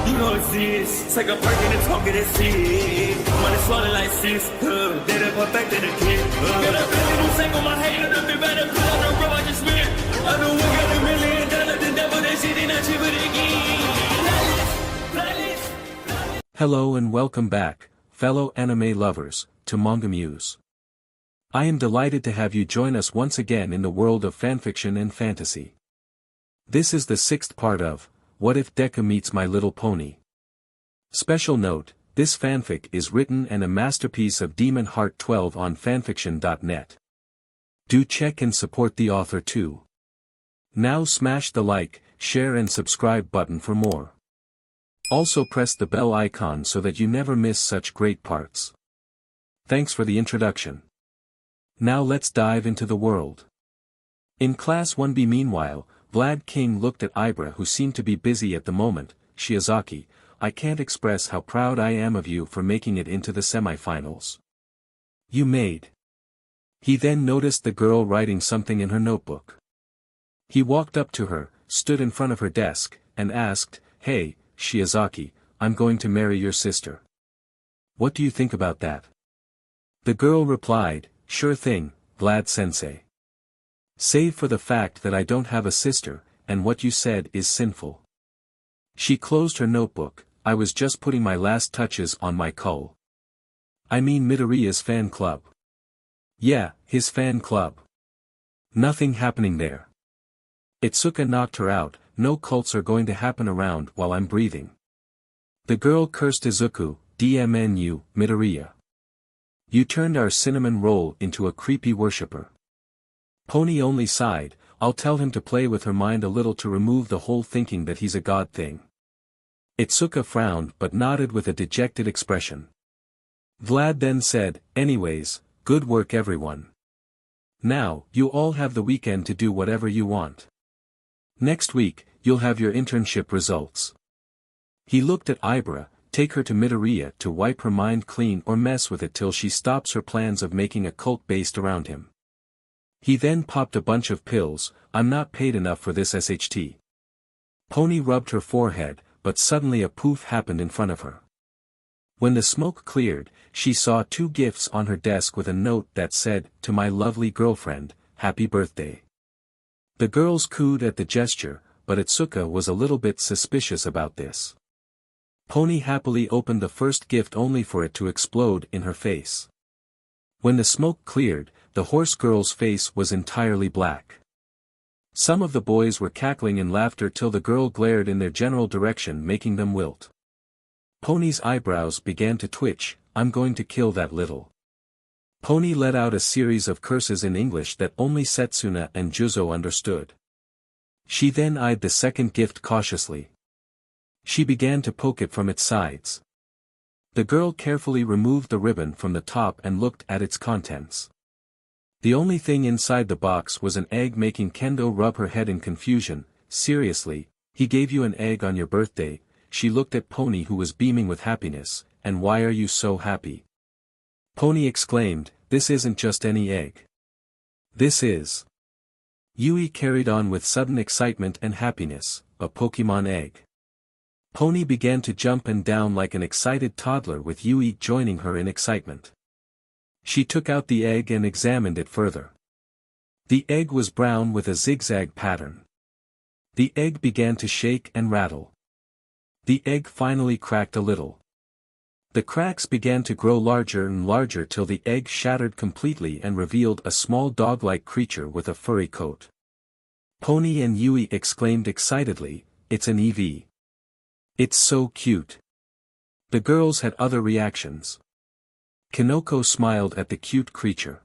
You know it's this. Take a break and talk it and see. Money swallowed like sis. Did it perfect in a kid. Got a billion on second my hater. Don't be better. Put out the road I just spit. I know we got $1 million. The devil that shit ain't not cheaper than again. Hello and welcome back, fellow anime lovers, to Manga Muse. I am delighted to have you join us once again in the world of fanfiction and fantasy. This is the 6th part of What If Deca Meets My Little Pony? Special note, this fanfic is written and a masterpiece of Demon Heart 12 on fanfiction.net. Do check and support the author too. Now smash the like, share and subscribe button for more. Also press the bell icon so that you never miss such great parts. Thanks for the introduction. Now let's dive into the world. In Class 1B meanwhile, Vlad King looked at Ibra who seemed to be busy at the moment. Shiozaki, I can't express how proud I am of you for making it into the semifinals. You made. He then noticed the girl writing something in her notebook. He walked up to her, stood in front of her desk, and asked, Hey, Shiozaki, I'm going to marry your sister. What do you think about that? The girl replied, Sure thing, Vlad-sensei. Save for the fact that I don't have a sister, and what you said is sinful. She closed her notebook. I was just putting my last touches on my cull. I mean Midoriya's fan club. Yeah, his fan club. Nothing happening there. Itsuka knocked her out. No cults are going to happen around while I'm breathing. The girl cursed Izuku, DMNU, Midoriya. You turned our cinnamon roll into a creepy worshipper. Pony only sighed, I'll tell him to play with her mind a little to remove the whole thinking that he's a god thing. Itsuka frowned but nodded with a dejected expression. Vlad then said, Anyways, good work everyone. Now, you all have the weekend to do whatever you want. Next week, you'll have your internship results. He looked at Ibra, take her to Midoriya to wipe her mind clean or mess with it till she stops her plans of making a cult based around him. He then popped a bunch of pills. I'm not paid enough for this SHT. Pony rubbed her forehead, but suddenly a poof happened in front of her. When the smoke cleared, she saw 2 gifts on her desk with a note that said, To my lovely girlfriend, happy birthday. The girls cooed at the gesture, but Itsuka was a little bit suspicious about this. Pony happily opened the first gift only for it to explode in her face. When the smoke cleared, the horse girl's face was entirely black. Some of the boys were cackling in laughter till the girl glared in their general direction making them wilt. Pony's eyebrows began to twitch, I'm going to kill that little. Pony let out a series of curses in English that only Setsuna and Juzo understood. She then eyed the second gift cautiously. She began to poke it from its sides. The girl carefully removed the ribbon from the top and looked at its contents. The only thing inside the box was an egg, making Kendo rub her head in confusion. Seriously, he gave you an egg on your birthday? She looked at Pony who was beaming with happiness. And why are you so happy? Pony exclaimed, This isn't just any egg. This is. Yui carried on with sudden excitement and happiness, a Pokemon egg. Pony began to jump and down like an excited toddler with Yui joining her in excitement. She took out the egg and examined it further. The egg was brown with a zigzag pattern. The egg began to shake and rattle. The egg finally cracked a little. The cracks began to grow larger and larger till the egg shattered completely and revealed a small dog-like creature with a furry coat. Pony and Yui exclaimed excitedly, It's an EV. It's so cute. The girls had other reactions. Kinoko smiled at the cute creature.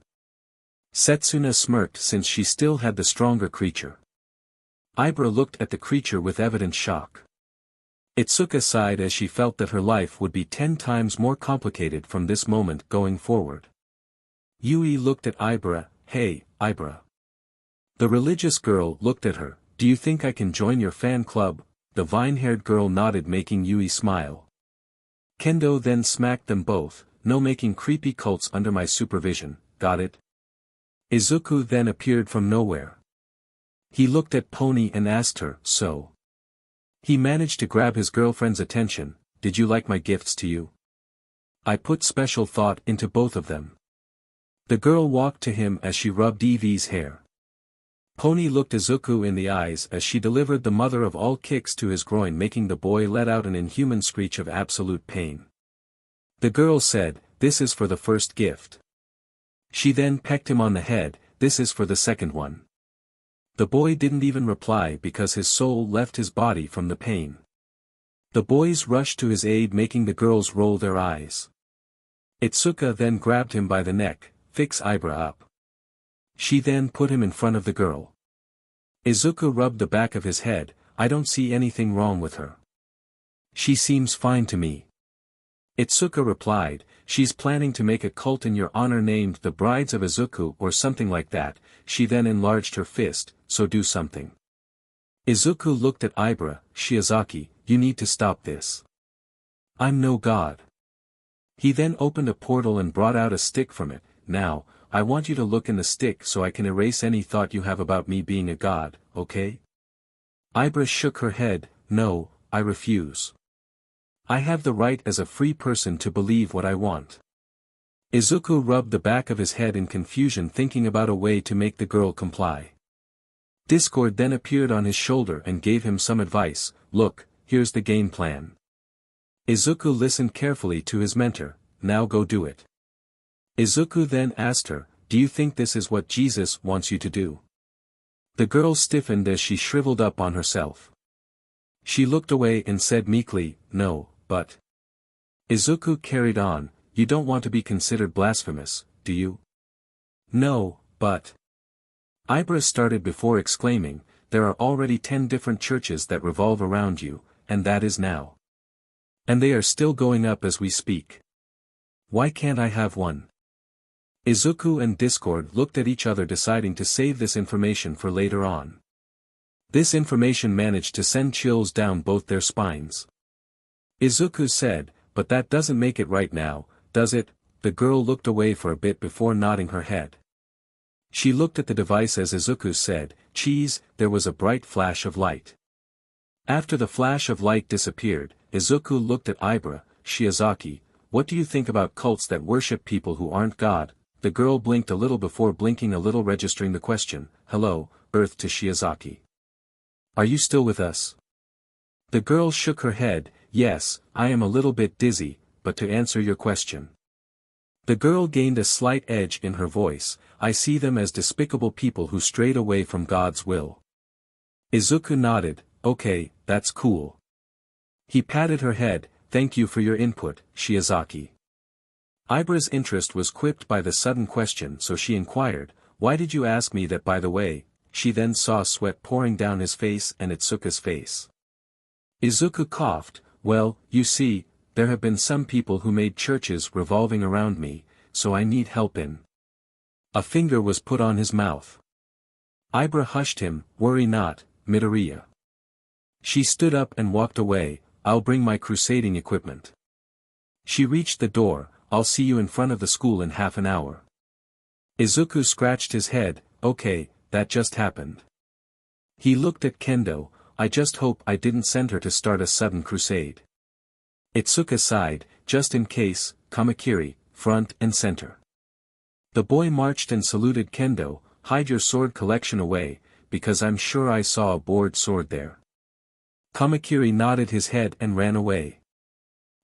Setsuna smirked since she still had the stronger creature. Ibra looked at the creature with evident shock. Itsuka sighed as she felt that her life would be 10 times more complicated from this moment going forward. Yui looked at Ibra, Hey, Ibra. The religious girl looked at her, Do you think I can join your fan club? The vine-haired girl nodded making Yui smile. Kendo then smacked them both, No making creepy cults under my supervision, got it? Izuku then appeared from nowhere. He looked at Pony and asked her, So? He managed to grab his girlfriend's attention. Did you like my gifts to you? I put special thought into both of them. The girl walked to him as she rubbed Evie's hair. Pony looked Izuku in the eyes as she delivered the mother of all kicks to his groin, making the boy let out an inhuman screech of absolute pain. The girl said, "This is for the first gift." She then pecked him on the head, "This is for the second one." The boy didn't even reply because his soul left his body from the pain. The boys rushed to his aid, making the girls roll their eyes. Itsuka then grabbed him by the neck, "Fix Ibra up." She then put him in front of the girl. Izuku rubbed the back of his head, "I don't see anything wrong with her. She seems fine to me." Itsuka replied, "She's planning to make a cult in your honor named the Brides of Izuku or something like that." She then enlarged her fist, "So do something." Izuku looked at Ibra, "Shiozaki, you need to stop this. I'm no god." He then opened a portal and brought out a stick from it. "Now, I want you to look in the stick so I can erase any thought you have about me being a god, okay?" Ibra shook her head, "No, I refuse. I have the right as a free person to believe what I want." Izuku rubbed the back of his head in confusion, thinking about a way to make the girl comply. Discord then appeared on his shoulder and gave him some advice. "Look, here's the game plan." Izuku listened carefully to his mentor, "Now go do it." Izuku then asked her, "Do you think this is what Jesus wants you to do?" The girl stiffened as she shriveled up on herself. She looked away and said meekly, "No, but..." Izuku carried on, "You don't want to be considered blasphemous, do you?" "No, but..." Ibra started before exclaiming, "There are already 10 different churches that revolve around you, and that is now. And they are still going up as we speak. Why can't I have one?" Izuku and Discord looked at each other, deciding to save this information for later on. This information managed to send chills down both their spines. Izuku said, "But that doesn't make it right now, does it?" The girl looked away for a bit before nodding her head. She looked at the device as Izuku said, "Cheese." There was a bright flash of light. After the flash of light disappeared, Izuku looked at Ibra, "Shiozaki, what do you think about cults that worship people who aren't God?" The girl blinked a little before blinking a little, registering the question. "Hello, Earth," to Shiozaki. "Are you still with us?" The girl shook her head, "Yes, I am a little bit dizzy, but to answer your question." The girl gained a slight edge in her voice, "I see them as despicable people who strayed away from God's will." Izuku nodded, "Okay, that's cool." He patted her head, "Thank you for your input, Shiozaki." Ibra's interest was quipped by the sudden question, so she inquired, "Why did you ask me that, by the way?" She then saw sweat pouring down his face and Itsuka's face. Izuku coughed, "Well, you see, there have been some people who made churches revolving around me, so I need help in." A finger was put on his mouth. Ibra hushed him, "Worry not, Midoriya." She stood up and walked away, "I'll bring my crusading equipment." She reached the door, "I'll see you in front of the school in half an hour." Izuku scratched his head, "Okay, that just happened." He looked at Kendo, "I just hope I didn't send her to start a sudden crusade." Itsuka sighed, "Just in case, Kamakiri, front and center." The boy marched and saluted Kendo, "Hide your sword collection away, because I'm sure I saw a bored sword there." Kamakiri nodded his head and ran away.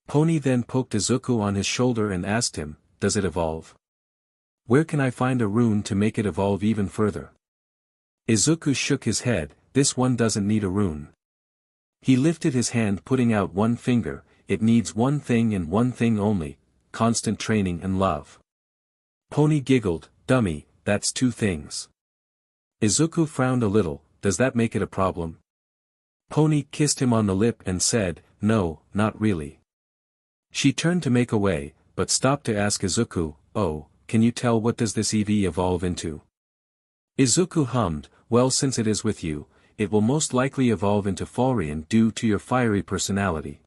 Pony then poked Izuku on his shoulder and asked him, "Does it evolve? Where can I find a rune to make it evolve even further?" Izuku shook his head, "This one doesn't need a rune." He lifted his hand, putting out one finger, "It needs one thing and one thing only, constant training and love." Pony giggled, "Dummy, that's 2 things." Izuku frowned a little, "Does that make it a problem?" Pony kissed him on the lip and said, "No, not really." She turned to make away, but stopped to ask Izuku, "Oh, can you tell what does this EV evolve into?" Izuku hummed, "Well, since it is with you, it will most likely evolve into Falrian due to your fiery personality."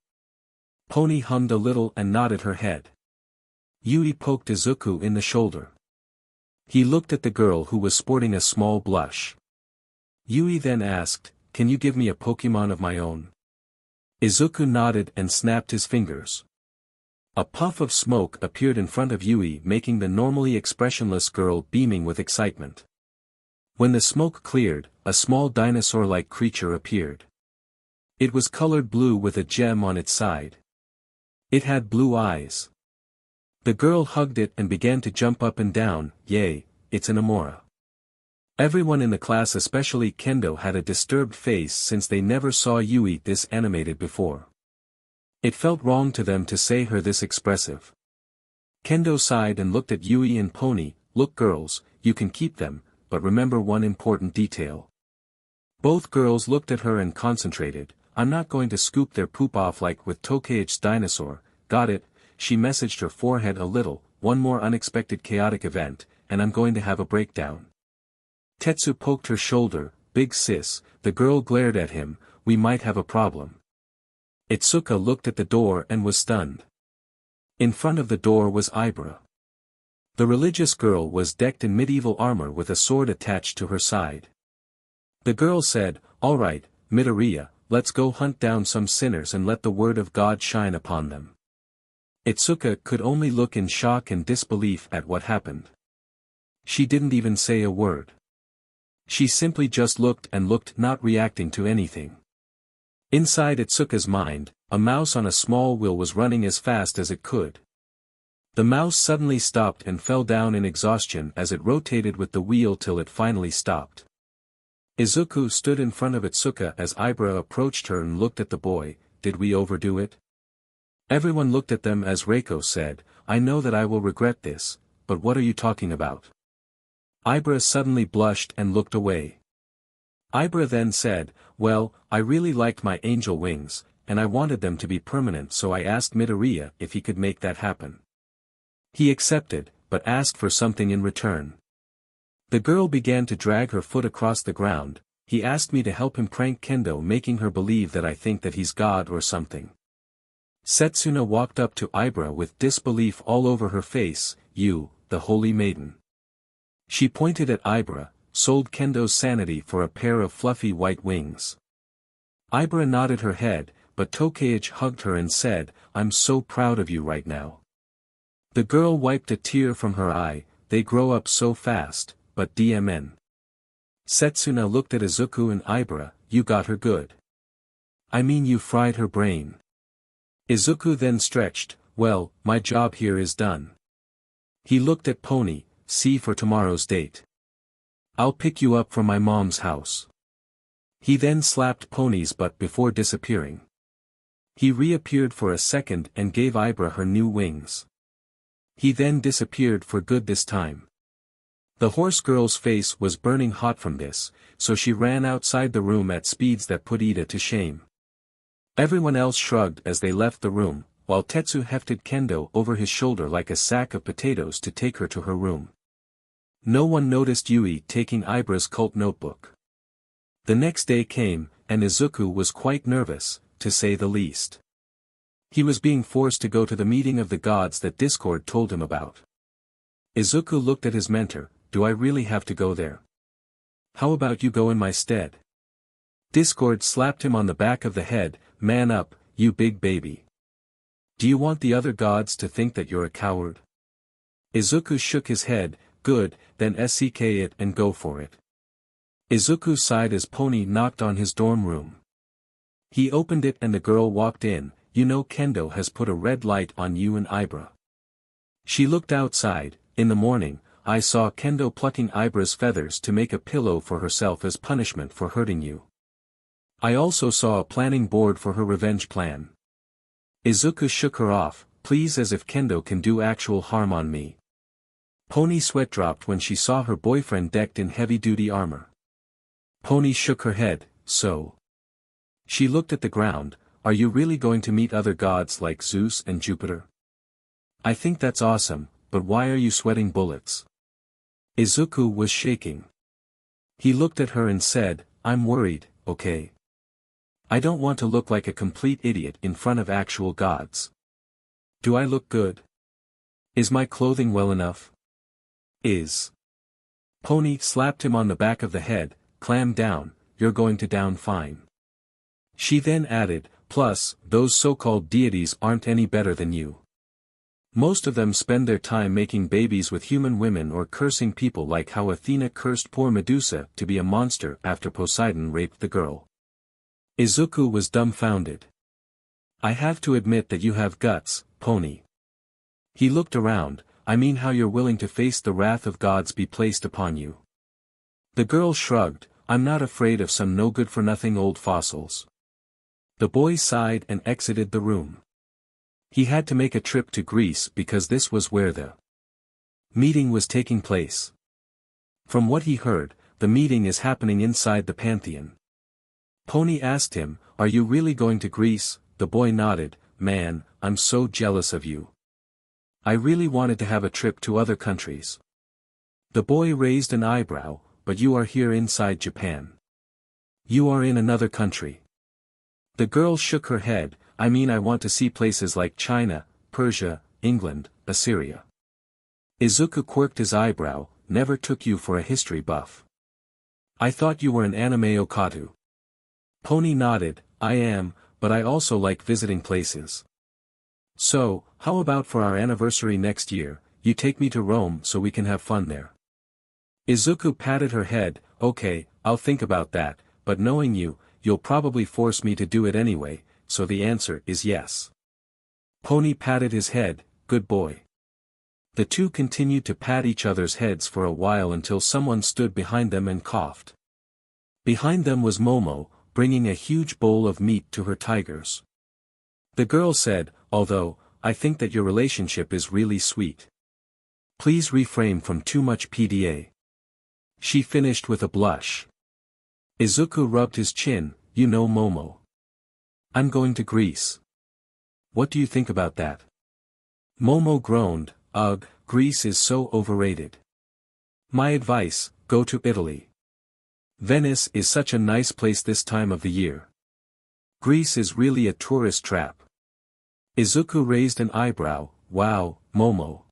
Pony hummed a little and nodded her head. Yui poked Izuku in the shoulder. He looked at the girl who was sporting a small blush. Yui then asked, "Can you give me a Pokemon of my own?" Izuku nodded and snapped his fingers. A puff of smoke appeared in front of Yui, making the normally expressionless girl beaming with excitement. When the smoke cleared, a small dinosaur-like creature appeared. It was colored blue with a gem on its side. It had blue eyes. The girl hugged it and began to jump up and down. Yay, it's an Amora. Everyone in the class, especially Kendo, had a disturbed face since they never saw Yui this animated before. It felt wrong to them to say her this expressive. Kendo sighed and looked at Yui and Pony. Look girls, you can keep them, but remember one important detail. Both girls looked at her and concentrated. I'm not going to scoop their poop off like with Tokai's dinosaur. Got it? She messaged her forehead a little. One more unexpected chaotic event, and I'm going to have a breakdown. Tetsu poked her shoulder. Big sis, the girl glared at him. We might have a problem. Itsuka looked at the door and was stunned. In front of the door was Ibra. The religious girl was decked in medieval armor with a sword attached to her side. The girl said, "All right, Midoriya, let's go hunt down some sinners and let the word of God shine upon them." Itsuka could only look in shock and disbelief at what happened. She didn't even say a word. She simply just looked and looked, not reacting to anything. Inside Itsuka's mind, a mouse on a small wheel was running as fast as it could. The mouse suddenly stopped and fell down in exhaustion as it rotated with the wheel till it finally stopped. Izuku stood in front of Itsuka as Ibra approached her and looked at the boy. Did we overdo it? Everyone looked at them as Reiko said, I know that I will regret this, but what are you talking about? Ibra suddenly blushed and looked away. Ibra then said, well, I really liked my angel wings, and I wanted them to be permanent, so I asked Midoriya if he could make that happen. He accepted, but asked for something in return. The girl began to drag her foot across the ground. He asked me to help him prank Kendo, making her believe that I think that he's God or something. Setsuna walked up to Ibra with disbelief all over her face. You, the holy maiden. She pointed at Ibra, sold Kendo's sanity for a pair of fluffy white wings. Ibra nodded her head, but Tokaichi hugged her and said, I'm so proud of you right now. The girl wiped a tear from her eye. They grow up so fast, but DMN. Setsuna looked at Izuku and Ibra. You got her good. I mean, you fried her brain. Izuku then stretched. Well, my job here is done. He looked at Pony. See for tomorrow's date. I'll pick you up from my mom's house. He then slapped Pony's butt before disappearing. He reappeared for a second and gave Ibra her new wings. He then disappeared for good this time. The horse girl's face was burning hot from this, so she ran outside the room at speeds that put Ida to shame. Everyone else shrugged as they left the room, while Tetsu hefted Kendo over his shoulder like a sack of potatoes to take her to her room. No one noticed Yui taking Ibra's cult notebook. The next day came, and Izuku was quite nervous, to say the least. He was being forced to go to the meeting of the gods that Discord told him about. Izuku looked at his mentor. Do I really have to go there? How about you go in my stead? Discord slapped him on the back of the head. Man up, you big baby. Do you want the other gods to think that you're a coward? Izuku shook his head. Good, then SK it and go for it. Izuku sighed as Pony knocked on his dorm room. He opened it and the girl walked in. You know Kendo has put a red light on you and Ibra. She looked outside. In the morning, I saw Kendo plucking Ibra's feathers to make a pillow for herself as punishment for hurting you. I also saw a planning board for her revenge plan. Izuku shook her off. Please, as if Kendo can do actual harm on me. Pony sweat dropped when she saw her boyfriend decked in heavy-duty armor. Pony shook her head. So? She looked at the ground. Are you really going to meet other gods like Zeus and Jupiter? I think that's awesome, but why are you sweating bullets? Izuku was shaking. He looked at her and said, I'm worried, okay? I don't want to look like a complete idiot in front of actual gods. Do I look good? Is my clothing well enough? Pony slapped him on the back of the head. Clam down, you're going to down fine. She then added, Plus, those so-called deities aren't any better than you. Most of them spend their time making babies with human women or cursing people like how Athena cursed poor Medusa to be a monster after Poseidon raped the girl. Izuku was dumbfounded. I have to admit that you have guts, pony. He looked around, I mean how you're willing to face the wrath of gods be placed upon you. The girl shrugged, I'm not afraid of some no-good-for-nothing old fossils. The boy sighed and exited the room. He had to make a trip to Greece because this was where the meeting was taking place. From what he heard, the meeting is happening inside the Pantheon. Pony asked him, are you really going to Greece? The boy nodded, man, I'm so jealous of you. I really wanted to have a trip to other countries. The boy raised an eyebrow, but you are here inside Japan. You are in another country. The girl shook her head, I mean I want to see places like China, Persia, England, Assyria. Izuku quirked his eyebrow, never took you for a history buff. I thought you were an anime otaku. Pony nodded, I am, but I also like visiting places. So, how about for our anniversary next year, you take me to Rome so we can have fun there? Izuku patted her head, okay, I'll think about that, but knowing you, you'll probably force me to do it anyway, so the answer is yes. Pony patted his head, good boy. The two continued to pat each other's heads for a while until someone stood behind them and coughed. Behind them was Momo, bringing a huge bowl of meat to her tigers. The girl said, although, I think that your relationship is really sweet. Please refrain from too much PDA. She finished with a blush. Izuku rubbed his chin, you know Momo. I'm going to Greece. What do you think about that? Momo groaned, ugh, Greece is so overrated. My advice, go to Italy. Venice is such a nice place this time of the year. Greece is really a tourist trap. Izuku raised an eyebrow, wow, Momo.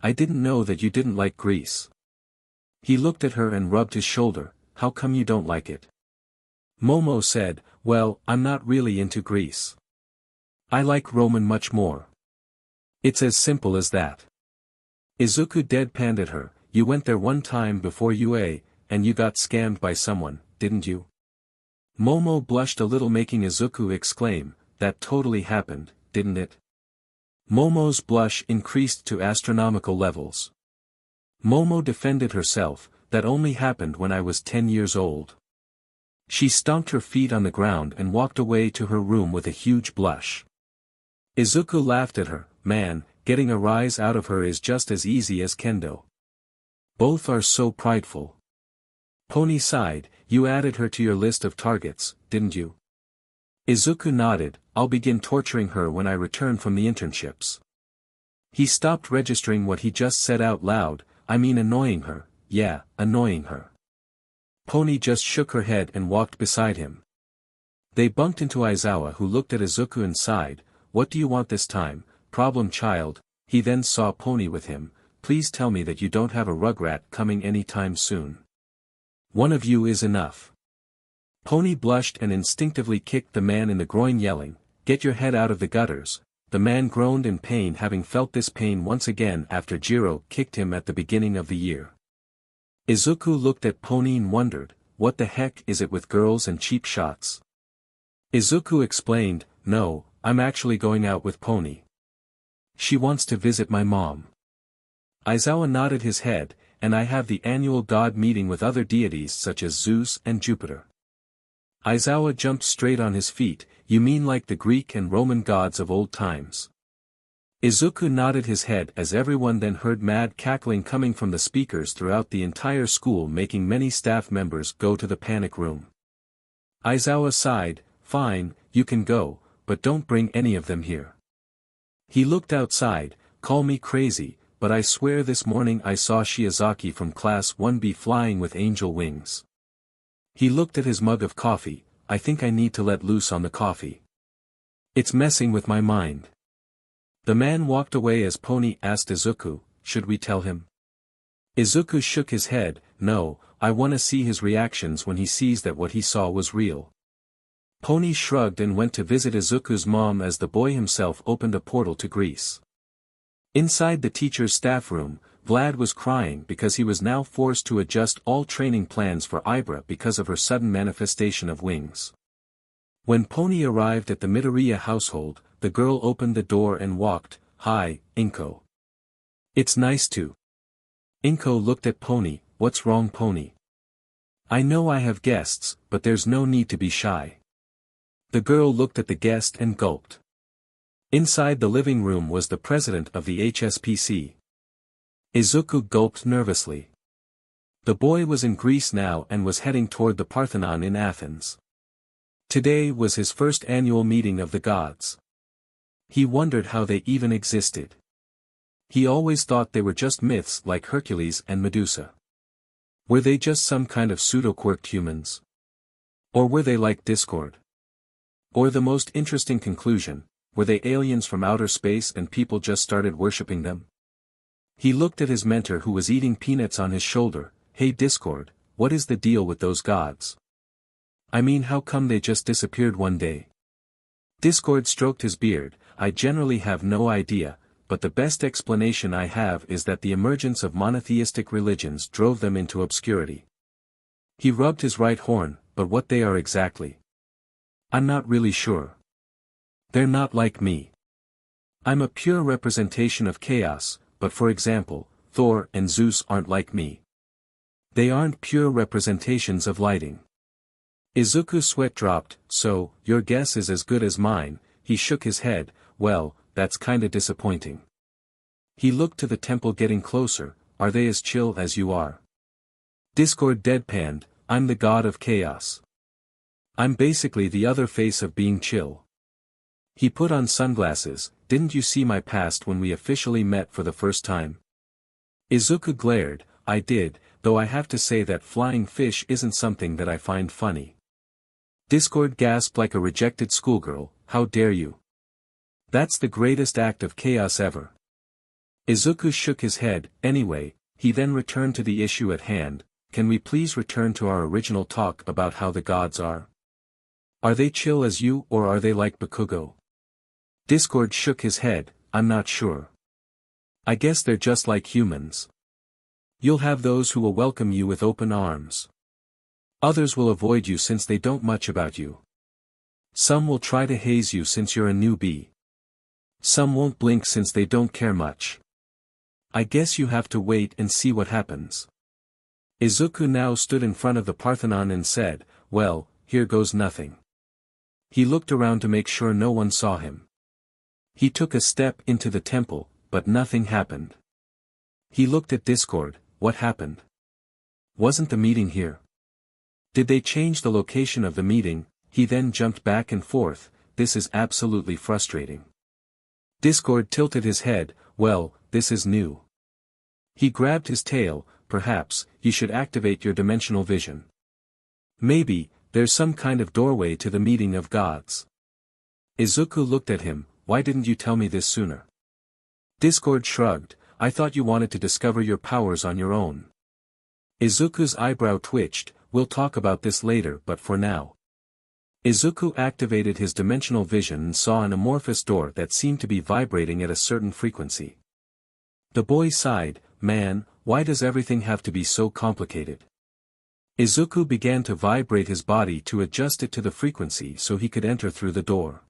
I didn't know that you didn't like Greece. He looked at her and rubbed his shoulder, how come you don't like it? Momo said, well, I'm not really into Greece. I like Roman much more. It's as simple as that. Izuku deadpanned at her, you went there one time before UA, and you got scammed by someone, didn't you? Momo blushed a little, making Izuku exclaim, that totally happened, didn't it? Momo's blush increased to astronomical levels. Momo defended herself, that only happened when I was 10 years old. She stomped her feet on the ground and walked away to her room with a huge blush. Izuku laughed at her, man, getting a rise out of her is just as easy as kendo. Both are so prideful. Pony sighed, you added her to your list of targets, didn't you? Izuku nodded, I'll begin torturing her when I return from the internships. He stopped registering what he just said out loud, I mean annoying her, yeah, annoying her. Pony just shook her head and walked beside him. They bumped into Aizawa, who looked at Izuku and sighed, what do you want this time, problem child? He then saw Pony with him, please tell me that you don't have a rugrat coming anytime soon. One of you is enough. Pony blushed and instinctively kicked the man in the groin, yelling, get your head out of the gutters. The man groaned in pain, having felt this pain once again after Jiro kicked him at the beginning of the year. Izuku looked at Pony and wondered, what the heck is it with girls and cheap shots? Izuku explained, no, I'm actually going out with Pony. She wants to visit my mom. Aizawa nodded his head, and I have the annual god meeting with other deities such as Zeus and Jupiter. Aizawa jumped straight on his feet, you mean like the Greek and Roman gods of old times? Izuku nodded his head as everyone then heard mad cackling coming from the speakers throughout the entire school, making many staff members go to the panic room. Aizawa sighed, fine, you can go, but don't bring any of them here. He looked outside, call me crazy, but I swear this morning I saw Shiozaki from class 1B flying with angel wings. He looked at his mug of coffee, I think I need to let loose on the coffee. It's messing with my mind. The man walked away as Pony asked Izuku, should we tell him? Izuku shook his head, no, I want to see his reactions when he sees that what he saw was real. Pony shrugged and went to visit Izuku's mom as the boy himself opened a portal to Greece. Inside the teacher's staff room, Vlad was crying because he was now forced to adjust all training plans for Ibra because of her sudden manifestation of wings. When Pony arrived at the Midoriya household, the girl opened the door and walked, "Hi, Inko. It's nice to." Inko looked at Pony, "What's wrong, Pony? I know I have guests, but there's no need to be shy." The girl looked at the guest and gulped. Inside the living room was the president of the HSPC. Izuku gulped nervously. The boy was in Greece now and was heading toward the Parthenon in Athens. Today was his first annual meeting of the gods. He wondered how they even existed. He always thought they were just myths like Hercules and Medusa. Were they just some kind of pseudo-quirked humans? Or were they like Discord? Or the most interesting conclusion, were they aliens from outer space and people just started worshipping them? He looked at his mentor who was eating peanuts on his shoulder. "Hey Discord, what is the deal with those gods? I mean, how come they just disappeared one day?" Discord stroked his beard. "I generally have no idea, but the best explanation I have is that the emergence of monotheistic religions drove them into obscurity." He rubbed his right horn, "But what they are exactly? I'm not really sure. They're not like me. I'm a pure representation of chaos, but for example, Thor and Zeus aren't like me. They aren't pure representations of lighting." Izuku's sweat dropped. "So, your guess is as good as mine." He shook his head. "Well, that's kinda disappointing." He looked to the temple getting closer. "Are they as chill as you are?" Discord deadpanned. "I'm the god of chaos. I'm basically the other face of being chill." He put on sunglasses. "Didn't you see my past when we officially met for the first time?" Izuku glared. "I did, though I have to say that flying fish isn't something that I find funny." Discord gasped like a rejected schoolgirl. "How dare you? That's the greatest act of chaos ever." Izuku shook his head. "Anyway," he then returned to the issue at hand, "can we please return to our original talk about how the gods are? Are they chill as you or are they like Bakugo?" Discord shook his head. "I'm not sure. I guess they're just like humans. You'll have those who will welcome you with open arms. Others will avoid you since they don't much about you. Some will try to haze you since you're a newbie. Some won't blink since they don't care much. I guess you have to wait and see what happens." Izuku now stood in front of the Parthenon and said, "Well, here goes nothing." He looked around to make sure no one saw him. He took a step into the temple, but nothing happened. He looked at Discord. "What happened? Wasn't the meeting here? Did they change the location of the meeting?" He then jumped back and forth. "This is absolutely frustrating." Discord tilted his head. "Well, this is new." He grabbed his tail. "Perhaps, you should activate your dimensional vision. Maybe, there's some kind of doorway to the meeting of gods." Izuku looked at him. "Why didn't you tell me this sooner?" Discord shrugged. "I thought you wanted to discover your powers on your own." Izuku's eyebrow twitched. "We'll talk about this later, but for now." Izuku activated his dimensional vision and saw an amorphous door that seemed to be vibrating at a certain frequency. The boy sighed. "Man, why does everything have to be so complicated?" Izuku began to vibrate his body to adjust it to the frequency so he could enter through the door.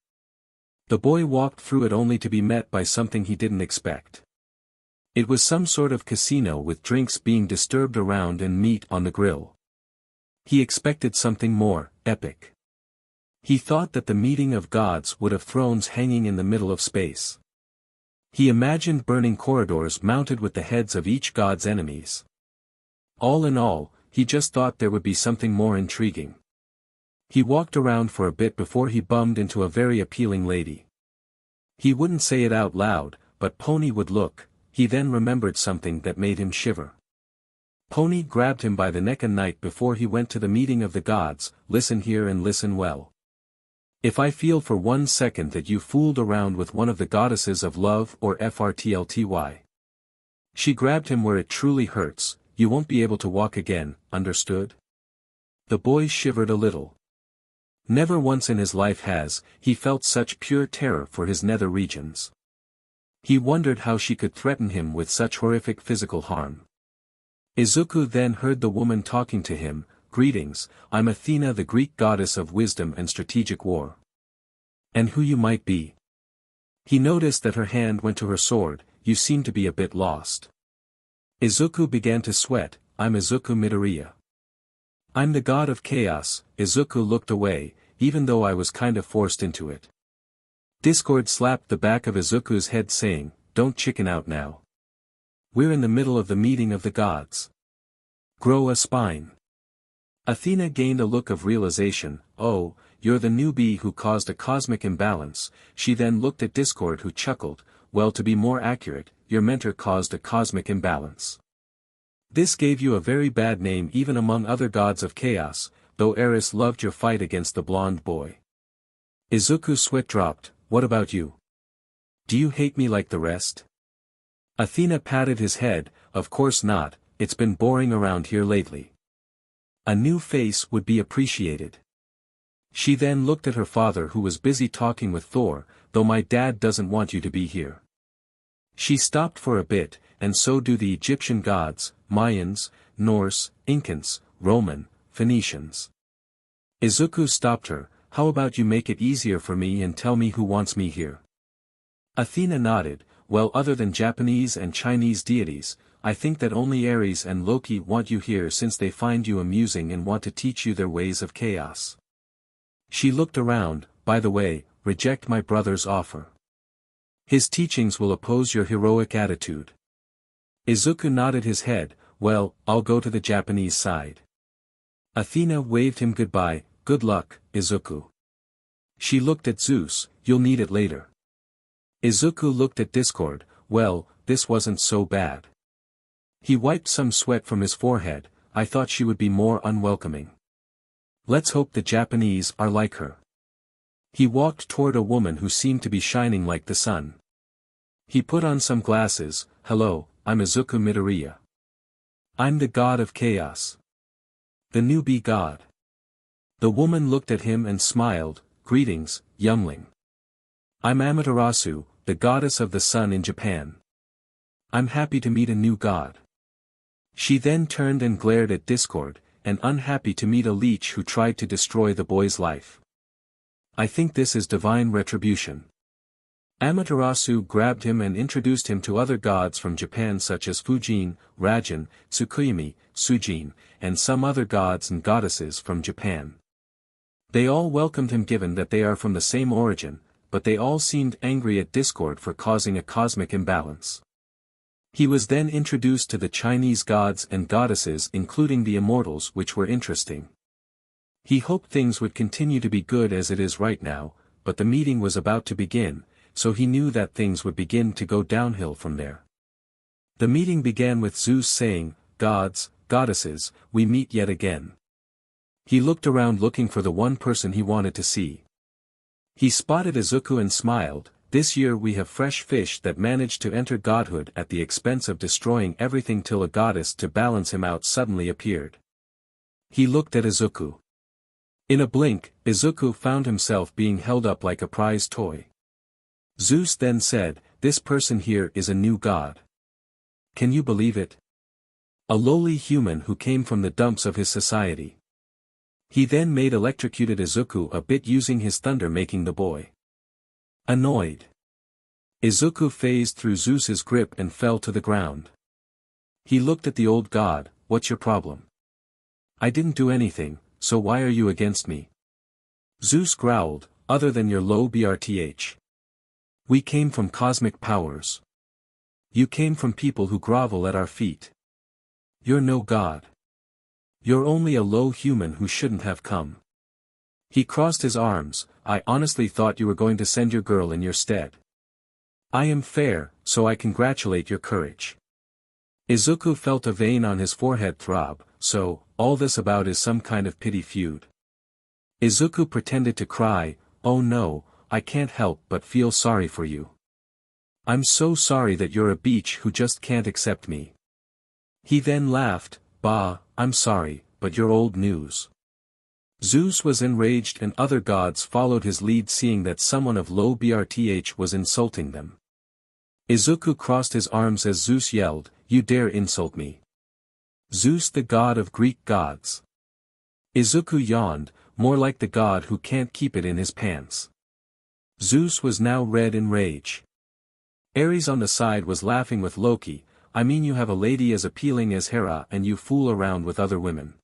The boy walked through it only to be met by something he didn't expect. It was some sort of casino with drinks being disturbed around and meat on the grill. He expected something more epic. He thought that the meeting of gods would have thrones hanging in the middle of space. He imagined burning corridors mounted with the heads of each god's enemies. All in all, he just thought there would be something more intriguing. He walked around for a bit before he bumped into a very appealing lady. He wouldn't say it out loud, but Pony would look. He then remembered something that made him shiver. Pony grabbed him by the neck a night before he went to the meeting of the gods. "Listen here and listen well. If I feel for 1 second that you fooled around with one of the goddesses of love or FRTLTY. She grabbed him where it truly hurts, you won't be able to walk again, understood?" The boy shivered a little. Never once in his life has he felt such pure terror for his nether regions. He wondered how she could threaten him with such horrific physical harm. Izuku then heard the woman talking to him, "Greetings, I'm Athena, the Greek goddess of wisdom and strategic war. And who you might be?" He noticed that her hand went to her sword. "You seem to be a bit lost." Izuku began to sweat. "I'm Izuku Midoriya. I'm the god of chaos." Izuku looked away, even though I was kind of forced into it. Discord slapped the back of Izuku's head saying, "Don't chicken out now. We're in the middle of the meeting of the gods. Grow a spine." Athena gained a look of realization. "Oh, you're the newbie who caused a cosmic imbalance." She then looked at Discord, who chuckled. "Well, to be more accurate, your mentor caused a cosmic imbalance. This gave you a very bad name even among other gods of chaos, though Eris loved your fight against the blonde boy." Izuku's sweat dropped. "What about you? Do you hate me like the rest?" Athena patted his head. "Of course not, it's been boring around here lately. A new face would be appreciated." She then looked at her father, who was busy talking with Thor. "Though my dad doesn't want you to be here." She stopped for a bit, "And so do the Egyptian gods, Mayans, Norse, Incans, Roman, Phoenicians." Izuku stopped her. "How about you make it easier for me and tell me who wants me here?" Athena nodded. "Well, other than Japanese and Chinese deities, I think that only Ares and Loki want you here, since they find you amusing and want to teach you their ways of chaos." She looked around. "By the way, reject my brother's offer. His teachings will oppose your heroic attitude." Izuku nodded his head. "Well, I'll go to the Japanese side." Athena waved him goodbye. "Good luck, Izuku." She looked at Zeus. "You'll need it later." Izuku looked at Discord. "Well, this wasn't so bad." He wiped some sweat from his forehead. "I thought she would be more unwelcoming. Let's hope the Japanese are like her." He walked toward a woman who seemed to be shining like the sun. He put on some glasses. "Hello, I'm Izuku Midoriya. I'm the god of chaos. The newbie god." The woman looked at him and smiled. "Greetings, youngling. I'm Amaterasu, the goddess of the sun in Japan. I'm happy to meet a new god." She then turned and glared at Discord, and unhappy to meet a leech who tried to destroy the boy's life. "I think this is divine retribution." Amaterasu grabbed him and introduced him to other gods from Japan, such as Fujin, Rajan, Tsukuyomi, Sujin, and some other gods and goddesses from Japan. They all welcomed him, given that they are from the same origin, but they all seemed angry at Discord for causing a cosmic imbalance. He was then introduced to the Chinese gods and goddesses, including the immortals, which were interesting. He hoped things would continue to be good as it is right now, but the meeting was about to begin, so he knew that things would begin to go downhill from there. The meeting began with Zeus saying, "Gods, goddesses, we meet yet again." He looked around looking for the one person he wanted to see. He spotted Izuku and smiled. "This year we have fresh fish that managed to enter godhood at the expense of destroying everything, till a goddess to balance him out suddenly appeared." He looked at Izuku. In a blink, Izuku found himself being held up like a prize toy. Zeus then said, "This person here is a new god. Can you believe it? A lowly human who came from the dumps of his society." He then made electrocuted Izuku a bit using his thunder, making the boy annoyed. Izuku phased through Zeus's grip and fell to the ground. He looked at the old god. "What's your problem? I didn't do anything, so why are you against me?" Zeus growled, "Other than your low BRTH. We came from cosmic powers. You came from people who grovel at our feet. You're no god. You're only a low human who shouldn't have come." He crossed his arms. "I honestly thought you were going to send your girl in your stead. I am fair, so I congratulate your courage." Izuku felt a vein on his forehead throb. "So, all this about is some kind of pity feud?" Izuku pretended to cry. "Oh no, I can't help but feel sorry for you. I'm so sorry that you're a beach who just can't accept me." He then laughed. "Bah, I'm sorry, but you're old news." Zeus was enraged and other gods followed his lead, seeing that someone of low birth was insulting them. Izuku crossed his arms as Zeus yelled, "You dare insult me! Zeus, the god of Greek gods." Izuku yawned, more like the god who can't keep it in his pants. Zeus was now red in rage. Ares on the side was laughing with Loki. "I mean, you have a lady as appealing as Hera and you fool around with other women.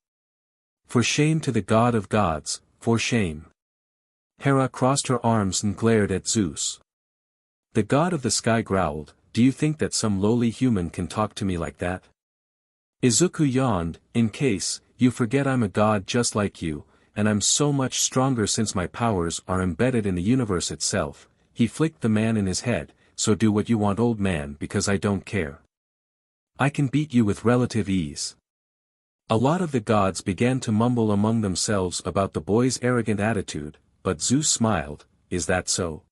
For shame to the god of gods, for shame." Hera crossed her arms and glared at Zeus. The god of the sky growled, "Do you think that some lowly human can talk to me like that?" Izuku yawned, "In case, you forget I'm a god just like you, and I'm so much stronger since my powers are embedded in the universe itself." He flicked the man in his head, "So do what you want, old man, because I don't care. I can beat you with relative ease." A lot of the gods began to mumble among themselves about the boy's arrogant attitude, but Zeus smiled, "Is that so?"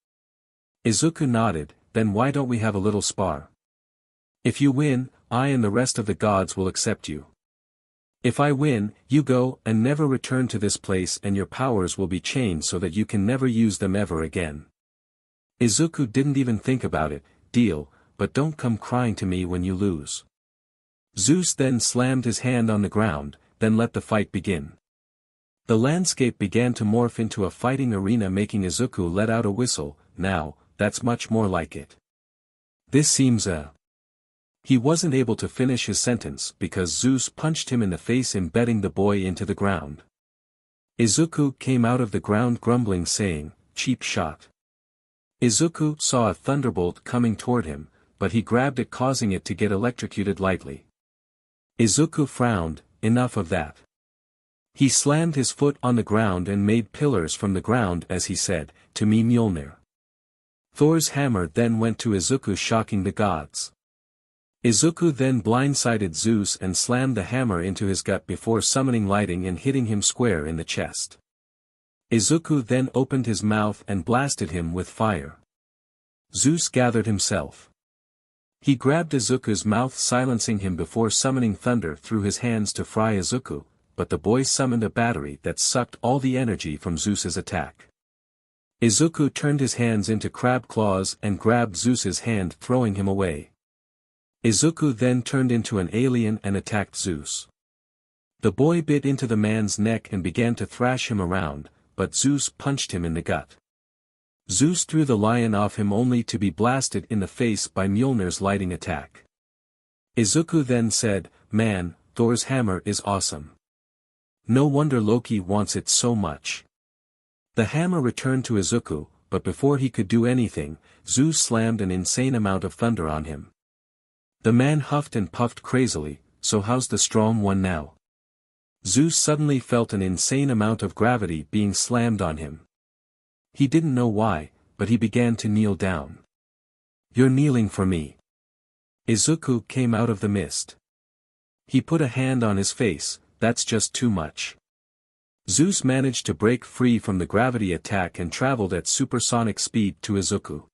Izuku nodded, "Then why don't we have a little spar? If you win, I and the rest of the gods will accept you. If I win, you go and never return to this place and your powers will be chained so that you can never use them ever again." Izuku didn't even think about it. "Deal, but don't come crying to me when you lose." Zeus then slammed his hand on the ground, then let the fight begin. The landscape began to morph into a fighting arena, making Izuku let out a whistle. "Now, that's much more like it. This seems He wasn't able to finish his sentence because Zeus punched him in the face, embedding the boy into the ground. Izuku came out of the ground grumbling, saying, "Cheap shot." Izuku saw a thunderbolt coming toward him, but he grabbed it, causing it to get electrocuted lightly. Izuku frowned, "Enough of that." He slammed his foot on the ground and made pillars from the ground as he said, "To me Mjolnir." Thor's hammer then went to Izuku, shocking the gods. Izuku then blindsided Zeus and slammed the hammer into his gut before summoning lightning and hitting him square in the chest. Izuku then opened his mouth and blasted him with fire. Zeus gathered himself. He grabbed Izuku's mouth, silencing him before summoning thunder through his hands to fry Izuku, but the boy summoned a battery that sucked all the energy from Zeus's attack. Izuku turned his hands into crab claws and grabbed Zeus's hand, throwing him away. Izuku then turned into an alien and attacked Zeus. The boy bit into the man's neck and began to thrash him around, but Zeus punched him in the gut. Zeus threw the lion off him only to be blasted in the face by Mjolnir's lightning attack. Izuku then said, "Man, Thor's hammer is awesome. No wonder Loki wants it so much." The hammer returned to Izuku, but before he could do anything, Zeus slammed an insane amount of thunder on him. The man huffed and puffed crazily. "So how's the strong one now?" Zeus suddenly felt an insane amount of gravity being slammed on him. He didn't know why, but he began to kneel down. "You're kneeling for me." Izuku came out of the mist. He put a hand on his face. "That's just too much." Zeus managed to break free from the gravity attack and traveled at supersonic speed to Izuku.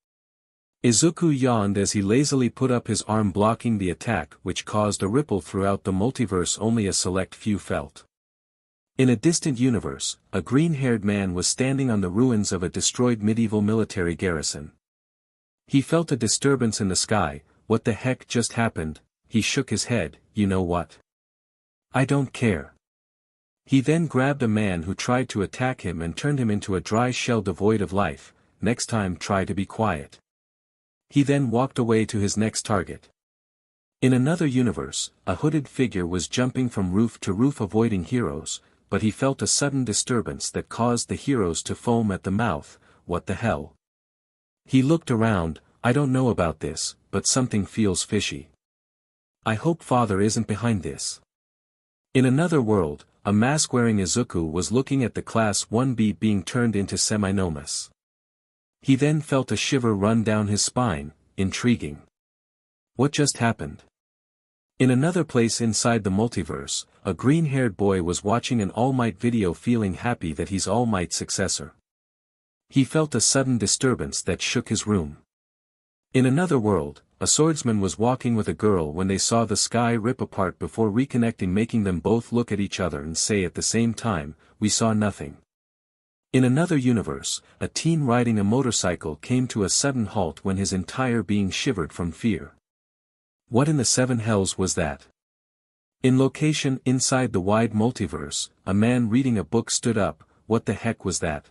Izuku yawned as he lazily put up his arm, blocking the attack, which caused a ripple throughout the multiverse only a select few felt. In a distant universe, a green-haired man was standing on the ruins of a destroyed medieval military garrison. He felt a disturbance in the sky. "What the heck just happened?" He shook his head. "You know what? I don't care." He then grabbed a man who tried to attack him and turned him into a dry shell devoid of life. "Next time try to be quiet." He then walked away to his next target. In another universe, a hooded figure was jumping from roof to roof avoiding heroes, but he felt a sudden disturbance that caused the heroes to foam at the mouth. "What the hell?" He looked around. "I don't know about this, but something feels fishy. I hope Father isn't behind this." In another world, a mask-wearing Izuku was looking at the Class 1B being turned into Seminomus. He then felt a shiver run down his spine. Intriguing. What just happened? In another place inside the multiverse, a green-haired boy was watching an All Might video, feeling happy that he's All Might's successor. He felt a sudden disturbance that shook his room. In another world, a swordsman was walking with a girl when they saw the sky rip apart before reconnecting, making them both look at each other and say at the same time, "We saw nothing." In another universe, a teen riding a motorcycle came to a sudden halt when his entire being shivered from fear. What in the seven hells was that? In location inside the wide multiverse, a man reading a book stood up. What the heck was that?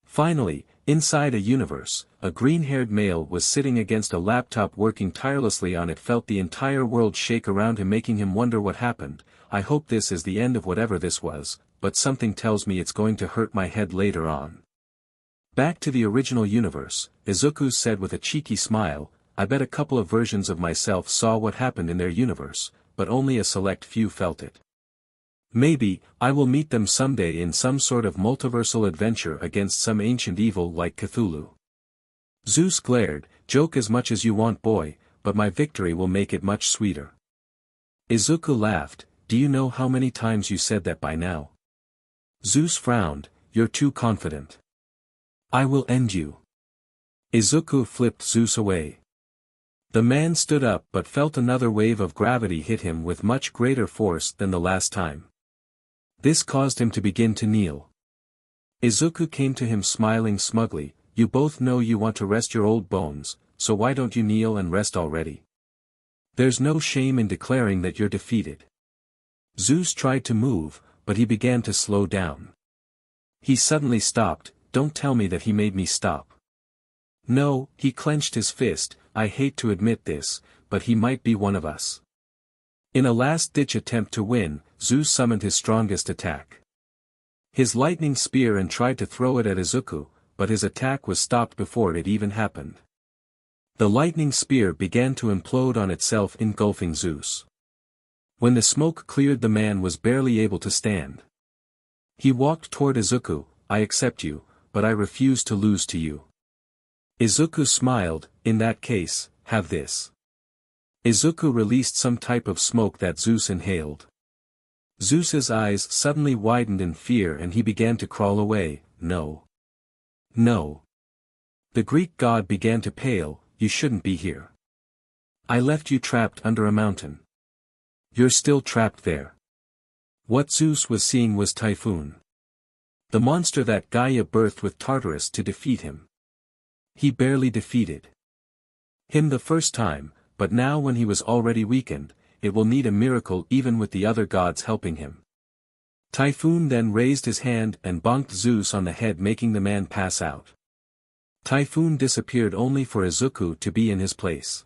Finally, inside a universe, a green-haired male was sitting against a laptop working tirelessly on it, felt the entire world shake around him, making him wonder what happened. I hope this is the end of whatever this was, but something tells me it's going to hurt my head later on. Back to the original universe, Izuku said with a cheeky smile, I bet a couple of versions of myself saw what happened in their universe, but only a select few felt it. Maybe, I will meet them someday in some sort of multiversal adventure against some ancient evil like Cthulhu. Zeus glared, joke as much as you want, boy, but my victory will make it much sweeter. Izuku laughed, do you know how many times you said that by now? Zeus frowned, you're too confident. I will end you. Izuku flipped Zeus away. The man stood up but felt another wave of gravity hit him with much greater force than the last time. This caused him to begin to kneel. Izuku came to him smiling smugly, you both know you want to rest your old bones, so why don't you kneel and rest already? There's no shame in declaring that you're defeated. Zeus tried to move, but he began to slow down. He suddenly stopped, don't tell me that he made me stop. No, he clenched his fist, I hate to admit this, but he might be one of us. In a last-ditch attempt to win, Zeus summoned his strongest attack. His lightning spear and tried to throw it at Izuku, but his attack was stopped before it even happened. The lightning spear began to implode on itself, engulfing Zeus. When the smoke cleared, the man was barely able to stand. He walked toward Izuku, I accept you, but I refuse to lose to you. Izuku smiled, in that case, have this. Izuku released some type of smoke that Zeus inhaled. Zeus's eyes suddenly widened in fear and he began to crawl away, no. No. The Greek god began to pale, you shouldn't be here. I left you trapped under a mountain. You're still trapped there. What Zeus was seeing was Typhoon. The monster that Gaia birthed with Tartarus to defeat him. He barely defeated him the first time, but now when he was already weakened, it will need a miracle even with the other gods helping him. Typhoon then raised his hand and bonked Zeus on the head, making the man pass out. Typhoon disappeared only for Izuku to be in his place.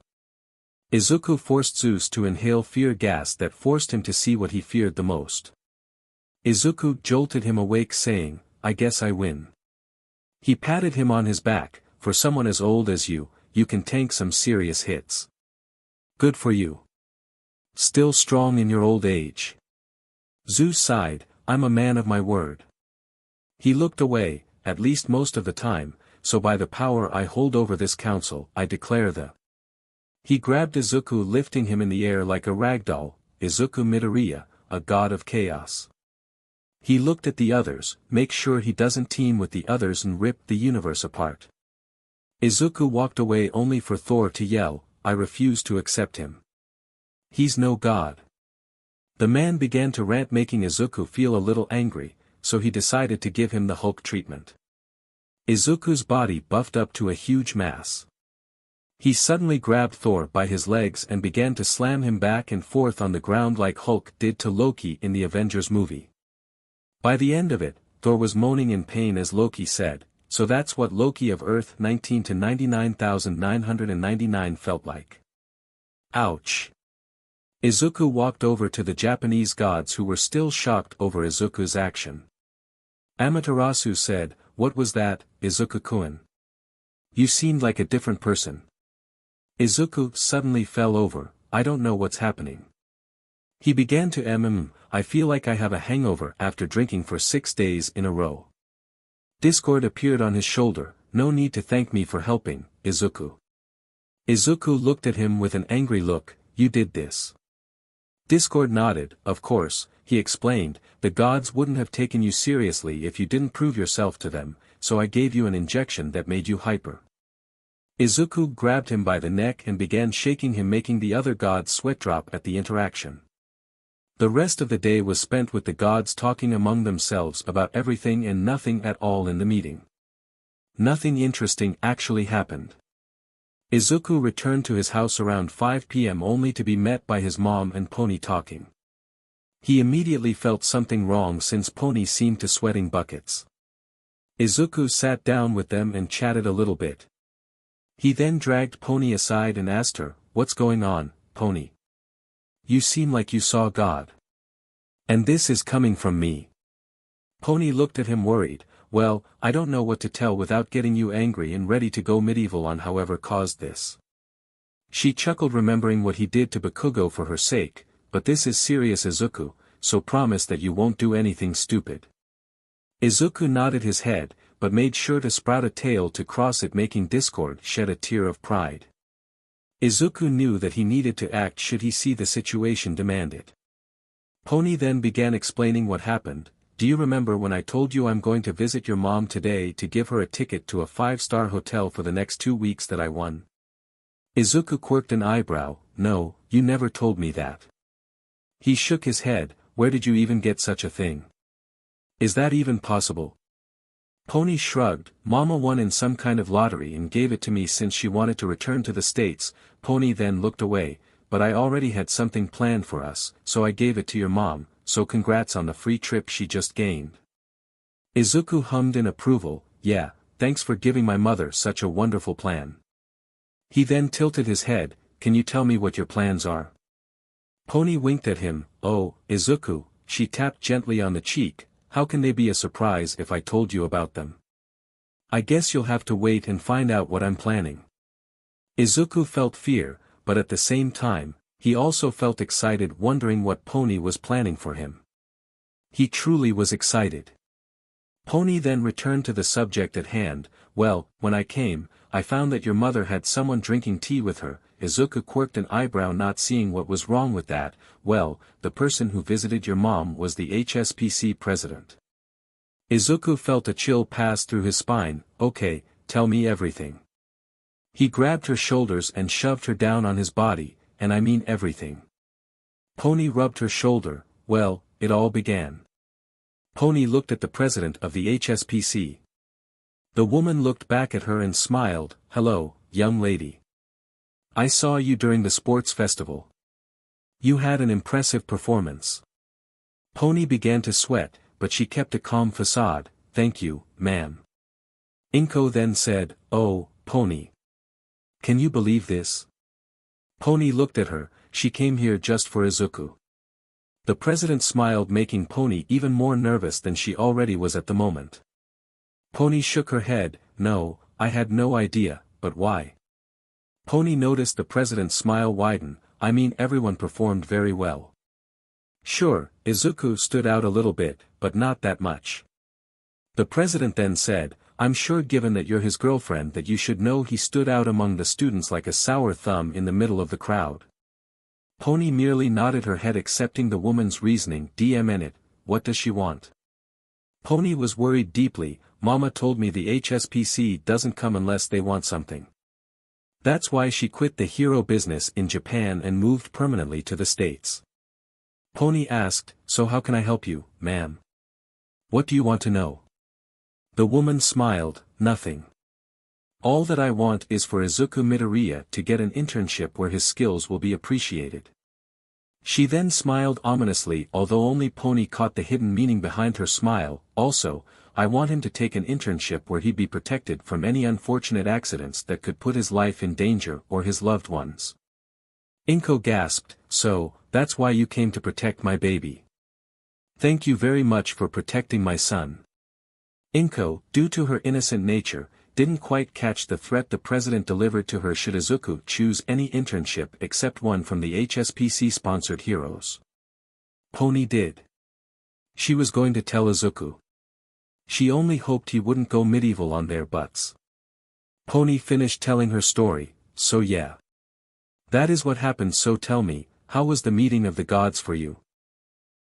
Izuku forced Zeus to inhale fear gas that forced him to see what he feared the most. Izuku jolted him awake, saying, I guess I win. He patted him on his back, for someone as old as you can tank some serious hits. Good for you. Still strong in your old age. Zeus sighed, I'm a man of my word. He looked away, at least most of the time, so by the power I hold over this council, I declare the. He grabbed Izuku, lifting him in the air like a ragdoll, Izuku Midoriya, a god of chaos. He looked at the others, make sure he doesn't team with the others and rip the universe apart. Izuku walked away only for Thor to yell, I refuse to accept him. He's no god. The man began to rant, making Izuku feel a little angry, so he decided to give him the Hulk treatment. Izuku's body buffed up to a huge mass. He suddenly grabbed Thor by his legs and began to slam him back and forth on the ground like Hulk did to Loki in the Avengers movie. By the end of it, Thor was moaning in pain as Loki said, so that's what Loki of Earth 19 to 99,999 felt like. Ouch. Izuku walked over to the Japanese gods, who were still shocked over Izuku's action. Amaterasu said, what was that, Izuku-kun? You seemed like a different person. Izuku suddenly fell over, I don't know what's happening. He began to I feel like I have a hangover after drinking for 6 days in a row. Discord appeared on his shoulder, no need to thank me for helping, Izuku. Izuku looked at him with an angry look, you did this. Discord nodded, of course, he explained, the gods wouldn't have taken you seriously if you didn't prove yourself to them, so I gave you an injection that made you hyper. Izuku grabbed him by the neck and began shaking him, making the other gods sweat drop at the interaction. The rest of the day was spent with the gods talking among themselves about everything and nothing at all in the meeting. Nothing interesting actually happened. Izuku returned to his house around 5 p.m. only to be met by his mom and Pony talking. He immediately felt something wrong since Pony seemed to sweating buckets. Izuku sat down with them and chatted a little bit. He then dragged Pony aside and asked her, "What's going on, Pony? You seem like you saw God. And this is coming from me." Pony looked at him worried. "Well, I don't know what to tell without getting you angry and ready to go medieval on whoever caused this." She chuckled, remembering what he did to Bakugo for her sake, "But this is serious, Izuku, so promise that you won't do anything stupid." Izuku nodded his head, but made sure to sprout a tail to cross it, making Discord shed a tear of pride. Izuku knew that he needed to act should he see the situation demand it. Pony then began explaining what happened. "Do you remember when I told you I'm going to visit your mom today to give her a ticket to a 5-star hotel for the next 2 weeks that I won?" Izuku quirked an eyebrow. "No, you never told me that." He shook his head. "Where did you even get such a thing? Is that even possible?" Pony shrugged. "Mama won in some kind of lottery and gave it to me since she wanted to return to the States." Pony then looked away. "But I already had something planned for us, so I gave it to your mom. So congrats on the free trip she just gained." Izuku hummed in approval. "Yeah, thanks for giving my mother such a wonderful plan." He then tilted his head. "Can you tell me what your plans are?" Pony winked at him. "Oh, Izuku," she tapped gently on the cheek, "how can they be a surprise if I told you about them? I guess you'll have to wait and find out what I'm planning." Izuku felt fear, but at the same time, he also felt excited, wondering what Pony was planning for him. He truly was excited. Pony then returned to the subject at hand. "Well, when I came, I found that your mother had someone drinking tea with her." Izuku quirked an eyebrow, not seeing what was wrong with that. "Well, the person who visited your mom was the HSPC president." Izuku felt a chill pass through his spine. "Okay, tell me everything." He grabbed her shoulders and shoved her down on his body. "And I mean everything." Pony rubbed her shoulder. "Well, it all began." Pony looked at the president of the HSPC. The woman looked back at her and smiled. "Hello, young lady. I saw you during the sports festival. You had an impressive performance." Pony began to sweat, but she kept a calm facade. "Thank you, ma'am." Inko then said, "Oh, Pony. Can you believe this?" Pony looked at her. "She came here just for Izuku." The president smiled, making Pony even more nervous than she already was at the moment. Pony shook her head. "No, I had no idea, but why?" Pony noticed the president's smile widen. "I mean, everyone performed very well." "Sure," Izuku stood out a little bit, "but not that much." The president then said, "I'm sure given that you're his girlfriend that you should know he stood out among the students like a sour thumb in the middle of the crowd." Pony merely nodded her head, accepting the woman's reasoning. "DM it, what does she want?" Pony was worried deeply. "Mama told me the HSPC doesn't come unless they want something. That's why she quit the hero business in Japan and moved permanently to the States." Pony asked, "So how can I help you, ma'am? What do you want to know?" The woman smiled. "Nothing. All that I want is for Izuku Midoriya to get an internship where his skills will be appreciated." She then smiled ominously, although only Pony caught the hidden meaning behind her smile. "Also, I want him to take an internship where he'd be protected from any unfortunate accidents that could put his life in danger or his loved ones." Inko gasped. "So, that's why you came to protect my baby. Thank you very much for protecting my son." Inko, due to her innocent nature, didn't quite catch the threat the president delivered to her should Izuku choose any internship except one from the HSPC-sponsored heroes. Pony did. She was going to tell Izuku. She only hoped he wouldn't go medieval on their butts. Pony finished telling her story. "So yeah. That is what happened, so tell me, how was the meeting of the gods for you?"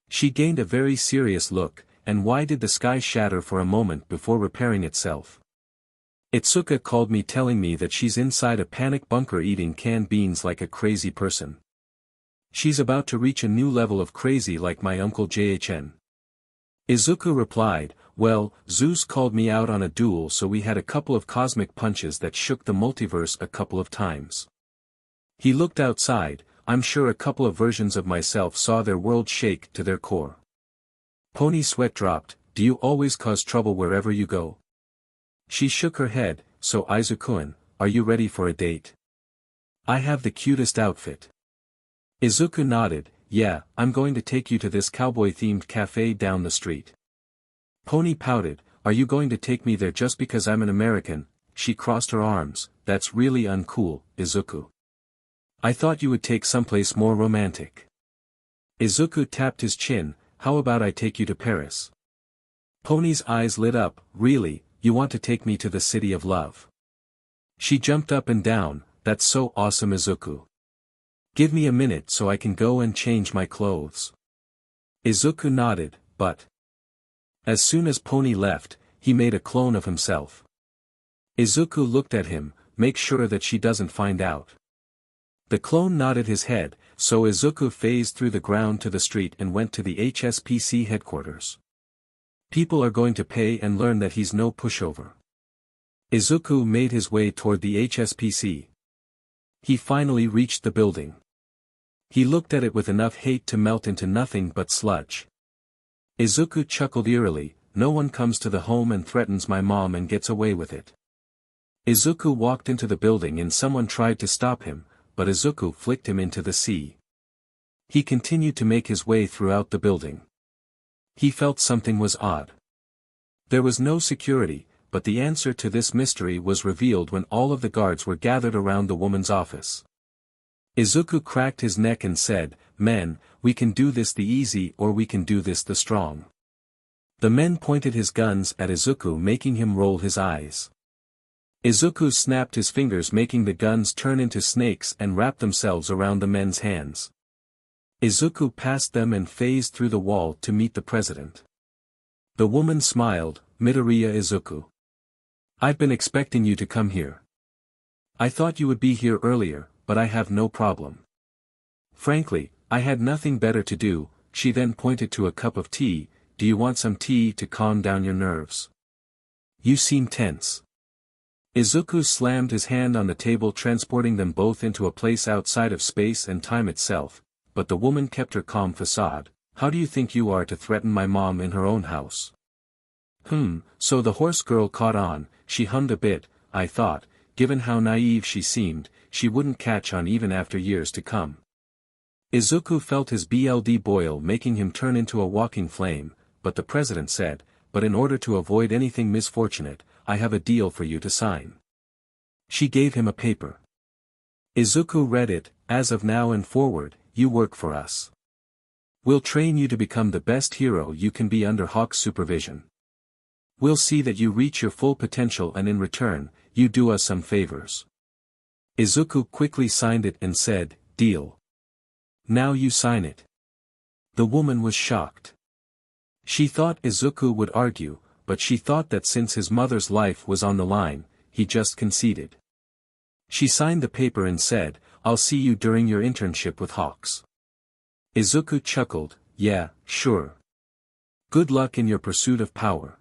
She gained a very serious look. "And why did the sky shatter for a moment before repairing itself?" Itsuka called me telling me that she's inside a panic bunker eating canned beans like a crazy person. She's about to reach a new level of crazy like my uncle JHN. Izuku replied, well, Zeus called me out on a duel, so we had a couple of cosmic punches that shook the multiverse a couple of times. He looked outside. I'm sure a couple of versions of myself saw their world shake to their core. Pony's sweat dropped. Do you always cause trouble wherever you go? She shook her head. So Izuku-kun, are you ready for a date? I have the cutest outfit. Izuku nodded. Yeah, I'm going to take you to this cowboy-themed cafe down the street. Pony pouted. Are you going to take me there just because I'm an American? She crossed her arms. That's really uncool, Izuku. I thought you would take someplace more romantic. Izuku tapped his chin. How about I take you to Paris? Pony's eyes lit up. Really, you want to take me to the city of love? She jumped up and down. That's so awesome, Izuku. Give me a minute so I can go and change my clothes. Izuku nodded, but... As soon as Pony left, he made a clone of himself. Izuku looked at him. Make sure that she doesn't find out. The clone nodded his head, so Izuku phased through the ground to the street and went to the HSPC headquarters. People are going to pay and learn that he's no pushover. Izuku made his way toward the HSPC. He finally reached the building. He looked at it with enough hate to melt into nothing but sludge. Izuku chuckled eerily. No one comes to the home and threatens my mom and gets away with it. Izuku walked into the building and someone tried to stop him, but Izuku flicked him into the sea. He continued to make his way throughout the building. He felt something was odd. There was no security, but the answer to this mystery was revealed when all of the guards were gathered around the woman's office. Izuku cracked his neck and said, Men, we can do this the easy or we can do this the strong. The men pointed his guns at Izuku, making him roll his eyes. Izuku snapped his fingers, making the guns turn into snakes and wrap themselves around the men's hands. Izuku passed them and phased through the wall to meet the president. The woman smiled. Midoriya Izuku. I've been expecting you to come here. I thought you would be here earlier, but I have no problem. Frankly, I had nothing better to do. She then pointed to a cup of tea. Do you want some tea to calm down your nerves? You seem tense. Izuku slammed his hand on the table, transporting them both into a place outside of space and time itself, but the woman kept her calm facade. How do you think you are to threaten my mom in her own house? So the horse girl caught on. She hummed a bit. I thought, given how naive she seemed, she wouldn't catch on even after years to come. Izuku felt his blood boil, making him turn into a walking flame, but the president said, but in order to avoid anything misfortunate, I have a deal for you to sign. She gave him a paper. Izuku read it. As of now and forward, you work for us. We'll train you to become the best hero you can be under Hawk's supervision. We'll see that you reach your full potential, and in return, you do us some favors. Izuku quickly signed it and said, Deal. Now you sign it. The woman was shocked. She thought Izuku would argue, but she thought that since his mother's life was on the line, he just conceded. She signed the paper and said, I'll see you during your internship with Hawks. Izuku chuckled. Yeah, sure. Good luck in your pursuit of power.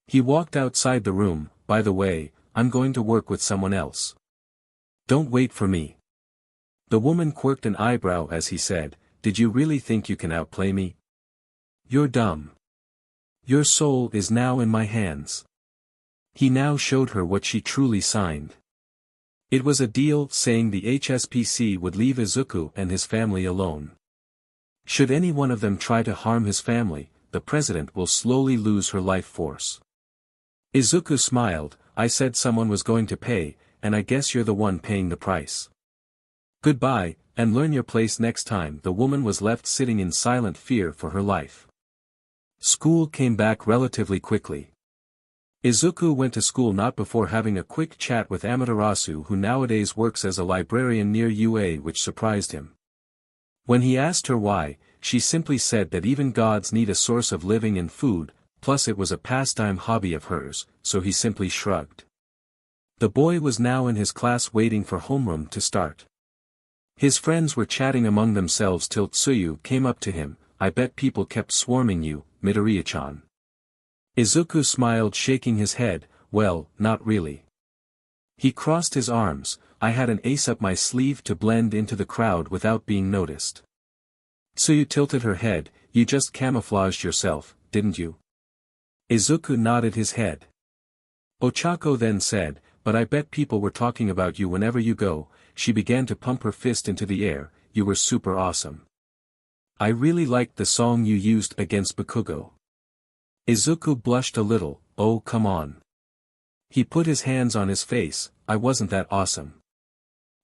He walked outside the room. By the way, I'm going to work with someone else. Don't wait for me. The woman quirked an eyebrow as he said, Did you really think you can outplay me? You're dumb. Your soul is now in my hands. He now showed her what she truly signed. It was a deal saying the HSPC would leave Izuku and his family alone. Should any one of them try to harm his family, the president will slowly lose her life force. Izuku smiled. I said someone was going to pay, and I guess you're the one paying the price. Goodbye, and learn your place next time. The woman was left sitting in silent fear for her life. School came back relatively quickly. Izuku went to school not before having a quick chat with Amaterasu, who nowadays works as a librarian near UA, which surprised him. When he asked her why, she simply said that even gods need a source of living and food, plus it was a pastime hobby of hers, so he simply shrugged. The boy was now in his class waiting for homeroom to start. His friends were chatting among themselves till Tsuyu came up to him. I bet people kept swarming you, Midoriya-chan. Izuku smiled, shaking his head. Well, not really. He crossed his arms. I had an ace up my sleeve to blend into the crowd without being noticed. Tsuyu tilted her head. You just camouflaged yourself, didn't you? Izuku nodded his head. Ochako then said, but I bet people were talking about you whenever you go. She began to pump her fist into the air. You were super awesome. I really liked the song you used against Bakugo. Izuku blushed a little. Oh come on. He put his hands on his face. I wasn't that awesome.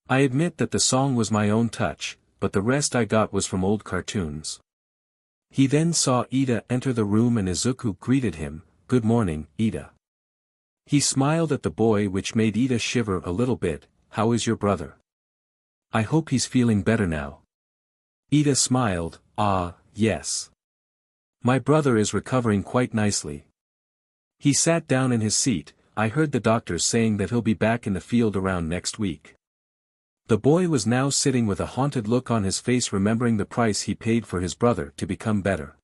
I admit that the song was my own touch, but the rest I got was from old cartoons. He then saw Ida enter the room and Izuku greeted him. Good morning, Ida. He smiled at the boy, which made Ida shiver a little bit. How is your brother? I hope he's feeling better now. Ida smiled. Ah, yes. My brother is recovering quite nicely. He sat down in his seat. I heard the doctors saying that he'll be back in the field around next week. The boy was now sitting with a haunted look on his face, remembering the price he paid for his brother to become better.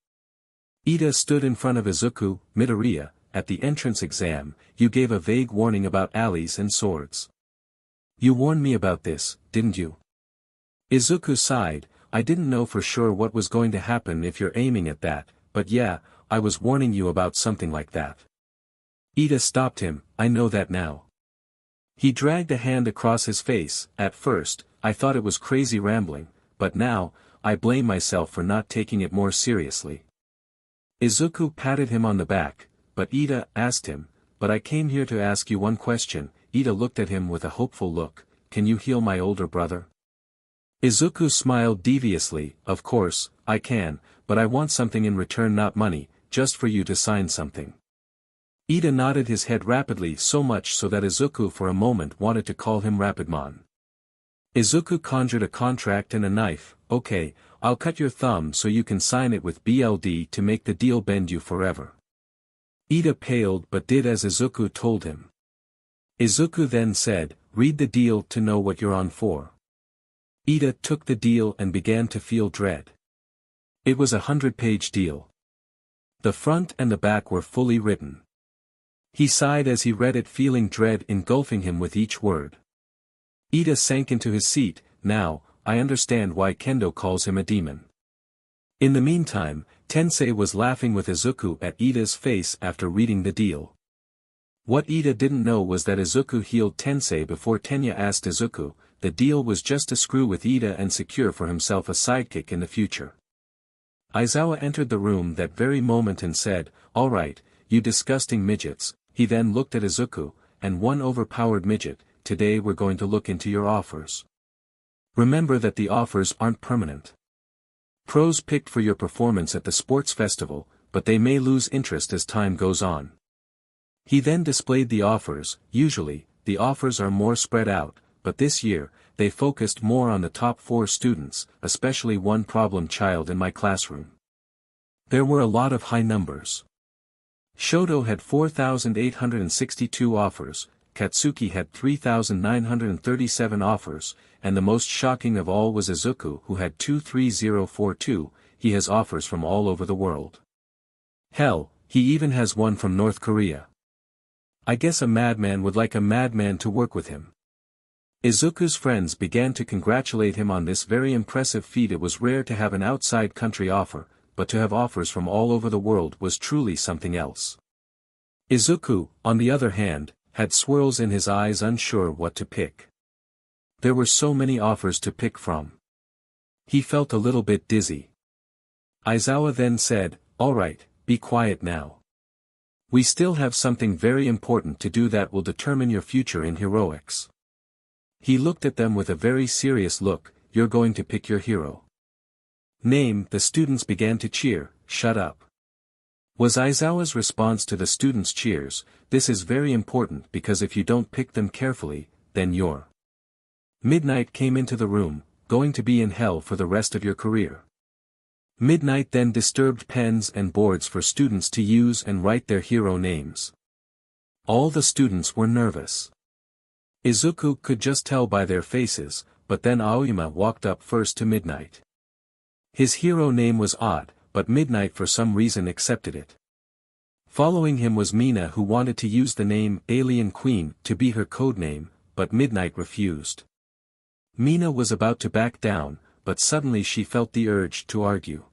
Ida stood in front of Izuku. Midoriya, at the entrance exam, you gave a vague warning about alleys and swords. You warned me about this, didn't you? Izuku sighed. I didn't know for sure what was going to happen if you're aiming at that, but yeah, I was warning you about something like that. Ida stopped him. I know that now. He dragged a hand across his face. At first, I thought it was crazy rambling, but now, I blame myself for not taking it more seriously. Izuku patted him on the back, but Ida asked him, but I came here to ask you one question. Ida looked at him with a hopeful look. Can you heal my older brother? Izuku smiled deviously. Of course, I can, but I want something in return, not money, just for you to sign something. Ida nodded his head rapidly, so much so that Izuku for a moment wanted to call him Rapidmon. Izuku conjured a contract and a knife. Okay, I'll cut your thumb so you can sign it with BLD to make the deal bend you forever. Ida paled but did as Izuku told him. Izuku then said, read the deal to know what you're on for. Ida took the deal and began to feel dread. It was a 100-page deal. The front and the back were fully written. He sighed as he read it, feeling dread engulfing him with each word. Ida sank into his seat. Now, I understand why Kendo calls him a demon. In the meantime, Tensei was laughing with Izuku at Ida's face after reading the deal. What Ida didn't know was that Izuku healed Tensei before Tenya asked Izuku. The deal was just to screw with Ida and secure for himself a sidekick in the future. Aizawa entered the room that very moment and said, all right, you disgusting midgets. He then looked at Izuku, and one overpowered midget. Today we're going to look into your offers. Remember that the offers aren't permanent. Pros picked for your performance at the sports festival, but they may lose interest as time goes on. He then displayed the offers. Usually, the offers are more spread out, but this year, they focused more on the top 4 students, especially one problem child in my classroom. There were a lot of high numbers. Shoto had 4,862 offers, Katsuki had 3,937 offers, and the most shocking of all was Izuku, who had 23042. He has offers from all over the world. Hell, he even has one from North Korea. I guess a madman would like a madman to work with him. Izuku's friends began to congratulate him on this very impressive feat. It was rare to have an outside country offer, but to have offers from all over the world was truly something else. Izuku, on the other hand, had swirls in his eyes, unsure what to pick. There were so many offers to pick from. He felt a little bit dizzy. Aizawa then said, all right, be quiet now. We still have something very important to do that will determine your future in heroics. He looked at them with a very serious look. You're going to pick your hero. Name. The students began to cheer. Shut up. Was Aizawa's response to the students' cheers. This is very important because if you don't pick them carefully, then you're. Midnight came into the room, going to be in hell for the rest of your career. Midnight then disturbed pens and boards for students to use and write their hero names. All the students were nervous. Izuku could just tell by their faces, but then Aoyama walked up first to Midnight. His hero name was odd, but Midnight for some reason accepted it. Following him was Mina, who wanted to use the name Alien Queen to be her codename, but Midnight refused. Mina was about to back down, but suddenly she felt the urge to argue.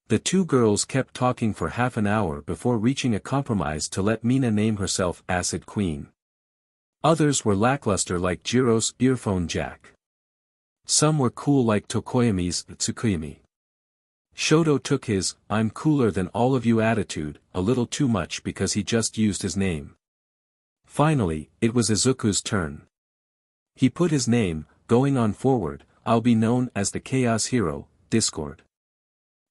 The two girls kept talking for half an hour before reaching a compromise to let Mina name herself Acid Queen. Others were lackluster like Jiro's Earphone Jack. Some were cool like Tokoyami's Tsukuyami. Shoto took his "I'm cooler than all of you" attitude a little too much because he just used his name. Finally, it was Izuku's turn. He put his name, going on forward, "I'll be known as the Chaos Hero, Discord."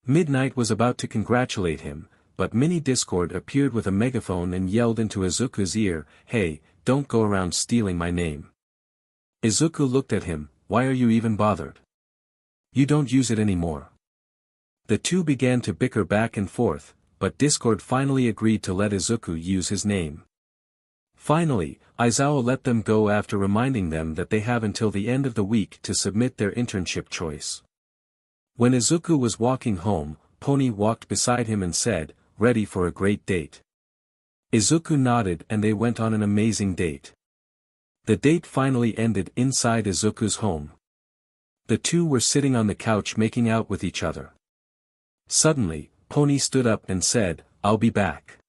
Midnight was about to congratulate him, but Mini Discord appeared with a megaphone and yelled into Izuku's ear, "Hey, don't go around stealing my name." Izuku looked at him, "Why are you even bothered? You don't use it anymore." The two began to bicker back and forth, but Discord finally agreed to let Izuku use his name. Finally, Aizawa let them go after reminding them that they have until the end of the week to submit their internship choice. When Izuku was walking home, Pony walked beside him and said, "Ready for a great date?" Izuku nodded and they went on an amazing date. The date finally ended inside Izuku's home. The two were sitting on the couch making out with each other. Suddenly, Pony stood up and said, "I'll be back."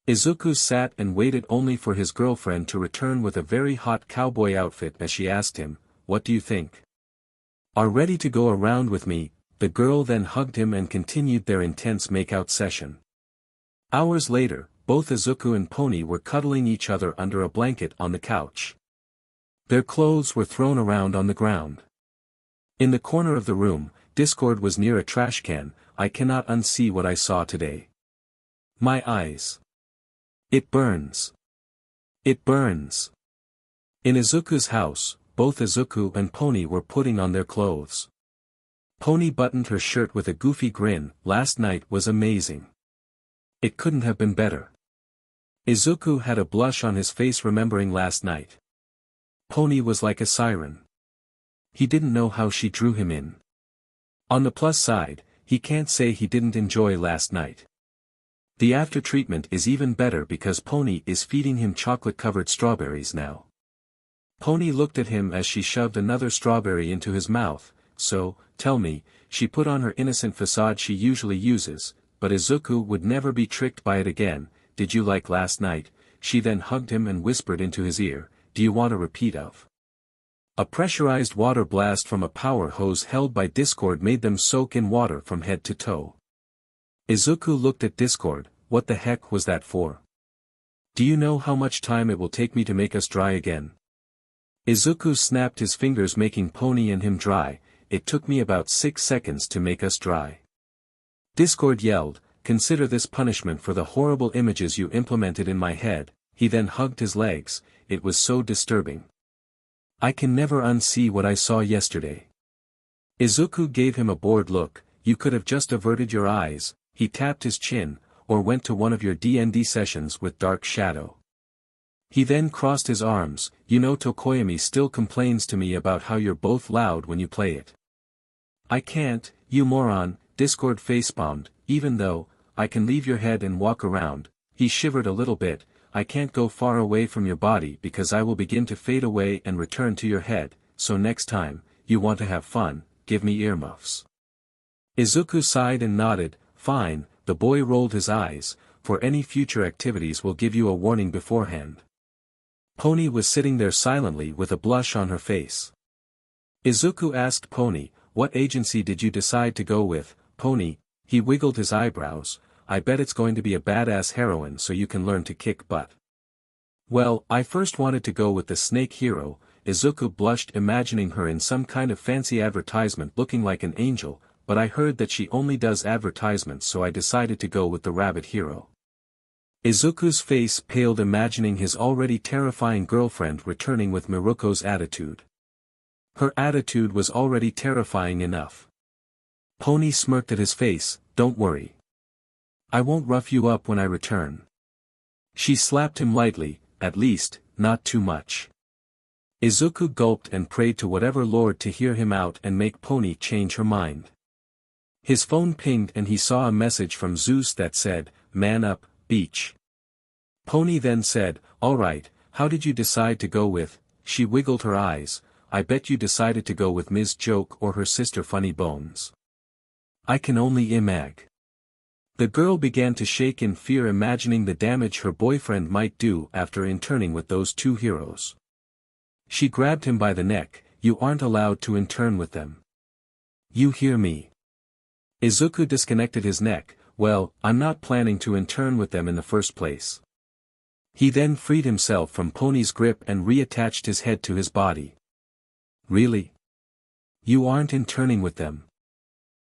Izuku sat and waited only for his girlfriend to return with a very hot cowboy outfit as she asked him, "What do you think? Are ready to go around with me?" The girl then hugged him and continued their intense makeout session. Hours later, both Izuku and Pony were cuddling each other under a blanket on the couch. Their clothes were thrown around on the ground. In the corner of the room, Discord was near a trash can. "I cannot unsee what I saw today. My eyes. It burns. It burns." In Izuku's house, both Izuku and Pony were putting on their clothes. Pony buttoned her shirt with a goofy grin. "Last night was amazing. It couldn't have been better." Izuku had a blush on his face remembering last night. Pony was like a siren. He didn't know how she drew him in. On the plus side, he can't say he didn't enjoy last night. The after treatment is even better because Pony is feeding him chocolate-covered strawberries now. Pony looked at him as she shoved another strawberry into his mouth. "So, tell me," she put on her innocent facade she usually uses, but Izuku would never be tricked by it again. "Did you like last night?" She then hugged him and whispered into his ear, "Do you want a repeat of?" A pressurized water blast from a power hose held by Discord made them soak in water from head to toe. Izuku looked at Discord. "What the heck was that for? Do you know how much time it will take me to make us dry again?" Izuku snapped his fingers making Pony and him dry. "It took me about 6 seconds to make us dry." Discord yelled, "Consider this punishment for the horrible images you implemented in my head." He then hugged his legs. "It was so disturbing. I can never unsee what I saw yesterday." Izuku gave him a bored look. "You could have just averted your eyes," he tapped his chin, "or went to one of your D&D sessions with Dark Shadow." He then crossed his arms. "You know Tokoyami still complains to me about how you're both loud when you play it." "I can't, you moron," Discord facepalmed, "even though I can leave your head and walk around." He shivered a little bit. "I can't go far away from your body because I will begin to fade away and return to your head, so next time, you want to have fun, give me earmuffs." Izuku sighed and nodded. "Fine." The boy rolled his eyes. "For any future activities we'll give you a warning beforehand." Pony was sitting there silently with a blush on her face. Izuku asked Pony, "What agency did you decide to go with, Pony?" He wiggled his eyebrows. "I bet it's going to be a badass heroine so you can learn to kick butt." "Well, I first wanted to go with the snake hero." Izuku blushed imagining her in some kind of fancy advertisement looking like an angel, "but I heard that she only does advertisements so I decided to go with the rabbit hero." Izuku's face paled imagining his already terrifying girlfriend returning with Miruko's attitude. Her attitude was already terrifying enough. Pony smirked at his face. "Don't worry. I won't rough you up when I return." She slapped him lightly, "At least, not too much." Izuku gulped and prayed to whatever lord to hear him out and make Pony change her mind. His phone pinged and he saw a message from Zeus that said, "Man up, beach." Pony then said, "Alright, how did you decide to go with?" She wiggled her eyes. "I bet you decided to go with Ms. Joke or her sister Funny Bones." "I can only imag." The girl began to shake in fear, imagining the damage her boyfriend might do after interning with those two heroes. She grabbed him by the neck. "You aren't allowed to intern with them. You hear me?" Izuku disconnected his neck. "Well, I'm not planning to intern with them in the first place." He then freed himself from Pony's grip and reattached his head to his body. "Really? You aren't interning with them?"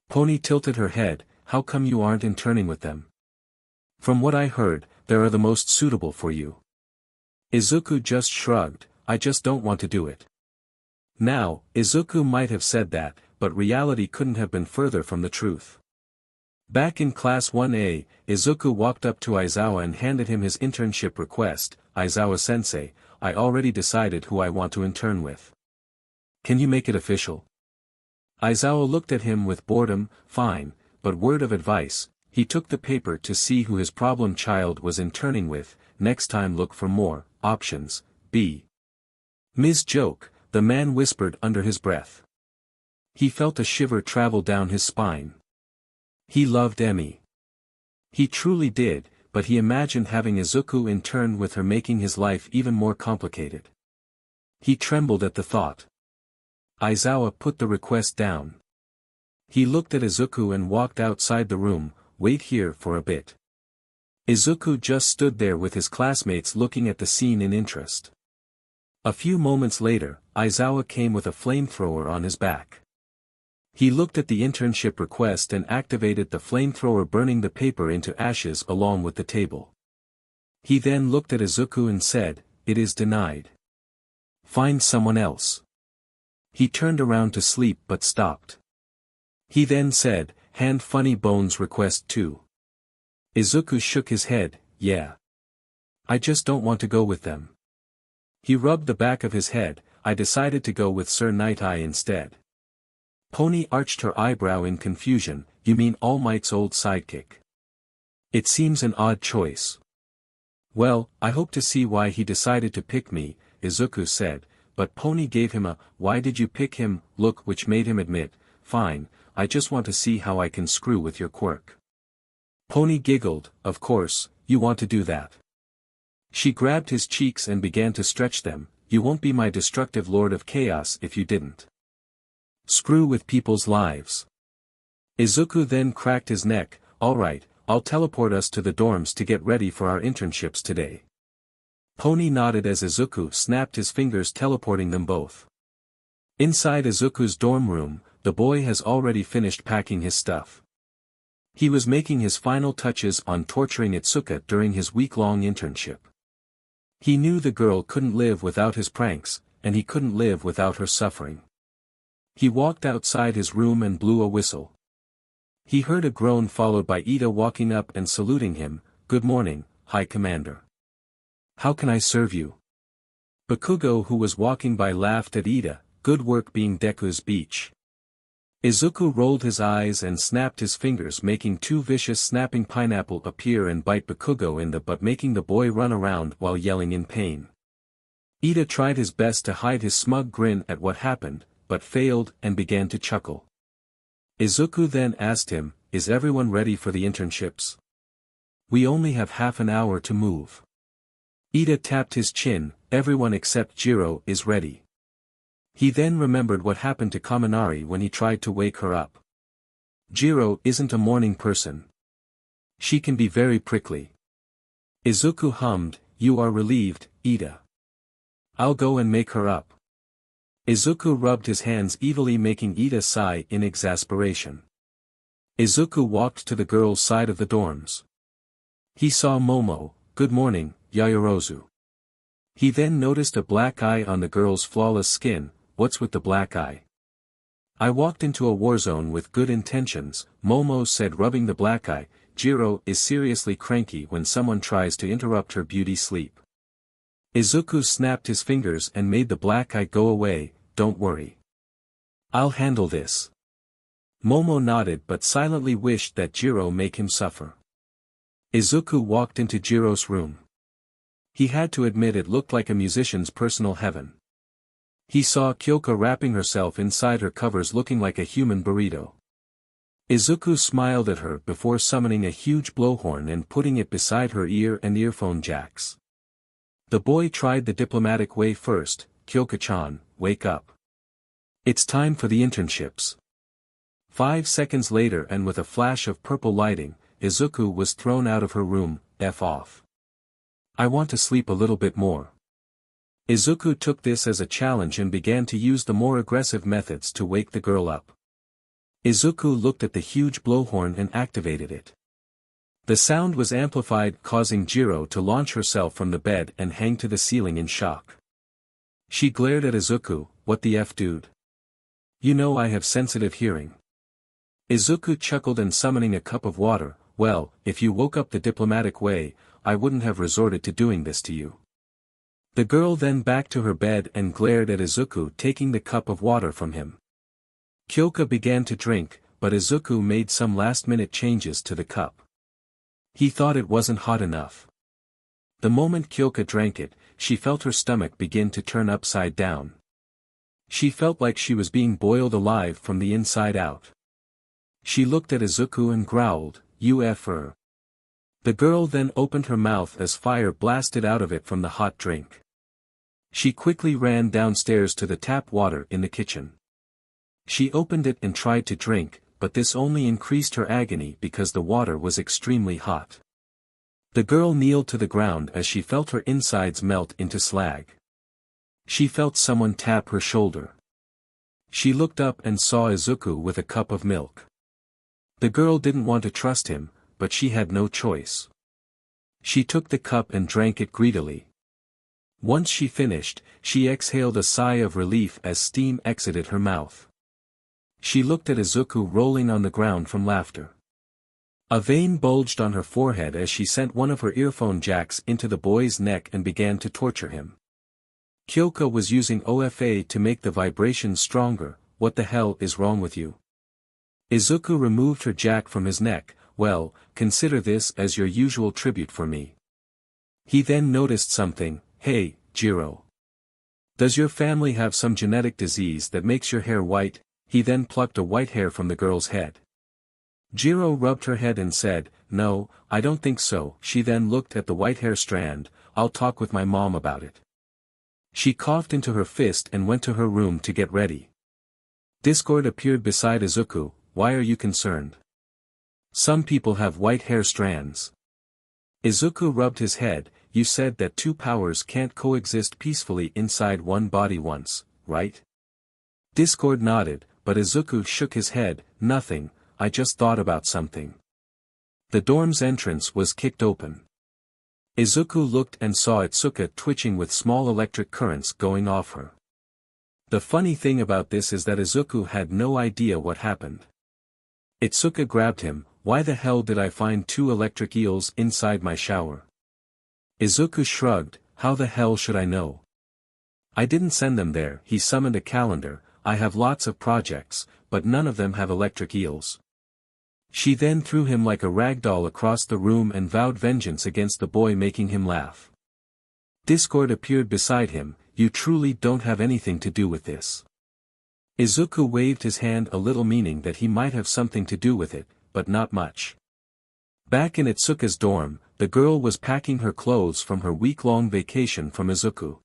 Pony tilted her head. "How come you aren't interning with them?" "From what I heard, they're the most suitable for you." Izuku just shrugged. "I just don't want to do it." Now, Izuku might have said that, but reality couldn't have been further from the truth. Back in Class 1A, Izuku walked up to Aizawa and handed him his internship request. "Aizawa-sensei, I already decided who I want to intern with. Can you make it official?" Aizawa looked at him with boredom. "Fine, but word of advice," he took the paper to see who his problem child was interning with. "Next time look for more options. B. Ms. Joke," the man whispered under his breath. He felt a shiver travel down his spine. He loved Emmy. He truly did, but he imagined having Izuku intern with her making his life even more complicated. He trembled at the thought. Aizawa put the request down. He looked at Izuku and walked outside the room. "Wait here for a bit." Izuku just stood there with his classmates looking at the scene in interest. A few moments later, Aizawa came with a flamethrower on his back. He looked at the internship request and activated the flamethrower, burning the paper into ashes along with the table. He then looked at Izuku and said, "It is denied. Find someone else." He turned around to sleep but stopped. He then said, "Hand Funny Bones request too." Izuku shook his head. "Yeah. I just don't want to go with them." He rubbed the back of his head. "I decided to go with Sir Night Eye instead." Pony arched her eyebrow in confusion. "You mean All Might's old sidekick? It seems an odd choice." "Well, I hope to see why he decided to pick me," Izuku said, but Pony gave him a "why did you pick him" look which made him admit, "Fine, I just want to see how I can screw with your quirk." Pony giggled. "Of course, you want to do that." She grabbed his cheeks and began to stretch them. "You won't be my destructive lord of chaos if you didn't screw with people's lives." Izuku then cracked his neck. "Alright, I'll teleport us to the dorms to get ready for our internships today." Pony nodded as Izuku snapped his fingers, teleporting them both. Inside Izuku's dorm room, the boy has already finished packing his stuff. He was making his final touches on torturing Itsuka during his week-long internship. He knew the girl couldn't live without his pranks, and he couldn't live without her suffering. He walked outside his room and blew a whistle. He heard a groan followed by Ida walking up and saluting him. "Good morning, High Commander. How can I serve you?" Bakugo, who was walking by, laughed at Ida. "Good work being Deku's beach." Izuku rolled his eyes and snapped his fingers, making two vicious snapping pineapple appear and bite Bakugo in the butt, making the boy run around while yelling in pain. Ida tried his best to hide his smug grin at what happened, but failed and began to chuckle. Izuku then asked him, "Is everyone ready for the internships? We only have half an hour to move." Ida tapped his chin. "Everyone except Jiro is ready." He then remembered what happened to Kaminari when he tried to wake her up. Jiro isn't a morning person. She can be very prickly. Izuku hummed. "You are relieved, Ida. I'll go and make her up." Izuku rubbed his hands evilly, making Ida sigh in exasperation. Izuku walked to the girls' side of the dorms. He saw Momo. "Good morning, Yaoyorozu." He then noticed a black eye on the girl's flawless skin. "What's with the black eye?" "I walked into a war zone with good intentions," Momo said, rubbing the black eye. "Jiro is seriously cranky when someone tries to interrupt her beauty sleep." Izuku snapped his fingers and made the black eye go away. Don't worry. I'll handle this. Momo nodded but silently wished that Jiro make him suffer. Izuku walked into Jiro's room. He had to admit it looked like a musician's personal heaven. He saw Kyoka wrapping herself inside her covers looking like a human burrito. Izuku smiled at her before summoning a huge blowhorn and putting it beside her ear and earphone jacks. The boy tried the diplomatic way first. Kyoka-chan, wake up. It's time for the internships. 5 seconds later and with a flash of purple lighting, Izuku was thrown out of her room. F off. I want to sleep a little bit more. Izuku took this as a challenge and began to use the more aggressive methods to wake the girl up. Izuku looked at the huge blowhorn and activated it. The sound was amplified, causing Jiro to launch herself from the bed and hang to the ceiling in shock. She glared at Izuku. What the F, dude? You know I have sensitive hearing. Izuku chuckled and summoning a cup of water. Well, if you woke up the diplomatic way, I wouldn't have resorted to doing this to you. The girl then backed to her bed and glared at Izuku taking the cup of water from him. Kyoka began to drink, but Izuku made some last-minute changes to the cup. He thought it wasn't hot enough. The moment Kyoka drank it, she felt her stomach begin to turn upside down. She felt like she was being boiled alive from the inside out. She looked at Izuku and growled, "You F-er." The girl then opened her mouth as fire blasted out of it from the hot drink. She quickly ran downstairs to the tap water in the kitchen. She opened it and tried to drink, but this only increased her agony because the water was extremely hot. The girl kneeled to the ground as she felt her insides melt into slag. She felt someone tap her shoulder. She looked up and saw Izuku with a cup of milk. The girl didn't want to trust him, but she had no choice. She took the cup and drank it greedily. Once she finished, she exhaled a sigh of relief as steam exited her mouth. She looked at Izuku rolling on the ground from laughter. A vein bulged on her forehead as she sent one of her earphone jacks into the boy's neck and began to torture him. Kyoka was using OFA to make the vibrations stronger. What the hell is wrong with you? Izuku removed her jack from his neck. Well, consider this as your usual tribute for me. He then noticed something. Hey, Jiro. Does your family have some genetic disease that makes your hair white? He then plucked a white hair from the girl's head. Jiro rubbed her head and said, No, I don't think so. She then looked at the white hair strand. I'll talk with my mom about it. She coughed into her fist and went to her room to get ready. Discord appeared beside Izuku. Why are you concerned? Some people have white hair strands. Izuku rubbed his head. You said that two powers can't coexist peacefully inside one body once, right? Discord nodded, but Izuku shook his head. Nothing, I just thought about something. The dorm's entrance was kicked open. Izuku looked and saw Itsuka twitching with small electric currents going off her. The funny thing about this is that Izuku had no idea what happened. Itsuka grabbed him. Why the hell did I find 2 electric eels inside my shower? Izuku shrugged. How the hell should I know? I didn't send them there. He summoned a calendar. I have lots of projects, but none of them have electric eels. She then threw him like a rag doll across the room and vowed vengeance against the boy, making him laugh. Discord appeared beside him. You truly don't have anything to do with this. Izuku waved his hand, a little meaning that he might have something to do with it, but not much. Back in Itsuka's dorm, the girl was packing her clothes from her week-long vacation from Izuku.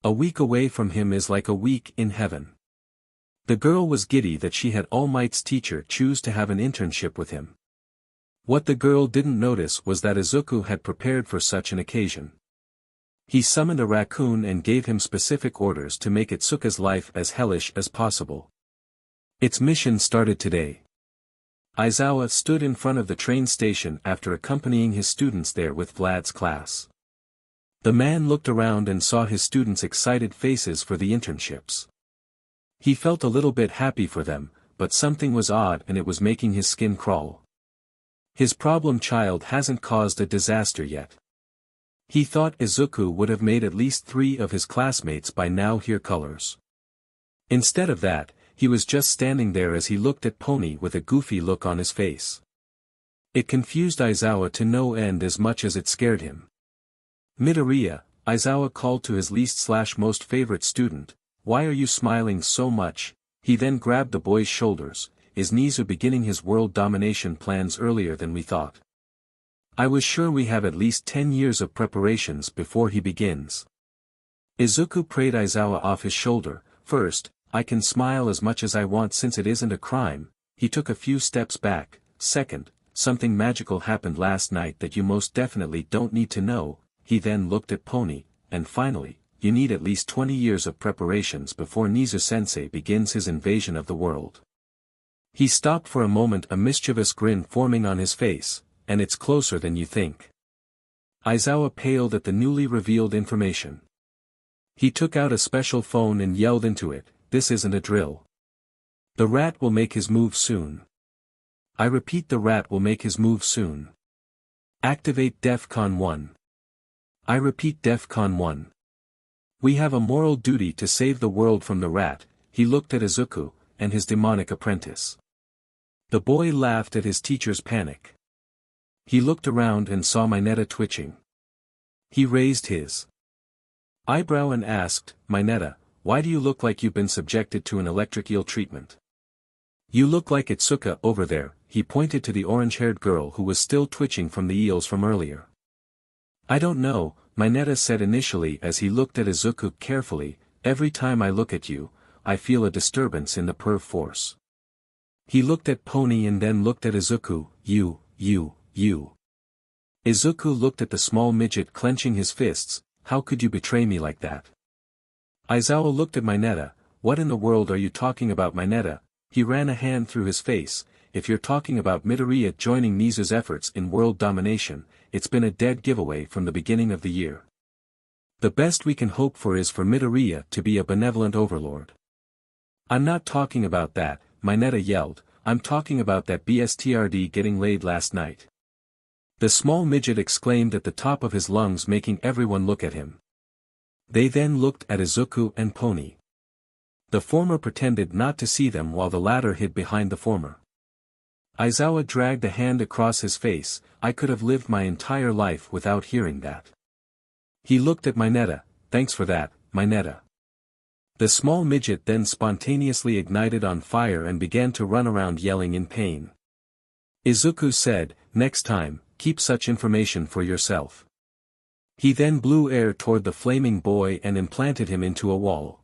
A week away from him is like a week in heaven. The girl was giddy that she had All Might's teacher choose to have an internship with him. What the girl didn't notice was that Izuku had prepared for such an occasion. He summoned a raccoon and gave him specific orders to make Itsuka's life as hellish as possible. Its mission started today. Aizawa stood in front of the train station after accompanying his students there with Vlad's class. The man looked around and saw his students' excited faces for the internships. He felt a little bit happy for them, but something was odd and it was making his skin crawl. His problem child hasn't caused a disaster yet. He thought Izuku would have made at least 3 of his classmates by now hear colors. Instead of that, he was just standing there as he looked at Pony with a goofy look on his face. It confused Aizawa to no end as much as it scared him. Midoriya, Aizawa called to his least/most favorite student, "Why are you smiling so much?" He then grabbed the boy's shoulders. "Is Nizu beginning his world domination plans earlier than we thought? I was sure we have at least 10 years of preparations before he begins." Izuku prayed Aizawa off his shoulder. "First, I can smile as much as I want since it isn't a crime." He took a few steps back. "Second, something magical happened last night that you most definitely don't need to know." He then looked at Pony, "And finally, you need at least 20 years of preparations before Nizu-sensei begins his invasion of the world." He stopped for a moment, a mischievous grin forming on his face. "And it's closer than you think." Aizawa paled at the newly revealed information. He took out a special phone and yelled into it, "This isn't a drill. The rat will make his move soon. I repeat, the rat will make his move soon. Activate DEFCON 1. I repeat, DEFCON 1. We have a moral duty to save the world from the rat." He looked at Izuku, and his demonic apprentice. The boy laughed at his teacher's panic. He looked around and saw Mineta twitching. He raised his eyebrow and asked, "Mineta, why do you look like you've been subjected to an electric eel treatment? You look like Itsuka over there." He pointed to the orange-haired girl who was still twitching from the eels from earlier. "I don't know," Mineta said initially as he looked at Izuku carefully. "Every time I look at you, I feel a disturbance in the perv force." He looked at Pony and then looked at Izuku. You. Izuku looked at the small midget clenching his fists. "How could you betray me like that?" Aizawa looked at Mineta. "What in the world are you talking about, Mineta?" He ran a hand through his face. "If you're talking about Midoriya joining Nizu's efforts in world domination, it's been a dead giveaway from the beginning of the year. The best we can hope for is for Midoriya to be a benevolent overlord." "I'm not talking about that," Mineta yelled. "I'm talking about that BSTRD getting laid last night." The small midget exclaimed at the top of his lungs, making everyone look at him. They then looked at Izuku and Pony. The former pretended not to see them while the latter hid behind the former. Aizawa dragged a hand across his face. "I could have lived my entire life without hearing that." He looked at Mineta. "Thanks for that, Mineta." The small midget then spontaneously ignited on fire and began to run around yelling in pain. Izuku said, "Next time, keep such information for yourself." He then blew air toward the flaming boy and implanted him into a wall.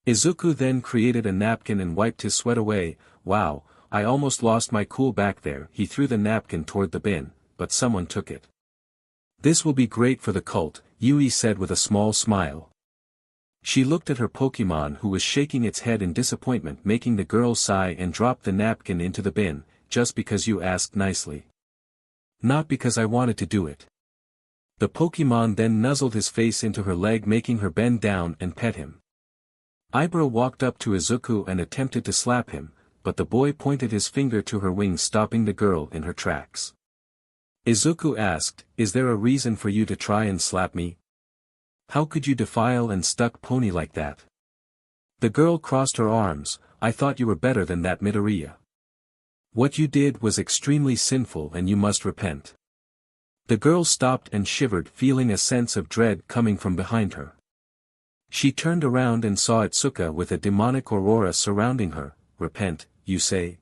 Izuku then created a napkin and wiped his sweat away. "Wow, I almost lost my cool back there." He threw the napkin toward the bin, but someone took it. "This will be great for the cult," Yui said with a small smile. She looked at her Pokemon who was shaking its head in disappointment, making the girl sigh and dropped the napkin into the bin. "Just because you asked nicely. Not because I wanted to do it." The Pokemon then nuzzled his face into her leg, making her bend down and pet him. Ibra walked up to Izuku and attempted to slap him, but the boy pointed his finger to her wings, stopping the girl in her tracks. Izuku asked, "Is there a reason for you to try and slap me? How could you defile and stuck Pony like that?" The girl crossed her arms. "I thought you were better than that, Midoriya. What you did was extremely sinful and you must repent." The girl stopped and shivered, feeling a sense of dread coming from behind her. She turned around and saw Itsuka with a demonic aurora surrounding her. "Repent, you say?"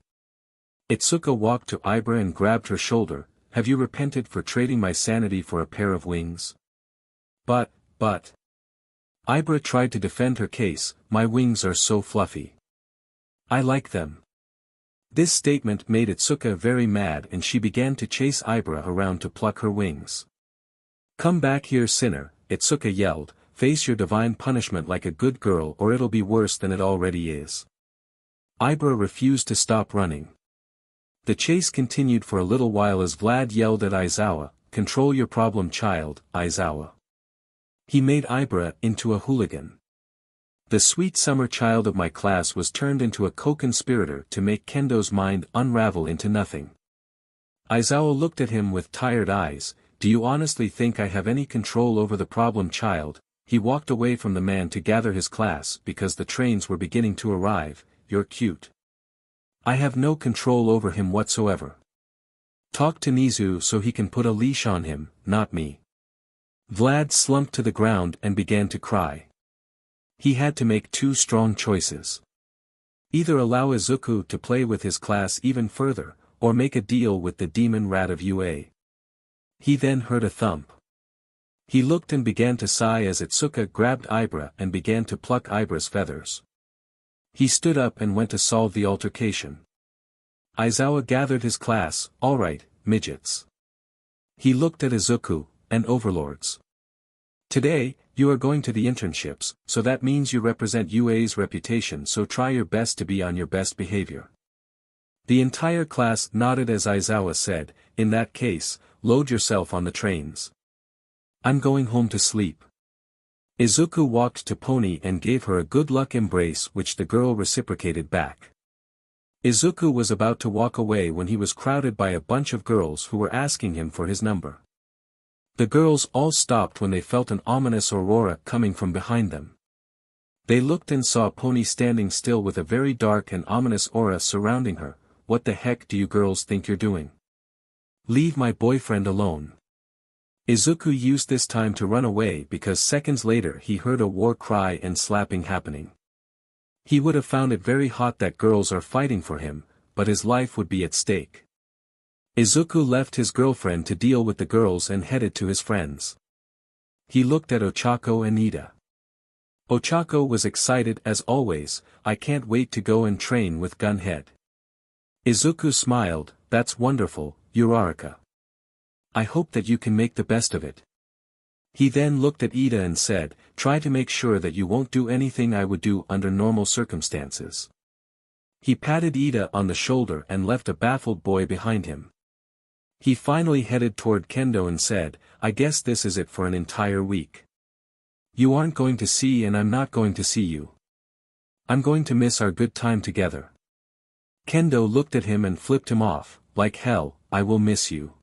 Itsuka walked to Ibra and grabbed her shoulder. "Have you repented for trading my sanity for a pair of wings?" But. Ibra tried to defend her case. "My wings are so fluffy. I like them." This statement made Itsuka very mad and she began to chase Ibra around to pluck her wings. "Come back here, sinner," Itsuka yelled. "Face your divine punishment like a good girl or it'll be worse than it already is." Ibra refused to stop running. The chase continued for a little while as Vlad yelled at Aizawa, "Control your problem child, Aizawa." He made Ibra into a hooligan. The sweet summer child of my class was turned into a co-conspirator to make Kendo's mind unravel into nothing. Aizawa looked at him with tired eyes. do you honestly think I have any control over the problem child? He walked away from the man to gather his class because the trains were beginning to arrive. You're cute. I have no control over him whatsoever. Talk to Nizu so he can put a leash on him, not me. Vlad slumped to the ground and began to cry. He had to make two strong choices. Either allow Izuku to play with his class even further, or make a deal with the demon rat of UA. He then heard a thump. He looked and began to sigh as Itsuka grabbed Ibra and began to pluck Ibra's feathers. He stood up and went to solve the altercation. Aizawa gathered his class. All right, midgets. He looked at Izuku, and overlords. Today, you are going to the internships, so that means you represent UA's reputation, so try your best to be on your best behavior. The entire class nodded as Aizawa said, in that case, load yourself on the trains. I'm going home to sleep. Izuku walked to Pony and gave her a good luck embrace which the girl reciprocated back. Izuku was about to walk away when he was crowded by a bunch of girls who were asking him for his number. The girls all stopped when they felt an ominous aurora coming from behind them. They looked and saw Pony standing still with a very dark and ominous aura surrounding her. What the heck do you girls think you're doing? Leave my boyfriend alone. Izuku used this time to run away because seconds later he heard a war cry and slapping happening. He would have found it very hot that girls are fighting for him, but his life would be at stake. Izuku left his girlfriend to deal with the girls and headed to his friends. He looked at Ochako and Ida. Ochako was excited as always. I can't wait to go and train with Gunhead. Izuku smiled, that's wonderful, Uraraka. I hope that you can make the best of it. He then looked at Ida and said, try to make sure that you won't do anything I would do under normal circumstances. He patted Ida on the shoulder and left a baffled boy behind him. He finally headed toward Kendo and said, I guess this is it for an entire week. You aren't going to see and I'm not going to see you. I'm going to miss our good time together. Kendo looked at him and flipped him off, like hell, I will miss you.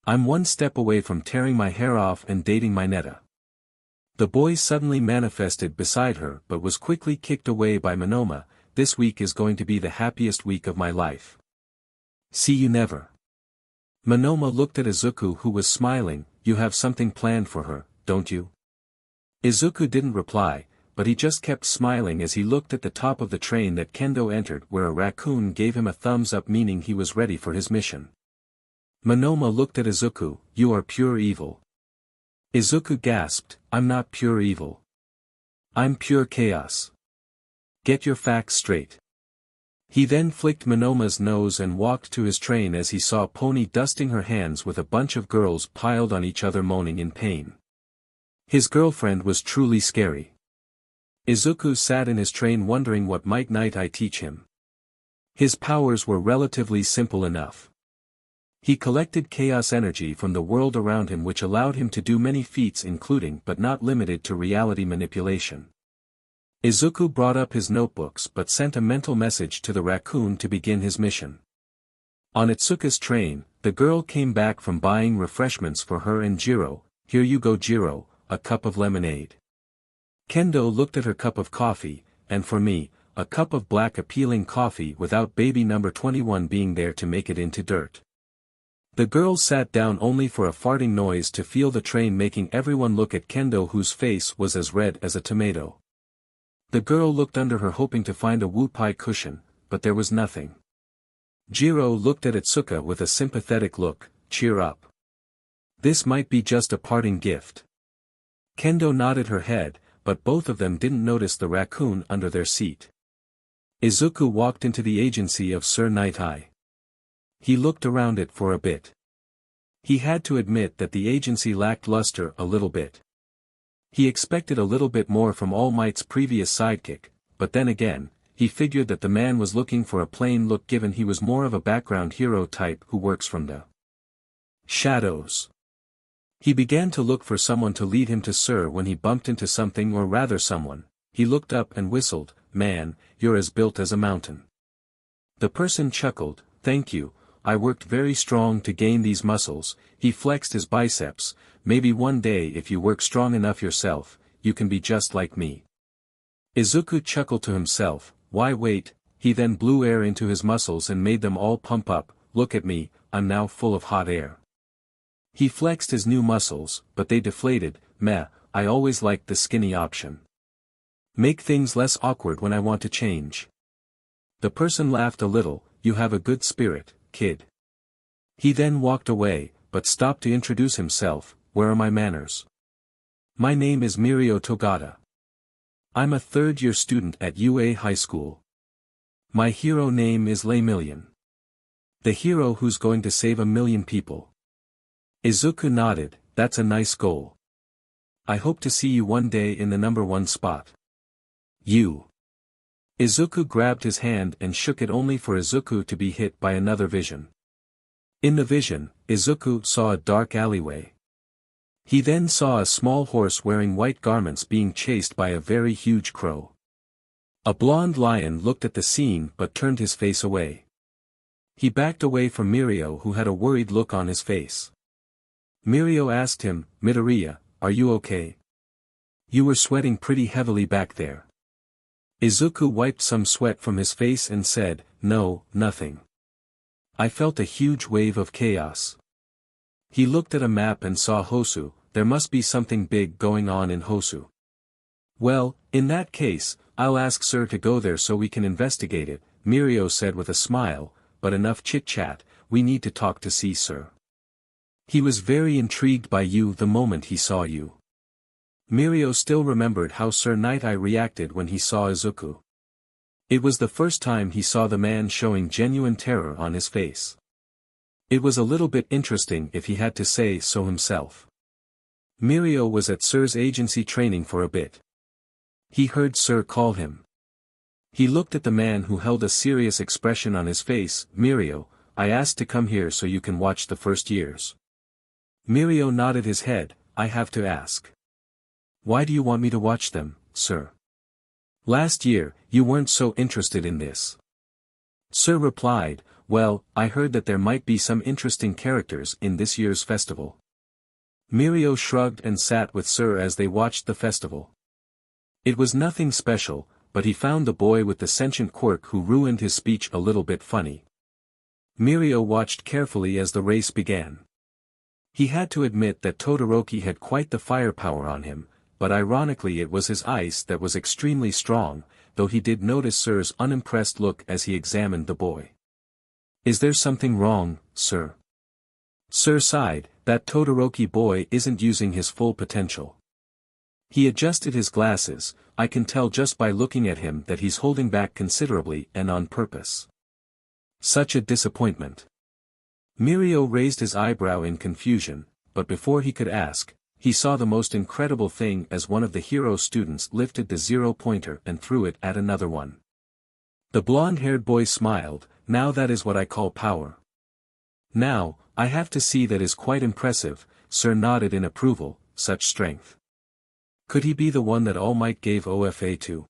I'm one step away from tearing my hair off and dating my Netta. The boy suddenly manifested beside her but was quickly kicked away by Monoma. This week is going to be the happiest week of my life. See you never. Monoma looked at Izuku who was smiling. You have something planned for her, don't you? Izuku didn't reply, but he just kept smiling as he looked at the top of the train that Kendo entered where a raccoon gave him a thumbs up meaning he was ready for his mission. Monoma looked at Izuku, you are pure evil. Izuku gasped, I'm not pure evil. I'm pure chaos. Get your facts straight. He then flicked Monoma's nose and walked to his train as he saw Pony dusting her hands with a bunch of girls piled on each other moaning in pain. His girlfriend was truly scary. Izuku sat in his train wondering what might Night Eye teach him. His powers were relatively simple enough. He collected chaos energy from the world around him which allowed him to do many feats including but not limited to reality manipulation. Izuku brought up his notebooks but sent a mental message to the raccoon to begin his mission. On Itsuka's train, the girl came back from buying refreshments for her and Jiro. Here you go Jiro, a cup of lemonade. Kendo looked at her cup of coffee, and for me, a cup of black appealing coffee without baby number 21 being there to make it into dirt. The girl sat down only for a farting noise to feel the train making everyone look at Kendo whose face was as red as a tomato. The girl looked under her hoping to find a Wu-Pai cushion, but there was nothing. Jiro looked at Itsuka with a sympathetic look, cheer up. This might be just a parting gift. Kendo nodded her head, but both of them didn't notice the raccoon under their seat. Izuku walked into the agency of Sir Night Eye. He looked around it for a bit. He had to admit that the agency lacked luster a little bit. He expected a little bit more from All Might's previous sidekick, but then again, he figured that the man was looking for a plain look given he was more of a background hero type who works from the shadows. He began to look for someone to lead him to Sir when he bumped into something or rather someone. He looked up and whistled, man, you're as built as a mountain. The person chuckled, thank you, I worked very strong to gain these muscles." He flexed his biceps. "Maybe one day if you work strong enough yourself, you can be just like me." Izuku chuckled to himself. "Why wait?" He then blew air into his muscles and made them all pump up. "Look at me, I'm now full of hot air." He flexed his new muscles, but they deflated. "Meh, I always liked the skinny option. Make things less awkward when I want to change." The person laughed a little. "You have a good spirit, kid." He then walked away, but stopped to introduce himself. "Where are my manners? My name is Mirio Togata. I'm a third-year student at UA High School. My hero name is Lei Million. The hero who's going to save 1,000,000 people." Izuku nodded. "That's a nice goal. I hope to see you one day in the #1 spot." "You." Izuku grabbed his hand and shook it only for Izuku to be hit by another vision. In the vision, Izuku saw a dark alleyway. He then saw a small horse wearing white garments being chased by a very huge crow. A blonde lion looked at the scene but turned his face away. He backed away from Mirio, who had a worried look on his face. Mirio asked him, "Midoriya, are you okay? You were sweating pretty heavily back there." Izuku wiped some sweat from his face and said, "No, nothing. I felt a huge wave of chaos." He looked at a map and saw Hosu. There must be something big going on in Hosu. "Well, in that case, I'll ask Sir to go there so we can investigate it," Mirio said with a smile. "But enough chit-chat, we need to talk to see Sir. He was very intrigued by you the moment he saw you." Mirio still remembered how Sir Night-Eye reacted when he saw Izuku. It was the first time he saw the man showing genuine terror on his face. It was a little bit interesting if he had to say so himself. Mirio was at Sir's agency training for a bit. He heard Sir call him. He looked at the man who held a serious expression on his face. "Mirio, I asked to come here so you can watch the first years." Mirio nodded his head. "I have to ask. Why do you want me to watch them, Sir? Last year, you weren't so interested in this." Sir replied, "Well, I heard that there might be some interesting characters in this year's festival." Mirio shrugged and sat with Sir as they watched the festival. It was nothing special, but he found the boy with the sentient quirk who ruined his speech a little bit funny. Mirio watched carefully as the race began. He had to admit that Todoroki had quite the firepower on him, but ironically it was his ice that was extremely strong, though he did notice Sir's unimpressed look as he examined the boy. "Is there something wrong, Sir?" Sir sighed. "That Todoroki boy isn't using his full potential. He adjusted his glasses. I can tell just by looking at him that he's holding back considerably and on purpose. Such a disappointment." Mirio raised his eyebrow in confusion, but before he could ask, he saw the most incredible thing as one of the hero students lifted the 0-pointer and threw it at another one. The blonde-haired boy smiled. "Now that is what I call power. Now, I have to see, that is quite impressive." Sir nodded in approval. "Such strength. Could he be the one that All Might gave OFA to?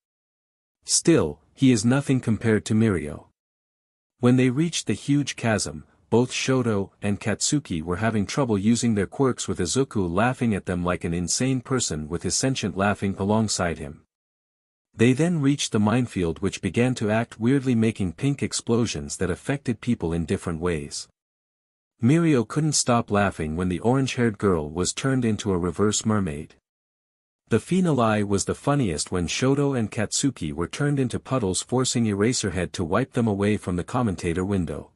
Still, he is nothing compared to Mirio." When they reached the huge chasm, both Shoto and Katsuki were having trouble using their quirks, with Izuku laughing at them like an insane person with his sentient laughing alongside him. They then reached the minefield, which began to act weirdly, making pink explosions that affected people in different ways. Mirio couldn't stop laughing when the orange-haired girl was turned into a reverse mermaid. The finale was the funniest when Shoto and Katsuki were turned into puddles, forcing Eraserhead to wipe them away from the commentator window.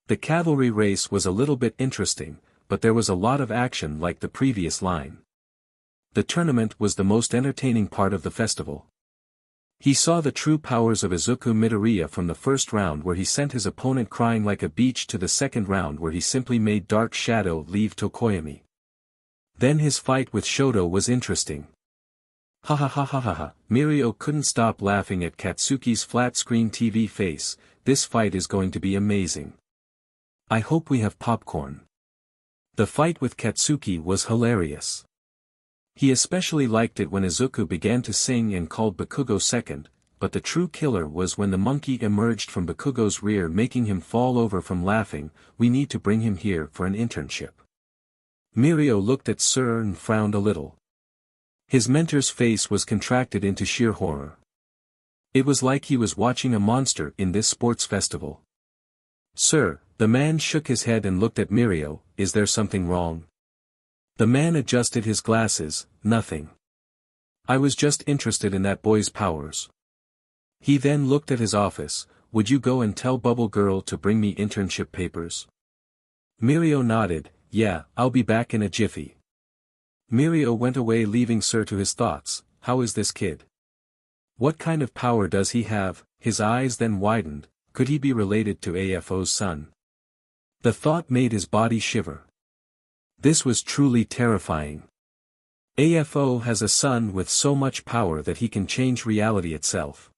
The cavalry race was a little bit interesting, but there was a lot of action like the previous line. The tournament was the most entertaining part of the festival. He saw the true powers of Izuku Midoriya from the first round, where he sent his opponent crying like a beach, to the second round where he simply made Dark Shadow leave Tokoyami. Then his fight with Shoto was interesting. Ha ha ha ha ha ha. Mirio couldn't stop laughing at Katsuki's flat-screen TV face. "This fight is going to be amazing. I hope we have popcorn." The fight with Katsuki was hilarious. He especially liked it when Izuku began to sing and called Bakugo second. but the true killer was when the monkey emerged from Bakugo's rear, making him fall over from laughing. We need to bring him here for an internship. Mirio looked at Sir and frowned a little. His mentor's face was contracted into sheer horror. It was like he was watching a monster in this sports festival. Sir, the man shook his head and looked at Mirio. Is there something wrong? The man adjusted his glasses. Nothing. I was just interested in that boy's powers. He then looked at his office. Would you go and tell Bubble Girl to bring me internship papers? Mirio nodded. Yeah, I'll be back in a jiffy. Mirio went away, leaving Sir to his thoughts. How is this kid? What kind of power does he have? His eyes then widened. Could he be related to AFO's son? The thought made his body shiver. This was truly terrifying. AFO has a son with so much power that he can change reality itself.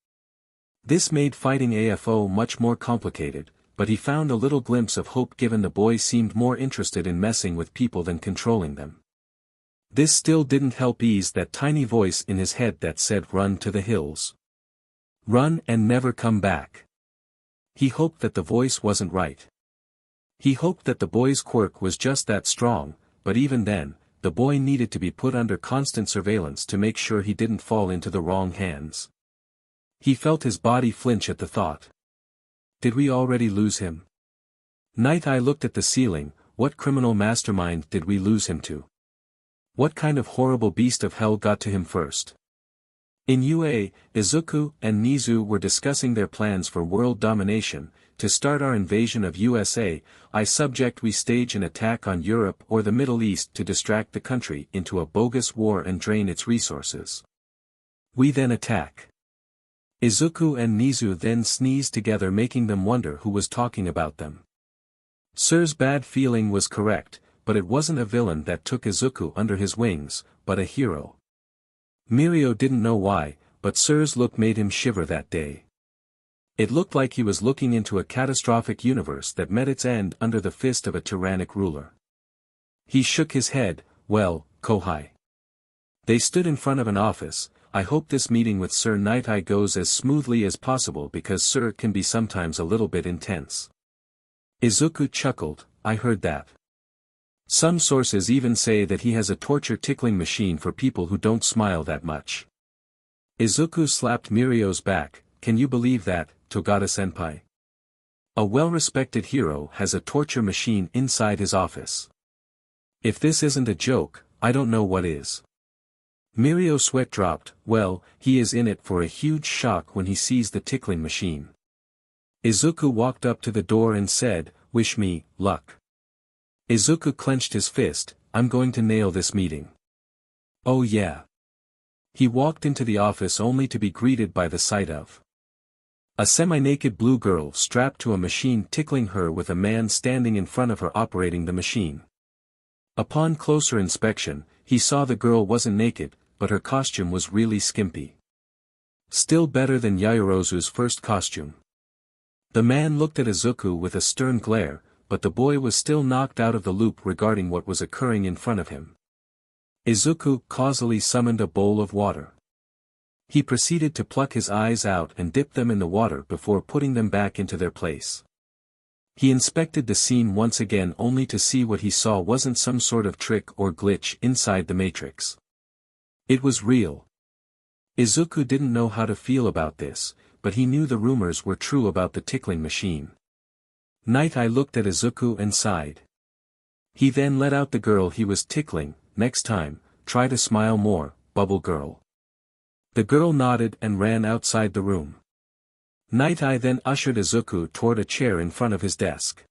This made fighting AFO much more complicated, but he found a little glimpse of hope given the boy seemed more interested in messing with people than controlling them. This still didn't help ease that tiny voice in his head that said run to the hills. Run and never come back. He hoped that the voice wasn't right. He hoped that the boy's quirk was just that strong, but even then, the boy needed to be put under constant surveillance to make sure he didn't fall into the wrong hands. He felt his body flinch at the thought. Did we already lose him? Night Eye looked at the ceiling. What criminal mastermind did we lose him to? What kind of horrible beast of hell got to him first? In UA, Izuku and Nizu were discussing their plans for world domination. To start our invasion of USA, I suggest we stage an attack on Europe or the Middle East to distract the country into a bogus war and drain its resources. We then attack. Izuku and Nizu then sneezed together, making them wonder who was talking about them. Sir's bad feeling was correct, but it wasn't a villain that took Izuku under his wings, but a hero. Mirio didn't know why, but Sir's look made him shiver that day. It looked like he was looking into a catastrophic universe that met its end under the fist of a tyrannic ruler. He shook his head. Well, Kohai. They stood in front of an office. I hope this meeting with Sir Night Eye goes as smoothly as possible because Sir can be sometimes a little bit intense. Izuku chuckled. I heard that. Some sources even say that he has a torture tickling machine for people who don't smile that much. Izuku slapped Mirio's back. Can you believe that, Togata-senpai? A well-respected hero has a torture machine inside his office. If this isn't a joke, I don't know what is. Mirio's sweat dropped. Well, he is in it for a huge shock when he sees the tickling machine. Izuku walked up to the door and said, wish me luck. Izuku clenched his fist. I'm going to nail this meeting. Oh yeah. He walked into the office only to be greeted by the sight of a semi-naked blue girl strapped to a machine tickling her with a man standing in front of her operating the machine. Upon closer inspection, he saw the girl wasn't naked, but her costume was really skimpy. Still better than Yaoyorozu's first costume. The man looked at Izuku with a stern glare, but the boy was still knocked out of the loop regarding what was occurring in front of him. Izuku causally summoned a bowl of water. He proceeded to pluck his eyes out and dip them in the water before putting them back into their place. He inspected the scene once again only to see what he saw wasn't some sort of trick or glitch inside the matrix. It was real. Izuku didn't know how to feel about this, but he knew the rumors were true about the tickling machine. Night Eye looked at Izuku and sighed. He then let out the girl he was tickling. Next time, try to smile more, Bubble Girl. The girl nodded and ran outside the room. Night Eye then ushered Izuku toward a chair in front of his desk.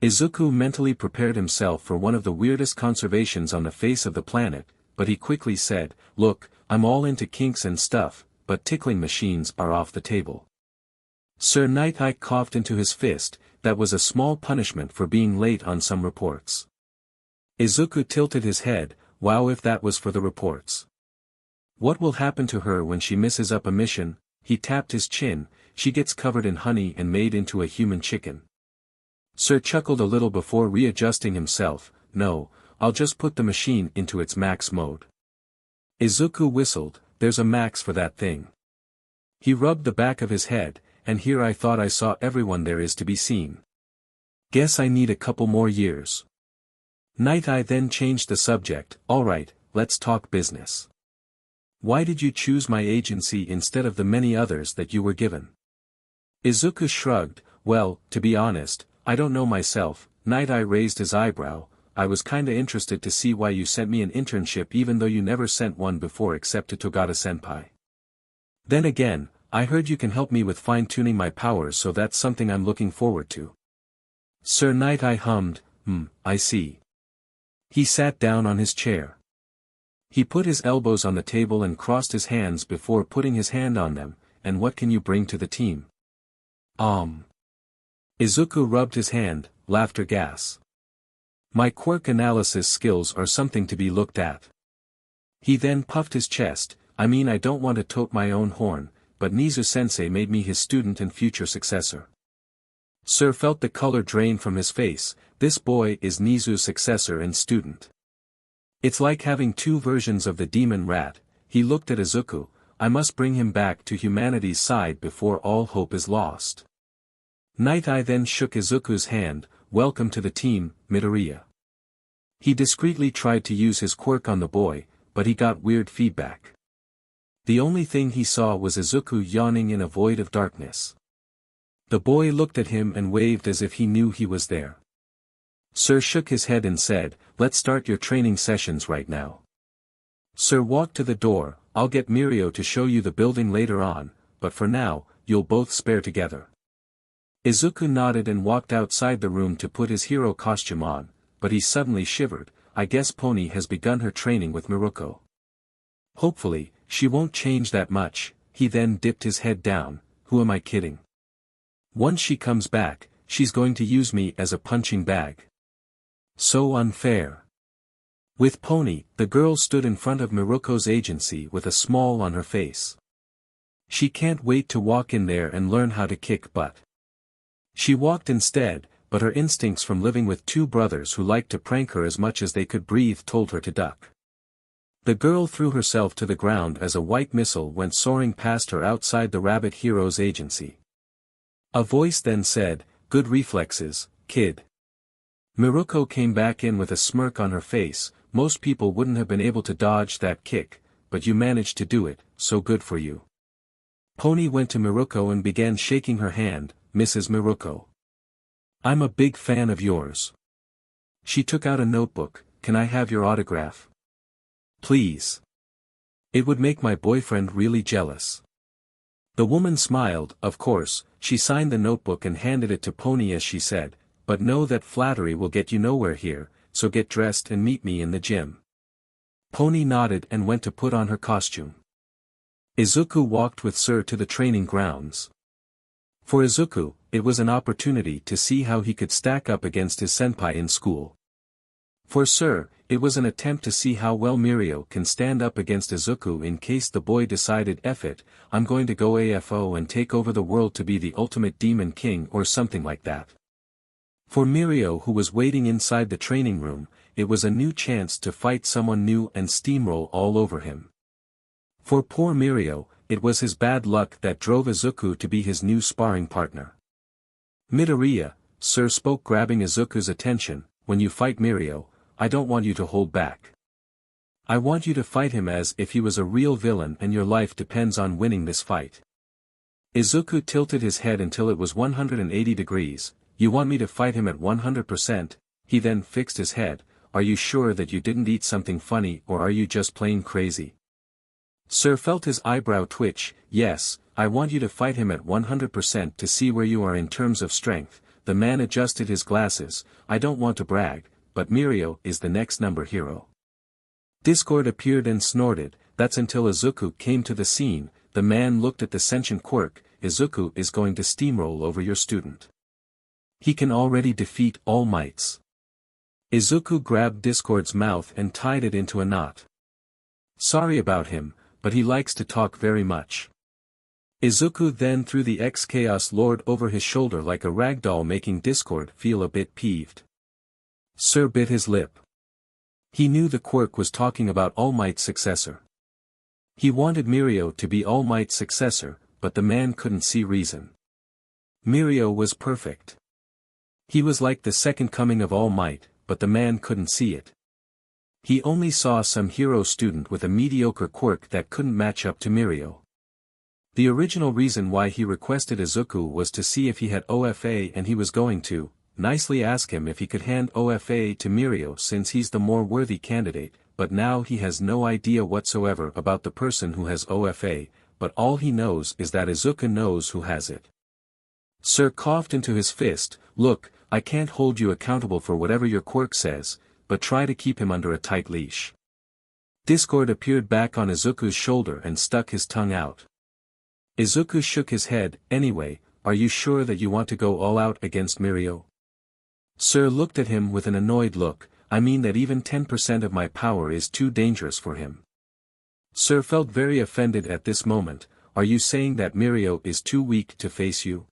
Izuku mentally prepared himself for one of the weirdest conservations on the face of the planet, but he quickly said, look, I'm all into kinks and stuff, but tickling machines are off the table. Sir Night Eye coughed into his fist. That was a small punishment for being late on some reports. Izuku tilted his head. Wow, if that was for the reports. What will happen to her when she misses up a mission? He tapped his chin. She gets covered in honey and made into a human chicken. Sir chuckled a little before readjusting himself. No, I'll just put the machine into its max mode. Izuku whistled. There's a max for that thing. He rubbed the back of his head, and here I thought I saw everyone there is to be seen. Guess I need a couple more years. Night Eye then changed the subject. Alright, let's talk business. Why did you choose my agency instead of the many others that you were given? Izuku shrugged. Well, to be honest, I don't know myself. Night Eye raised his eyebrow. I was kinda interested to see why you sent me an internship even though you never sent one before except to Togata-senpai. Then again, I heard you can help me with fine-tuning my powers, so that's something I'm looking forward to. Sir Night Eye hummed. I see. He sat down on his chair. He put his elbows on the table and crossed his hands before putting his hand on them. And what can you bring to the team? Izuku rubbed his hand, laughter gas. My quirk analysis skills are something to be looked at. He then puffed his chest. I mean, I don't want to tote my own horn, but Nizu-sensei made me his student and future successor. Sir felt the color drain from his face. This boy is Nizu's successor and student. It's like having two versions of the demon rat. He looked at Izuku. I must bring him back to humanity's side before all hope is lost. Night Eye then shook Izuku's hand. Welcome to the team, Midoriya. He discreetly tried to use his quirk on the boy, but he got weird feedback. The only thing he saw was Izuku yawning in a void of darkness. The boy looked at him and waved as if he knew he was there. Sir shook his head and said, let's start your training sessions right now. Sir walked to the door. I'll get Mirio to show you the building later on, but for now, you'll both spare together. Izuku nodded and walked outside the room to put his hero costume on, but he suddenly shivered. I guess Pony has begun her training with Miruko. Hopefully, she won't change that much. He then dipped his head down. Who am I kidding? Once she comes back, she's going to use me as a punching bag. So unfair. With Pony, the girl stood in front of Miruko's agency with a smile on her face. She can't wait to walk in there and learn how to kick butt. She walked instead, but her instincts from living with two brothers who liked to prank her as much as they could breathe told her to duck. The girl threw herself to the ground as a white missile went soaring past her outside the rabbit hero's agency. A voice then said, good reflexes, kid. Miruko came back in with a smirk on her face. Most people wouldn't have been able to dodge that kick, but you managed to do it, so good for you. Pony went to Miruko and began shaking her hand. Mrs. Miruko. I'm a big fan of yours. She took out a notebook. Can I have your autograph? Please. It would make my boyfriend really jealous. The woman smiled. Of course. She signed the notebook and handed it to Pony as she said, but know that flattery will get you nowhere here, so get dressed and meet me in the gym. Pony nodded and went to put on her costume. Izuku walked with Sir to the training grounds. For Izuku, it was an opportunity to see how he could stack up against his senpai in school. For Sir, it was an attempt to see how well Mirio can stand up against Izuku in case the boy decided F it, I'm going to go AFO and take over the world to be the ultimate demon king or something like that. For Mirio, who was waiting inside the training room, it was a new chance to fight someone new and steamroll all over him. For poor Mirio, it was his bad luck that drove Izuku to be his new sparring partner. Midoriya, Sir spoke, grabbing Izuku's attention, when you fight Mirio, I don't want you to hold back. I want you to fight him as if he was a real villain and your life depends on winning this fight. Izuku tilted his head until it was 180 degrees, you want me to fight him at 100%? He then fixed his head, are you sure that you didn't eat something funny or are you just plain crazy? Sir felt his eyebrow twitch. Yes, I want you to fight him at 100% to see where you are in terms of strength. The man adjusted his glasses. I don't want to brag, but Mirio is the next number hero. Discord appeared and snorted. That's until Izuku came to the scene. The man looked at the sentient quirk. Izuku is going to steamroll over your student. He can already defeat All Mights. Izuku grabbed Discord's mouth and tied it into a knot. Sorry about him, but he likes to talk very much. Izuku then threw the ex-Chaos Lord over his shoulder like a ragdoll, making Discord feel a bit peeved. Sir bit his lip. He knew the quirk was talking about All Might's successor. He wanted Mirio to be All Might's successor, but the man couldn't see reason. Mirio was perfect. He was like the second coming of All Might, but the man couldn't see it. He only saw some hero student with a mediocre quirk that couldn't match up to Mirio. The original reason why he requested Izuku was to see if he had OFA, and he was going to nicely ask him if he could hand OFA to Mirio since he's the more worthy candidate, but now he has no idea whatsoever about the person who has OFA, but all he knows is that Izuku knows who has it. Sir coughed into his fist, "Look, I can't hold you accountable for whatever your quirk says, but try to keep him under a tight leash." Discord appeared back on Izuku's shoulder and stuck his tongue out. Izuku shook his head. "Anyway, are you sure that you want to go all out against Mirio?" Sir looked at him with an annoyed look. "I mean that even 10% of my power is too dangerous for him." Sir felt very offended at this moment. "Are you saying that Mirio is too weak to face you?"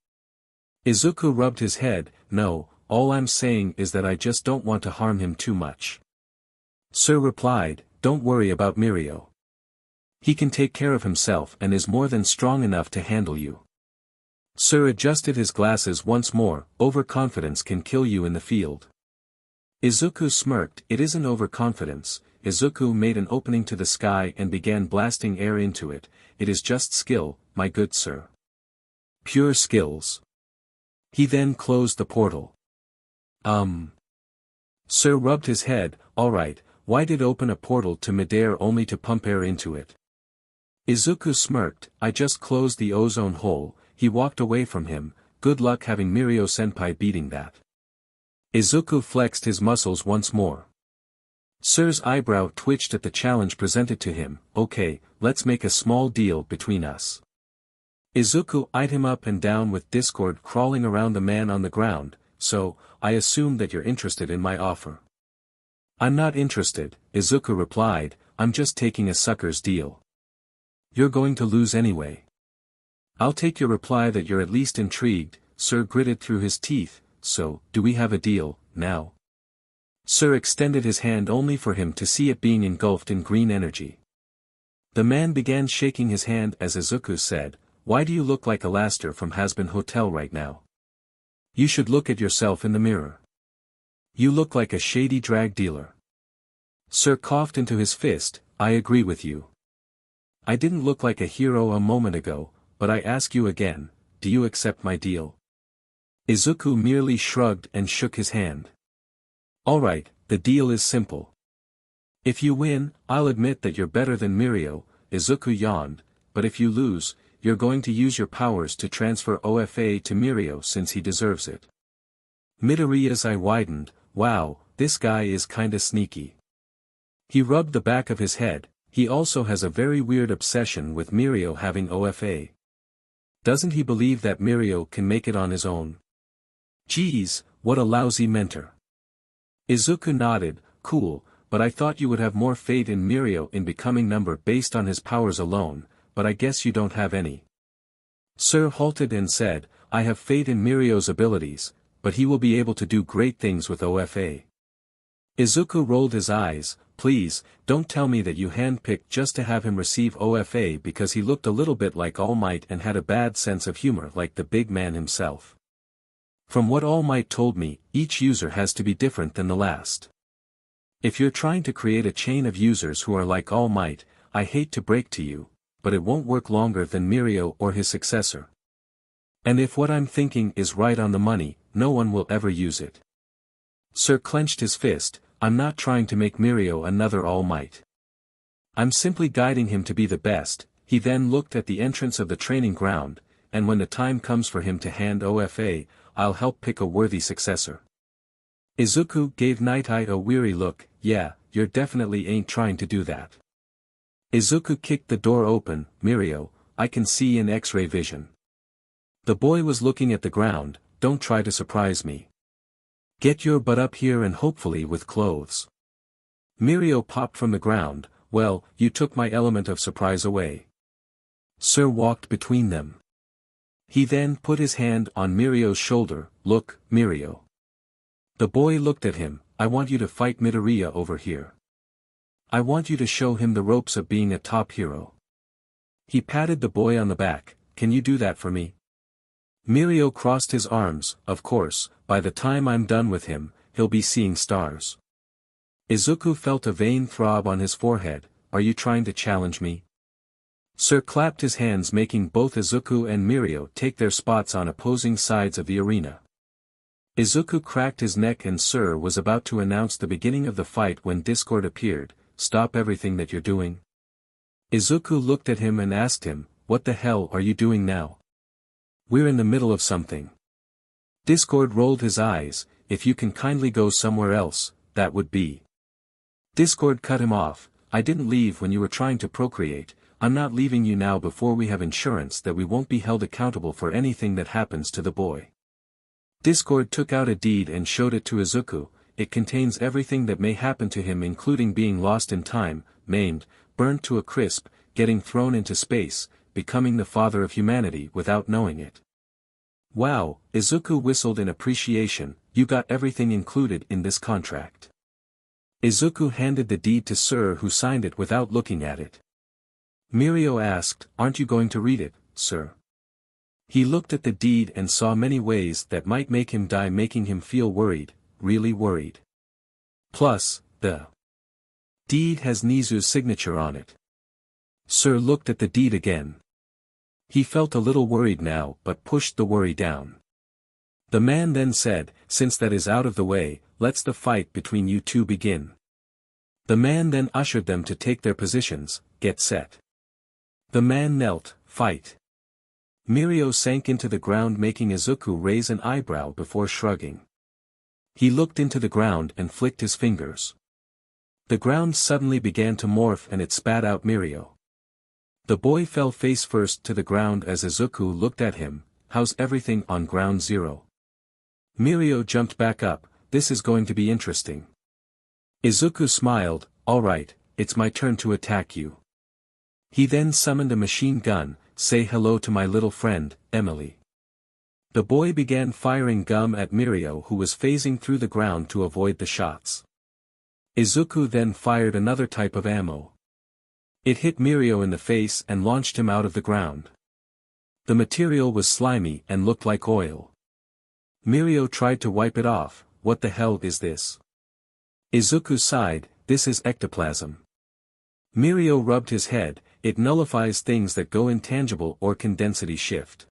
Izuku rubbed his head. "No, all I'm saying is that I just don't want to harm him too much." Sir replied, "Don't worry about Mirio. He can take care of himself and is more than strong enough to handle you." Sir adjusted his glasses once more. "Overconfidence can kill you in the field." Izuku smirked. "It isn't overconfidence." Izuku made an opening to the sky and began blasting air into it. "It is just skill, my good sir. Pure skills." He then closed the portal. Sir rubbed his head. "Alright, why did open a portal to midair only to pump air into it?" Izuku smirked. "I just closed the ozone hole." He walked away from him. "Good luck having Mirio-senpai beating that." Izuku flexed his muscles once more. Sir's eyebrow twitched at the challenge presented to him. "Okay, let's make a small deal between us." Izuku eyed him up and down with discord crawling around the man on the ground. "So, I assume that you're interested in my offer." "I'm not interested," Izuku replied, "I'm just taking a sucker's deal." "You're going to lose anyway." "I'll take your reply that you're at least intrigued." Sir gritted through his teeth. "So, do we have a deal, now?" Sir extended his hand only for him to see it being engulfed in green energy. The man began shaking his hand as Izuku said, "Why do you look like Alastair from Hazbin Hotel right now? You should look at yourself in the mirror. You look like a shady drag dealer." Sir coughed into his fist. "I agree with you. I didn't look like a hero a moment ago, but I ask you again, do you accept my deal?" Izuku merely shrugged and shook his hand. "Alright, the deal is simple. If you win, I'll admit that you're better than Mirio," Izuku yawned, "but if you lose, you're going to use your powers to transfer OFA to Mirio since he deserves it." Midoriya's eye widened. "Wow, this guy is kinda sneaky." He rubbed the back of his head. He also has a very weird obsession with Mirio having OFA. Doesn't he believe that Mirio can make it on his own? Geez, what a lousy mentor. Izuku nodded. "Cool, but I thought you would have more faith in Mirio in becoming number based on his powers alone, but I guess you don't have any." Sir halted and said, "I have faith in Mirio's abilities, but he will be able to do great things with OFA." Izuku rolled his eyes. "Please, don't tell me that you handpicked just to have him receive OFA because he looked a little bit like All Might and had a bad sense of humor like the big man himself. From what All Might told me, each user has to be different than the last. If you're trying to create a chain of users who are like All Might, I hate to break to you, but it won't work longer than Mirio or his successor. And if what I'm thinking is right on the money, no one will ever use it." Sir clenched his fist. "I'm not trying to make Mirio another All Might. I'm simply guiding him to be the best." He then looked at the entrance of the training ground, "and when the time comes for him to hand OFA, I'll help pick a worthy successor." Izuku gave Night Eye a weary look. "Yeah, you're definitely ain't trying to do that." Izuku kicked the door open. "Mirio, I can see in X-ray vision." The boy was looking at the ground. "Don't try to surprise me. Get your butt up here and hopefully with clothes." Mirio popped from the ground. "Well, you took my element of surprise away." Sir walked between them. He then put his hand on Mirio's shoulder. "Look, Mirio." The boy looked at him. "I want you to fight Midoriya over here. I want you to show him the ropes of being a top hero." He patted the boy on the back. can you do that for me? Mirio crossed his arms. Of course, by the time I'm done with him, he'll be seeing stars. Izuku felt a vain throb on his forehead. Are you trying to challenge me? Sir clapped his hands, making both Izuku and Mirio take their spots on opposing sides of the arena. Izuku cracked his neck and Sir was about to announce the beginning of the fight when Discord appeared. Stop everything that you're doing. Izuku looked at him and asked him, what the hell are you doing now? We're in the middle of something. Discord rolled his eyes. If you can kindly go somewhere else, that would be. Discord cut him off. I didn't leave when you were trying to procreate. I'm not leaving you now before we have insurance that we won't be held accountable for anything that happens to the boy. Discord took out a deed and showed it to Izuku. It contains everything that may happen to him, including being lost in time, maimed, burnt to a crisp, getting thrown into space, becoming the father of humanity without knowing it. Wow, Izuku whistled in appreciation. You got everything included in this contract. Izuku handed the deed to Sir, who signed it without looking at it. Mirio asked, aren't you going to read it, Sir? He looked at the deed and saw many ways that might make him die, making him feel worried, really worried. Plus, the deed has Nizu's signature on it. Sir looked at the deed again. He felt a little worried now, but pushed the worry down. The man then said, since that is out of the way, let's the fight between you two begin. The man then ushered them to take their positions. Get set. The man knelt. Fight. Mirio sank into the ground, making Izuku raise an eyebrow before shrugging. He looked into the ground and flicked his fingers. The ground suddenly began to morph and it spat out Mirio. The boy fell face first to the ground as Izuku looked at him. How's everything on ground zero? Mirio jumped back up. This is going to be interesting. Izuku smiled. Alright, it's my turn to attack you. He then summoned a machine gun. Say hello to my little friend, Emily. The boy began firing gum at Mirio, who was phasing through the ground to avoid the shots. Izuku then fired another type of ammo. It hit Mirio in the face and launched him out of the ground. The material was slimy and looked like oil. Mirio tried to wipe it off. What the hell is this? Izuku sighed. This is ectoplasm. Mirio rubbed his head. It nullifies things that go intangible or can density shift.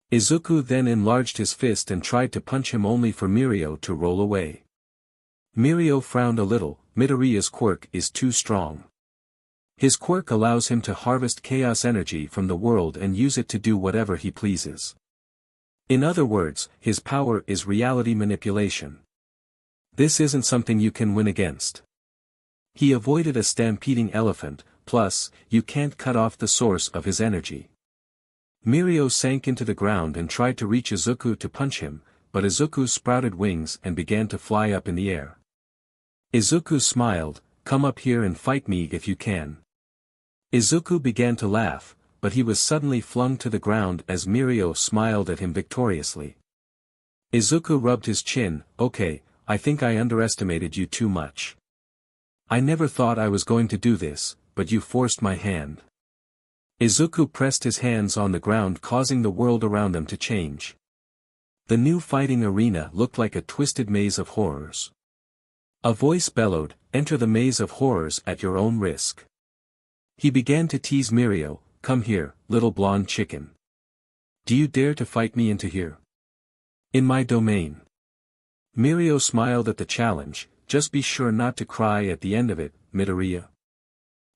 Izuku then enlarged his fist and tried to punch him, only for Mirio to roll away. Mirio frowned a little. Midoriya's quirk is too strong. His quirk allows him to harvest chaos energy from the world and use it to do whatever he pleases. In other words, his power is reality manipulation. This isn't something you can win against. He avoided a stampeding elephant, plus, you can't cut off the source of his energy. Mirio sank into the ground and tried to reach Izuku to punch him, but Izuku sprouted wings and began to fly up in the air. Izuku smiled. Come up here and fight me if you can. Izuku began to laugh, but he was suddenly flung to the ground as Mirio smiled at him victoriously. Izuku rubbed his chin. Okay, I think I underestimated you too much. I never thought I was going to do this, but you forced my hand. Izuku pressed his hands on the ground, causing the world around them to change. The new fighting arena looked like a twisted maze of horrors. A voice bellowed, enter the maze of horrors at your own risk. He began to tease Mirio. Come here, little blonde chicken. Do you dare to fight me into here? In my domain. Mirio smiled at the challenge. Just be sure not to cry at the end of it, Midoriya.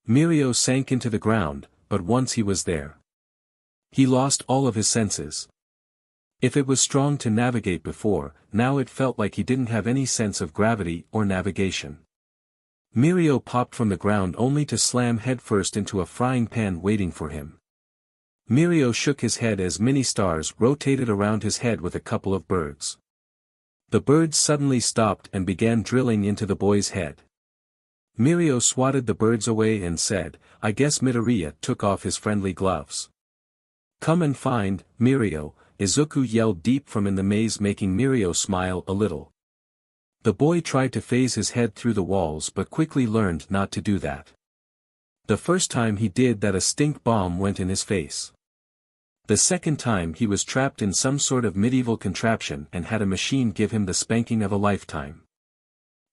Mirio sank into the ground, but once he was there, he lost all of his senses. If it was strong to navigate before, now it felt like he didn't have any sense of gravity or navigation. Mirio popped from the ground only to slam headfirst into a frying pan waiting for him. Mirio shook his head as many stars rotated around his head with a couple of birds. The birds suddenly stopped and began drilling into the boy's head. Mirio swatted the birds away and said, I guess Midoriya took off his friendly gloves. Come and find, Mirio, Izuku yelled deep from in the maze, making Mirio smile a little. The boy tried to phase his head through the walls but quickly learned not to do that. The first time he did that, a stink bomb went in his face. The second time he was trapped in some sort of medieval contraption and had a machine give him the spanking of a lifetime.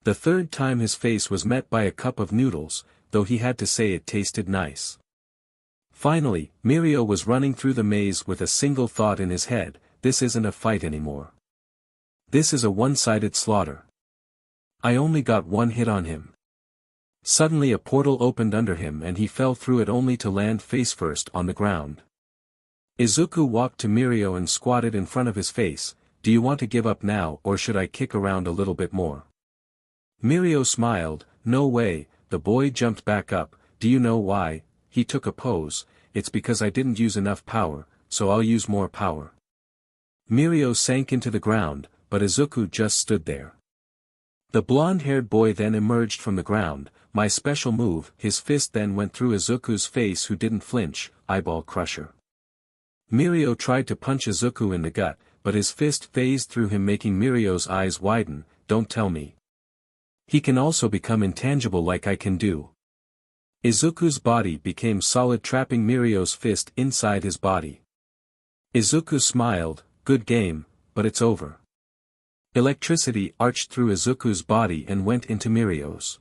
The third time his face was met by a cup of noodles, though he had to say it tasted nice. Finally, Mirio was running through the maze with a single thought in his head: this isn't a fight anymore. This is a one-sided slaughter. I only got one hit on him. Suddenly a portal opened under him and he fell through it only to land face first on the ground. Izuku walked to Mirio and squatted in front of his face. Do you want to give up now or should I kick around a little bit more? Mirio smiled. No way. The boy jumped back up. Do you know why? He took a pose. It's because I didn't use enough power, so I'll use more power. Mirio sank into the ground, but Izuku just stood there. The blonde-haired boy then emerged from the ground. My special move. His fist then went through Izuku's face, who didn't flinch. Eyeball crusher. Mirio tried to punch Izuku in the gut, but his fist phased through him, making Mirio's eyes widen. Don't tell me. He can also become intangible like I can do. Izuku's body became solid, trapping Mirio's fist inside his body. Izuku smiled. Good game, but it's over. Electricity arched through Izuku's body and went into Mirio's.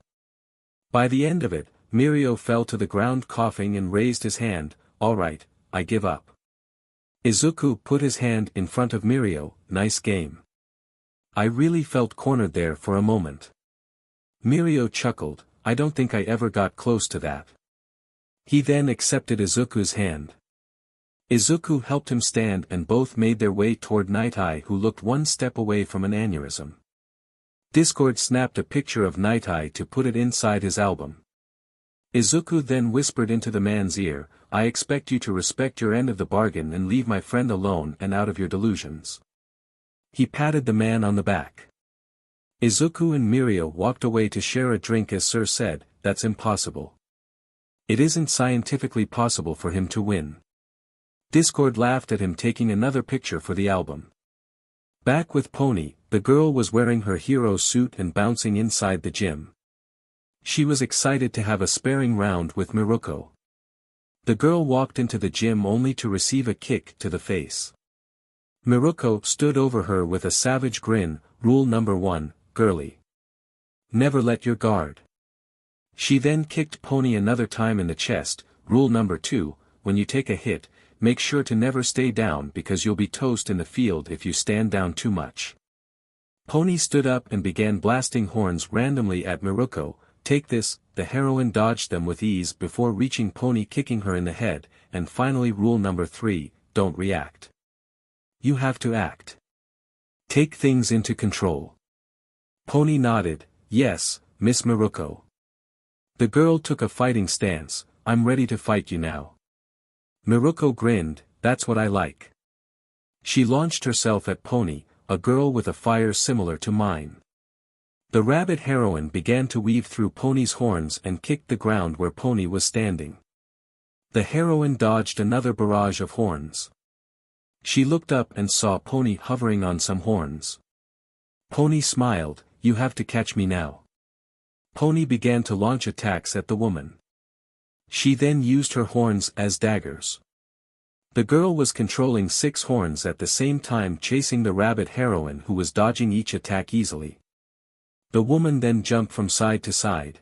By the end of it, Mirio fell to the ground coughing and raised his hand. All right, I give up. Izuku put his hand in front of Mirio. Nice game. I really felt cornered there for a moment. Mirio chuckled. I don't think I ever got close to that. He then accepted Izuku's hand. Izuku helped him stand and both made their way toward Night Eye, who looked one step away from an aneurysm. Discord snapped a picture of Night Eye to put it inside his album. Izuku then whispered into the man's ear, I expect you to respect your end of the bargain and leave my friend alone and out of your delusions. He patted the man on the back. Izuku and Mirio walked away to share a drink as Sir said, that's impossible. It isn't scientifically possible for him to win. Discord laughed at him, taking another picture for the album. Back with Pony, the girl was wearing her hero suit and bouncing inside the gym. She was excited to have a sparring round with Miruko. The girl walked into the gym only to receive a kick to the face. Miruko stood over her with a savage grin. Rule number 1, girly. Never let your guard. She then kicked Pony another time in the chest. Rule number 2, when you take a hit, make sure to never stay down because you'll be toast in the field if you stand down too much. Pony stood up and began blasting horns randomly at Miruko. Take this. The heroine dodged them with ease before reaching Pony, kicking her in the head. And finally, rule number 3, don't react. You have to act. Take things into control. Pony nodded. Yes, Miss Miruko. The girl took a fighting stance. I'm ready to fight you now. Miruko grinned. That's what I like. She launched herself at Pony, a girl with a fire similar to mine. The rabbit heroine began to weave through Pony's horns and kicked the ground where Pony was standing. The heroine dodged another barrage of horns. She looked up and saw Pony hovering on some horns. Pony smiled. You have to catch me now. Pony began to launch attacks at the woman. She then used her horns as daggers. The girl was controlling 6 horns at the same time, chasing the rabbit heroine, who was dodging each attack easily. The woman then jumped from side to side.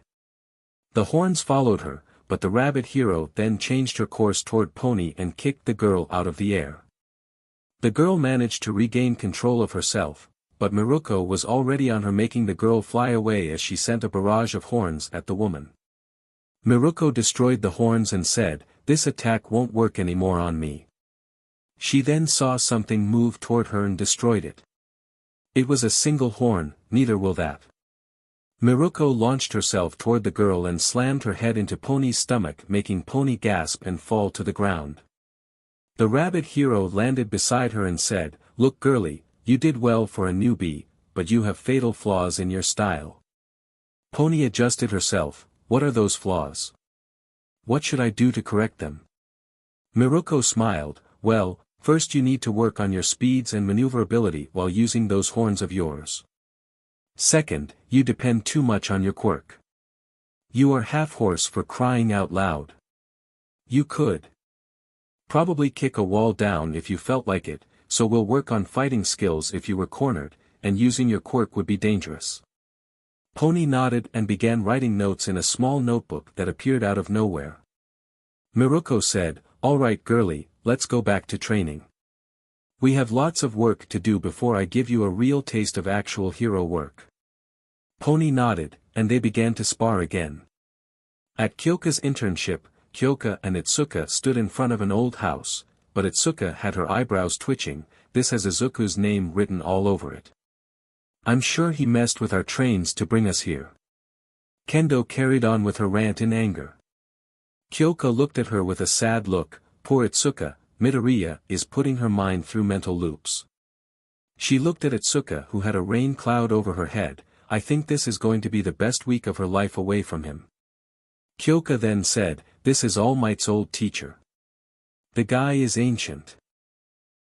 The horns followed her, but the rabbit hero then changed her course toward Pony and kicked the girl out of the air. The girl managed to regain control of herself, but Miruko was already on her, making the girl fly away as she sent a barrage of horns at the woman. Miruko destroyed the horns and said, this attack won't work anymore on me. She then saw something move toward her and destroyed it. It was a single horn. Neither will that. Miruko launched herself toward the girl and slammed her head into Pony's stomach, making Pony gasp and fall to the ground. The rabbit hero landed beside her and said, look girly, you did well for a newbie, but you have fatal flaws in your style. Pony adjusted herself. What are those flaws? What should I do to correct them? Miruko smiled. Well, first you need to work on your speeds and maneuverability while using those horns of yours. Second, you depend too much on your quirk. You are half horse, for crying out loud. You could Probably kick a wall down if you felt like it, so we'll work on fighting skills if you were cornered, and using your quirk would be dangerous. Pony nodded and began writing notes in a small notebook that appeared out of nowhere. Miruko said, "All right girlie, let's go back to training. We have lots of work to do before I give you a real taste of actual hero work." Pony nodded, and they began to spar again. At Kyoka's internship, Kyoka and Itsuka stood in front of an old house, but Itsuka had her eyebrows twitching. "This has Izuku's name written all over it. I'm sure he messed with our trains to bring us here." Kendo carried on with her rant in anger. Kyoka looked at her with a sad look. Poor Itsuka, Midoriya is putting her mind through mental loops. She looked at Itsuka who had a rain cloud over her head. "I think this is going to be the best week of her life away from him." Kyoka then said, "This is All Might's old teacher. The guy is ancient.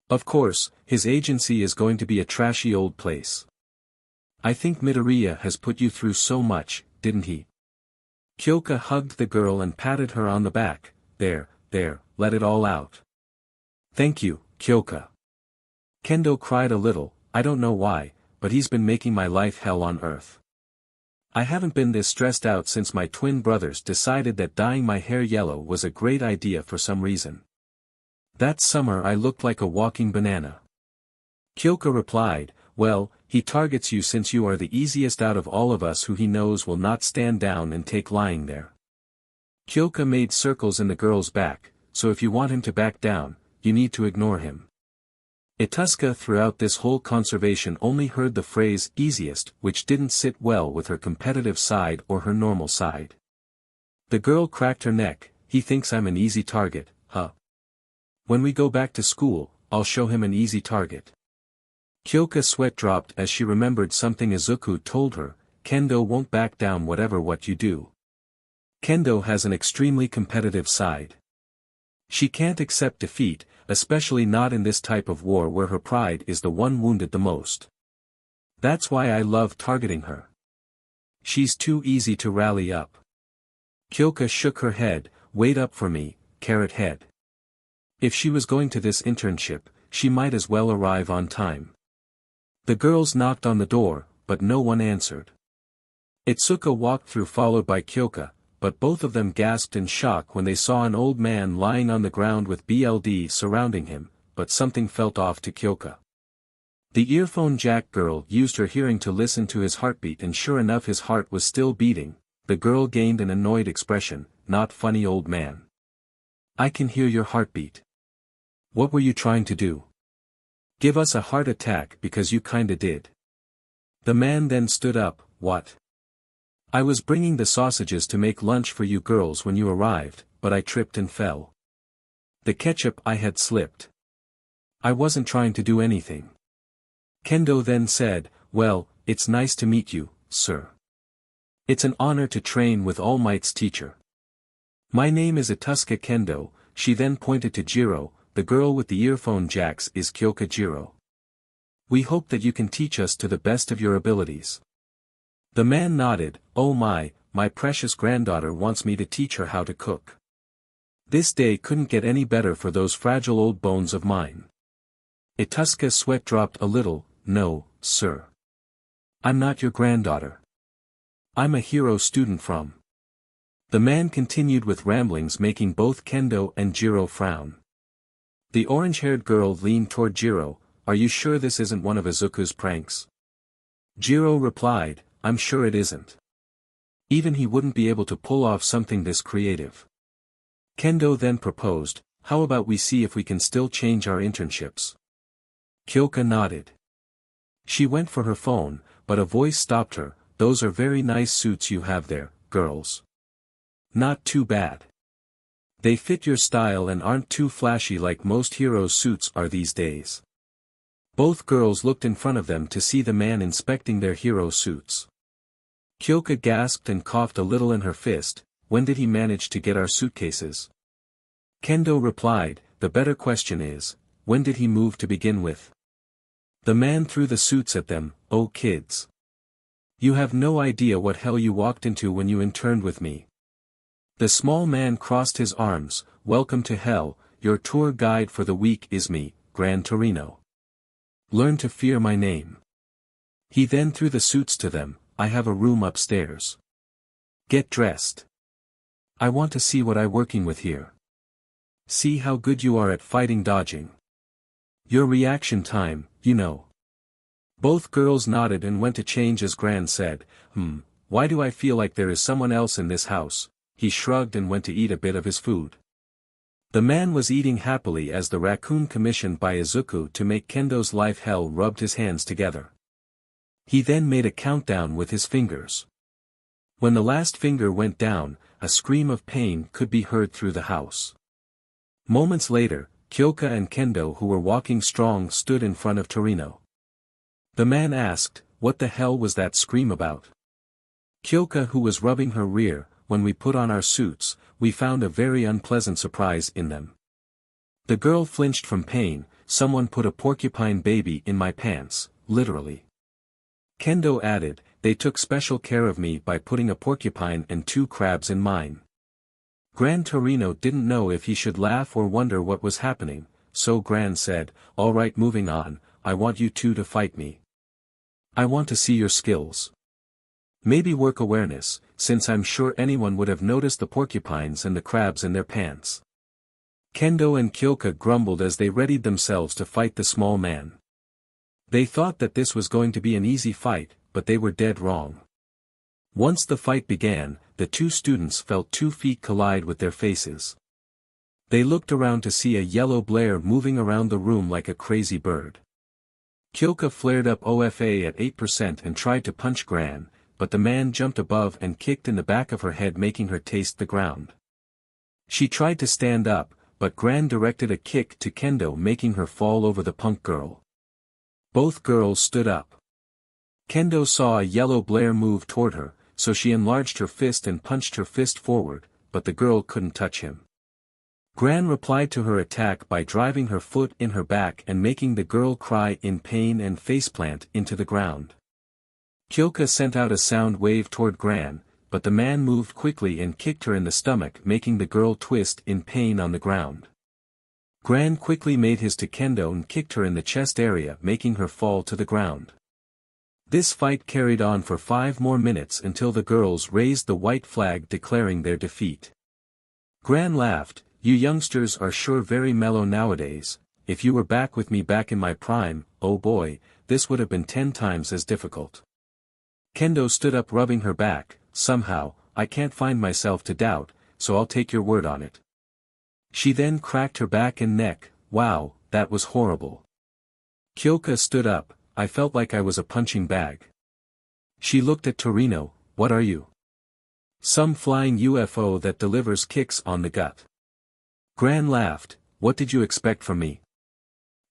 Of course, his agency is going to be a trashy old place. I think Midoriya has put you through so much, didn't he?" Kyoka hugged the girl and patted her on the back. There, let it all out." "Thank you, Kyoka." Kendo cried a little. "I don't know why, but he's been making my life hell on earth. I haven't been this stressed out since my twin brothers decided that dyeing my hair yellow was a great idea for some reason. That summer I looked like a walking banana." Kyoka replied, "Well, he targets you since you are the easiest out of all of us who he knows will not stand down and take lying there." Kyoka made circles in the girl's back, "So if you want him to back down, you need to ignore him." Ituska throughout this whole conversation only heard the phrase easiest, which didn't sit well with her competitive side or her normal side. The girl cracked her neck. "He thinks I'm an easy target, huh? When we go back to school, I'll show him an easy target." Kyoka's sweat dropped as she remembered something Izuku told her. Kendo won't back down what you do. Kendo has an extremely competitive side. She can't accept defeat, especially not in this type of war where her pride is the one wounded the most. That's why I love targeting her. She's too easy to rally up. Kyoka shook her head. "Wait up for me, carrot head." If she was going to this internship, she might as well arrive on time. The girls knocked on the door, but no one answered. Itsuka walked through followed by Kyoka, but both of them gasped in shock when they saw an old man lying on the ground with BLD surrounding him, but something felt off to Kyoka. The earphone jack girl used her hearing to listen to his heartbeat and sure enough his heart was still beating. The girl gained an annoyed expression. "Not funny old man. I can hear your heartbeat. What were you trying to do? Give us a heart attack because you kinda did." The man then stood up. "What? I was bringing the sausages to make lunch for you girls when you arrived, but I tripped and fell. The ketchup I had slipped. I wasn't trying to do anything." Kendo then said, "Well, it's nice to meet you, sir. It's an honor to train with All Might's teacher. My name is Ituska Kendo." She then pointed to Jiro. "The girl with the earphone jacks is Kyoka Jiro. We hope that you can teach us to the best of your abilities." The man nodded. "Oh my precious granddaughter wants me to teach her how to cook. This day couldn't get any better for those fragile old bones of mine." Ituska's sweat dropped a little. "No, sir. I'm not your granddaughter. I'm a hero student from." The man continued with ramblings making both Kendo and Jiro frown. The orange-haired girl leaned toward Jiro. "Are you sure this isn't one of Izuku's pranks?" Jiro replied, "I'm sure it isn't. Even he wouldn't be able to pull off something this creative." Kendo then proposed, "How about we see if we can still change our internships?" Kyoka nodded. She went for her phone, but a voice stopped her. "Those are very nice suits you have there, girls. Not too bad. They fit your style and aren't too flashy like most heroes' suits are these days." Both girls looked in front of them to see the man inspecting their hero suits. Kyoka gasped and coughed a little in her fist. "When did he manage to get our suitcases?" Kendo replied, "The better question is, when did he move to begin with?" The man threw the suits at them. "Oh kids. You have no idea what hell you walked into when you interned with me." The small man crossed his arms. "Welcome to hell, your tour guide for the week is me, Gran Torino. Learn to fear my name. He then threw the suits to them. I have a room upstairs. Get dressed. I want to see what I'm working with here. See how good you are at fighting dodging. Your reaction time, you know. Both girls nodded and went to change as Gran said, why do I feel like there is someone else in this house? He shrugged and went to eat a bit of his food. The man was eating happily as the raccoon commissioned by Izuku to make Kendo's life hell rubbed his hands together. He then made a countdown with his fingers. When the last finger went down, a scream of pain could be heard through the house. Moments later, Kyoka and Kendo who were walking strong stood in front of Torino. The man asked, what the hell was that scream about? Kyoka who was rubbing her rear, when we put on our suits, we found a very unpleasant surprise in them. The girl flinched from pain, someone put a porcupine baby in my pants, literally. Kendo added, they took special care of me by putting a porcupine and 2 crabs in mine. Gran Torino didn't know if he should laugh or wonder what was happening, so Gran said, alright, moving on, I want you two to fight me. I want to see your skills. Maybe work awareness, since I'm sure anyone would have noticed the porcupines and the crabs in their pants. Kendo and Kyoka grumbled as they readied themselves to fight the small man. They thought that this was going to be an easy fight, but they were dead wrong. Once the fight began, the 2 students felt 2 feet collide with their faces. They looked around to see a yellow blare moving around the room like a crazy bird. Kyoka flared up OFA at 8% and tried to punch Gran, but the man jumped above and kicked in the back of her head making her taste the ground. She tried to stand up, but Gran directed a kick to Kendo making her fall over the punk girl. Both girls stood up. Kendo saw a yellow blare move toward her, so she enlarged her fist and punched her fist forward, but the girl couldn't touch him. Gran replied to her attack by driving her foot in her back and making the girl cry in pain and faceplant into the ground. Kyoka sent out a sound wave toward Gran, but the man moved quickly and kicked her in the stomach making the girl twist in pain on the ground. Gran quickly made his to Kendo and kicked her in the chest area making her fall to the ground. This fight carried on for 5 more minutes until the girls raised the white flag declaring their defeat. Gran laughed, you youngsters are sure very mellow nowadays, if you were back with me back in my prime, oh boy, this would have been 10 times as difficult. Kendo stood up rubbing her back, somehow, I can't find myself to doubt, so I'll take your word on it. She then cracked her back and neck, wow, that was horrible. Kyoka stood up, I felt like I was a punching bag. She looked at Torino, what are you? Some flying UFO that delivers kicks on the gut. Gran laughed, what did you expect from me?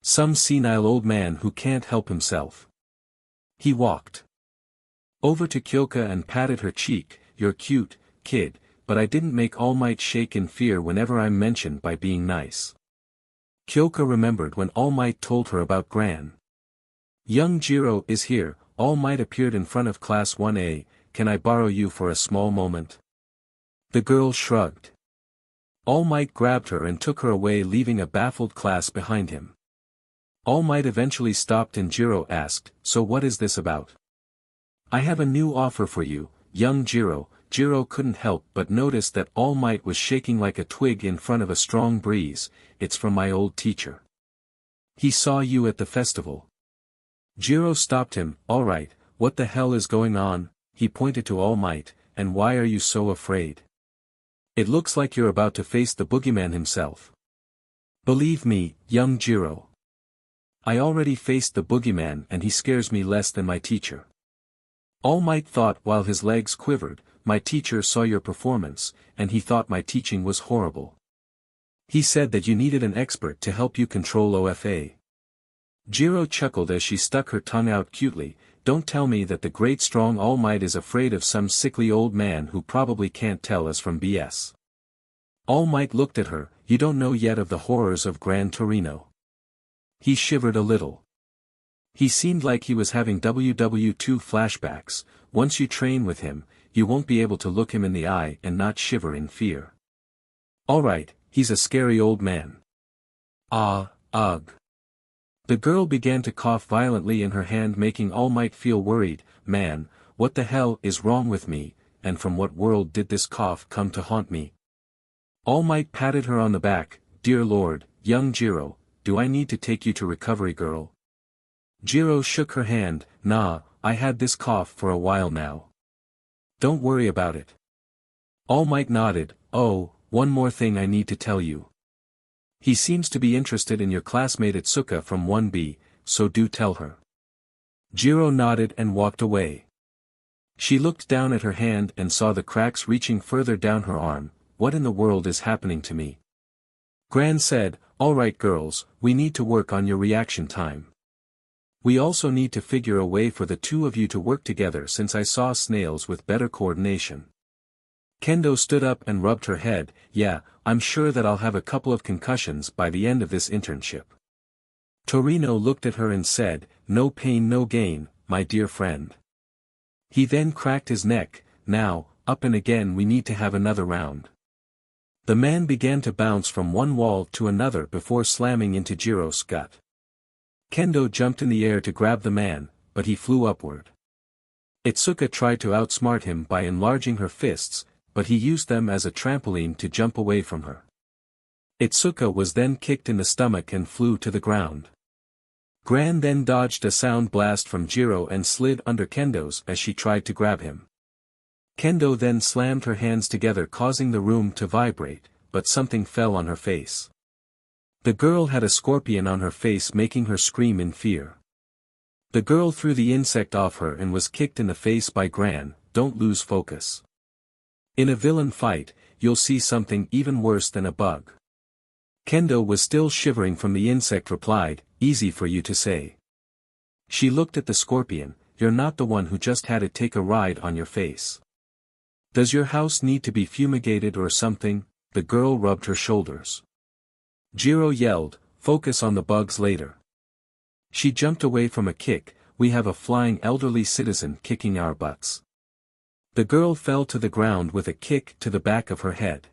Some senile old man who can't help himself. He walked over to Kyoka and patted her cheek, you're cute, kid, but I didn't make All Might shake in fear whenever I'm mentioned by being nice. Kyoka remembered when All Might told her about Gran. Young Jiro is here, All Might appeared in front of Class 1A, can I borrow you for a small moment? The girl shrugged. All Might grabbed her and took her away leaving a baffled class behind him. All Might eventually stopped and Jiro asked, so what is this about? I have a new offer for you, young Jiro. Jiro couldn't help but notice that All Might was shaking like a twig in front of a strong breeze, it's from my old teacher. He saw you at the festival. Jiro stopped him, alright, what the hell is going on? He pointed to All Might, and why are you so afraid? It looks like you're about to face the boogeyman himself. Believe me, young Jiro. I already faced the boogeyman and he scares me less than my teacher. All Might thought while his legs quivered, my teacher saw your performance, and he thought my teaching was horrible. He said that you needed an expert to help you control OFA. Jiro chuckled as she stuck her tongue out cutely, don't tell me that the great strong All Might is afraid of some sickly old man who probably can't tell us from BS. All Might looked at her, you don't know yet of the horrors of Gran Torino. He shivered a little. He seemed like he was having WW2 flashbacks, once you train with him, you won't be able to look him in the eye and not shiver in fear. Alright, he's a scary old man. Ah, ugh. The girl began to cough violently in her hand, making All Might feel worried. Man, what the hell is wrong with me, and from what world did this cough come to haunt me? All Might patted her on the back. Dear Lord, young Jiro, do I need to take you to recovery, girl? Jiro shook her hand. Nah, I had this cough for a while now. Don't worry about it. All Might nodded. Oh, one more thing I need to tell you. He seems to be interested in your classmate Atsuka from 1B, so do tell her. Jiro nodded and walked away. She looked down at her hand and saw the cracks reaching further down her arm. What in the world is happening to me? Gran said, alright girls, we need to work on your reaction time. We also need to figure a way for the two of you to work together, since I saw snails with better coordination. Kendo stood up and rubbed her head. Yeah, I'm sure that I'll have a couple of concussions by the end of this internship. Torino looked at her and said, no pain no gain, my dear friend. He then cracked his neck. Now, up and again, we need to have another round. The man began to bounce from one wall to another before slamming into Jiro's gut. Kendo jumped in the air to grab the man, but he flew upward. Itsuka tried to outsmart him by enlarging her fists, but he used them as a trampoline to jump away from her. Itsuka was then kicked in the stomach and flew to the ground. Gran then dodged a sound blast from Jiro and slid under Kendo's as she tried to grab him. Kendo then slammed her hands together, causing the room to vibrate, but something fell on her face. The girl had a scorpion on her face, making her scream in fear. The girl threw the insect off her and was kicked in the face by Gran. Don't lose focus. In a villain fight, you'll see something even worse than a bug. Kendo was still shivering from the insect, replied, easy for you to say. She looked at the scorpion. You're not the one who just had it take a ride on your face. Does your house need to be fumigated or something? The girl rubbed her shoulders. Jiro yelled, focus on the bugs later. She jumped away from a kick. We have a flying elderly citizen kicking our butts. The girl fell to the ground with a kick to the back of her head.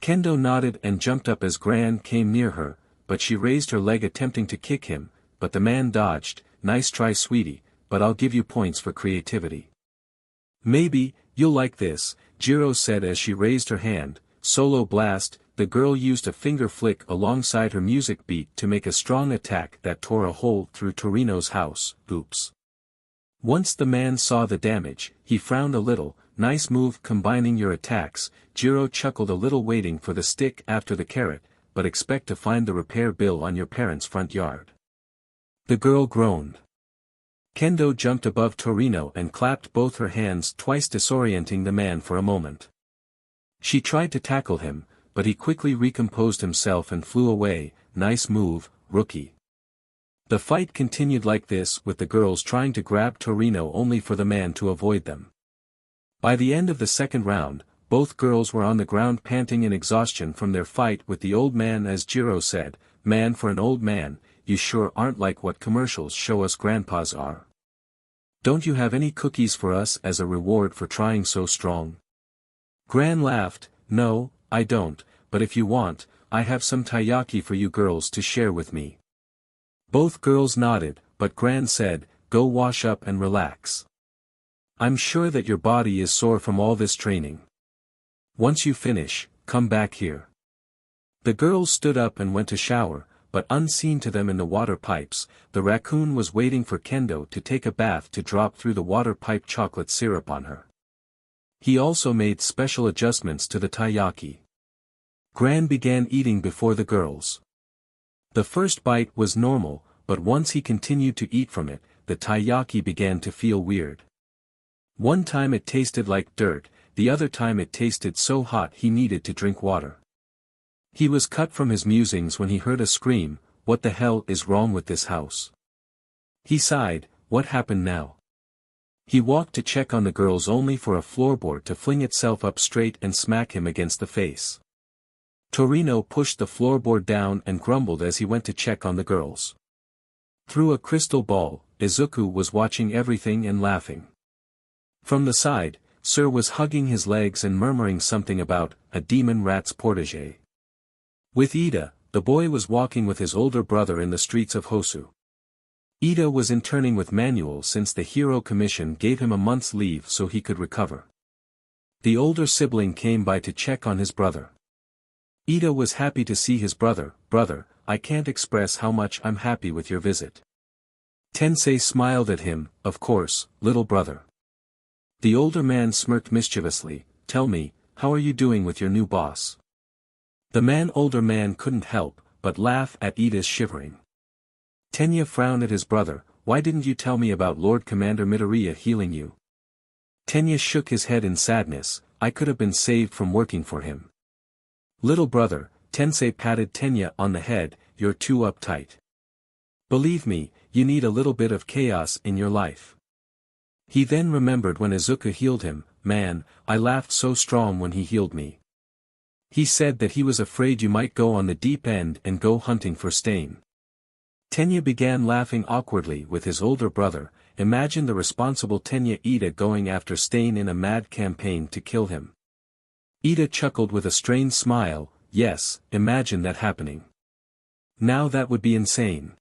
Kendo nodded and jumped up as Gran came near her, but she raised her leg attempting to kick him, but the man dodged. Nice try, sweetie, but I'll give you points for creativity. Maybe, you'll like this, Jiro said as she raised her hand. Solo blast. The girl used a finger flick alongside her music beat to make a strong attack that tore a hole through Torino's house. Oops. Once the man saw the damage, he frowned a little. Nice move combining your attacks. Jiro chuckled a little, waiting for the stick after the carrot, but expect to find the repair bill on your parents' front yard. The girl groaned. Kendo jumped above Torino and clapped both her hands twice, disorienting the man for a moment. She tried to tackle him, but he quickly recomposed himself and flew away. Nice move, rookie. The fight continued like this, with the girls trying to grab Torino only for the man to avoid them. By the end of the second round, both girls were on the ground panting in exhaustion from their fight with the old man. As Jiro said, man, for an old man, you sure aren't like what commercials show us grandpas are. Don't you have any cookies for us as a reward for trying so strong? Gran laughed. No, I don't, but if you want, I have some taiyaki for you girls to share with me. Both girls nodded, but Gran said, go wash up and relax. I'm sure that your body is sore from all this training. Once you finish, come back here. The girls stood up and went to shower, but unseen to them in the water pipes, the raccoon was waiting for Kendo to take a bath to drop through the water pipe chocolate syrup on her. He also made special adjustments to the taiyaki. Gran began eating before the girls. The first bite was normal, but once he continued to eat from it, the taiyaki began to feel weird. One time it tasted like dirt, the other time it tasted so hot he needed to drink water. He was cut from his musings when he heard a scream. What the hell is wrong with this house? He sighed. What happened now? He walked to check on the girls only for a floorboard to fling itself up straight and smack him against the face. Torino pushed the floorboard down and grumbled as he went to check on the girls. Through a crystal ball, Izuku was watching everything and laughing. From the side, Sir was hugging his legs and murmuring something about a demon rat's protégé. With Ida, the boy was walking with his older brother in the streets of Hosu. Ida was interning with Manuel since the Hero Commission gave him a month's leave so he could recover. The older sibling came by to check on his brother. Ida was happy to see his brother. Brother, I can't express how much I'm happy with your visit. Tensei smiled at him, of course, little brother. The older man smirked mischievously. Tell me, how are you doing with your new boss? The older man couldn't help but laugh at Ida's shivering. Tenya frowned at his brother. Why didn't you tell me about Lord Commander Midoriya healing you? Tenya shook his head in sadness. I could have been saved from working for him. Little brother, Tensei patted Tenya on the head, you're too uptight. Believe me, you need a little bit of chaos in your life. He then remembered when Izuku healed him. Man, I laughed so strong when he healed me. He said that he was afraid you might go on the deep end and go hunting for Stain. Tenya began laughing awkwardly with his older brother. Imagine the responsible Tenya Ida going after Stain in a mad campaign to kill him. Ida chuckled with a strained smile. Yes, imagine that happening. Now that would be insane.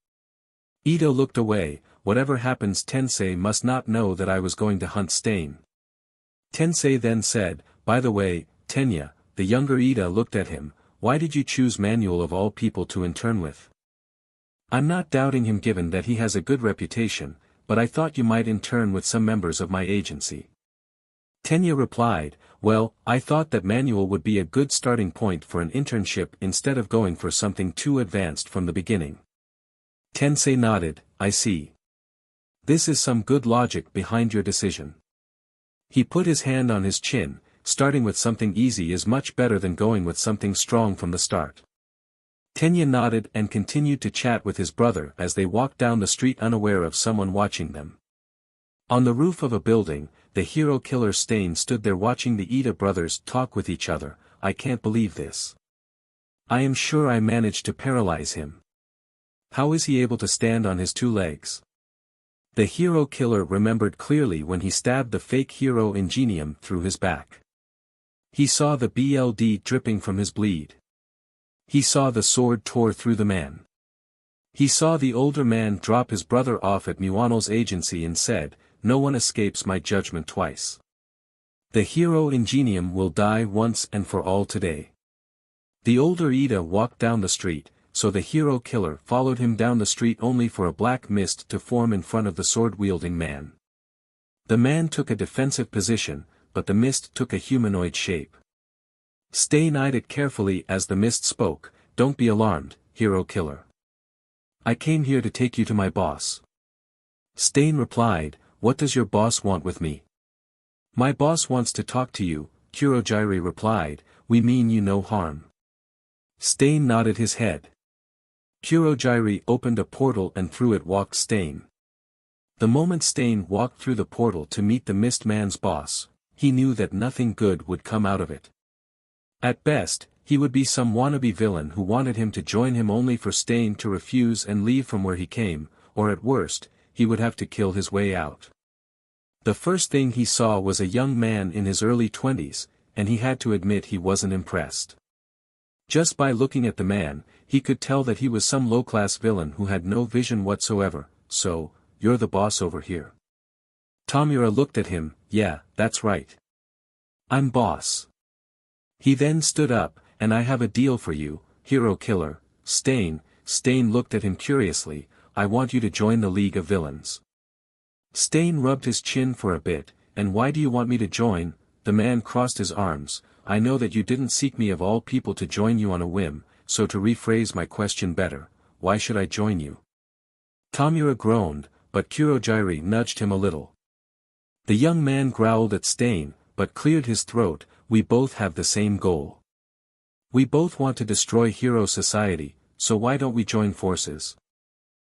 Ida looked away. Whatever happens, Tensei must not know that I was going to hunt Stain. Tensei then said, by the way, Tenya. The younger Ida looked at him. Why did you choose Manuel of all people to intern with? I'm not doubting him given that he has a good reputation, but I thought you might intern with some members of my agency. Tenya replied, well, I thought that Manuel would be a good starting point for an internship instead of going for something too advanced from the beginning. Tensei nodded, I see. This is some good logic behind your decision. He put his hand on his chin. Starting with something easy is much better than going with something strong from the start. Tenya nodded and continued to chat with his brother as they walked down the street unaware of someone watching them. On the roof of a building, the hero killer Stain stood there watching the Ida brothers talk with each other. I can't believe this. I am sure I managed to paralyze him. How is he able to stand on his two legs? The hero killer remembered clearly when he stabbed the fake hero Ingenium through his back. He saw the blood dripping from his bleed. He saw the sword tore through the man. He saw the older man drop his brother off at Muano's agency and said, no one escapes my judgment twice. The hero Ingenium will die once and for all today. The older Ida walked down the street, so the hero killer followed him down the street only for a black mist to form in front of the sword-wielding man. The man took a defensive position, but the mist took a humanoid shape. Stain eyed it carefully as the mist spoke, don't be alarmed, hero killer. I came here to take you to my boss. Stain replied, what does your boss want with me? My boss wants to talk to you, Kurojairi replied, we mean you no harm. Stain nodded his head. Kurojairi opened a portal and through it walked Stain. The moment Stain walked through the portal to meet the mist man's boss, he knew that nothing good would come out of it. At best, he would be some wannabe villain who wanted him to join him only for Stain to refuse and leave from where he came, or at worst, he would have to kill his way out. The first thing he saw was a young man in his early 20s, and he had to admit he wasn't impressed. Just by looking at the man, he could tell that he was some low-class villain who had no vision whatsoever. So, you're the boss over here. Tamura looked at him. Yeah, that's right. I'm boss. He then stood up, and I have a deal for you, hero killer, Stain. Stain looked at him curiously. I want you to join the League of Villains. Stain rubbed his chin for a bit. And why do you want me to join? The man crossed his arms. I know that you didn't seek me of all people to join you on a whim, so to rephrase my question better, why should I join you? Tamura groaned, but Kurojairi nudged him a little. The young man growled at Stain, but cleared his throat. We both have the same goal. We both want to destroy Hero Society, so why don't we join forces?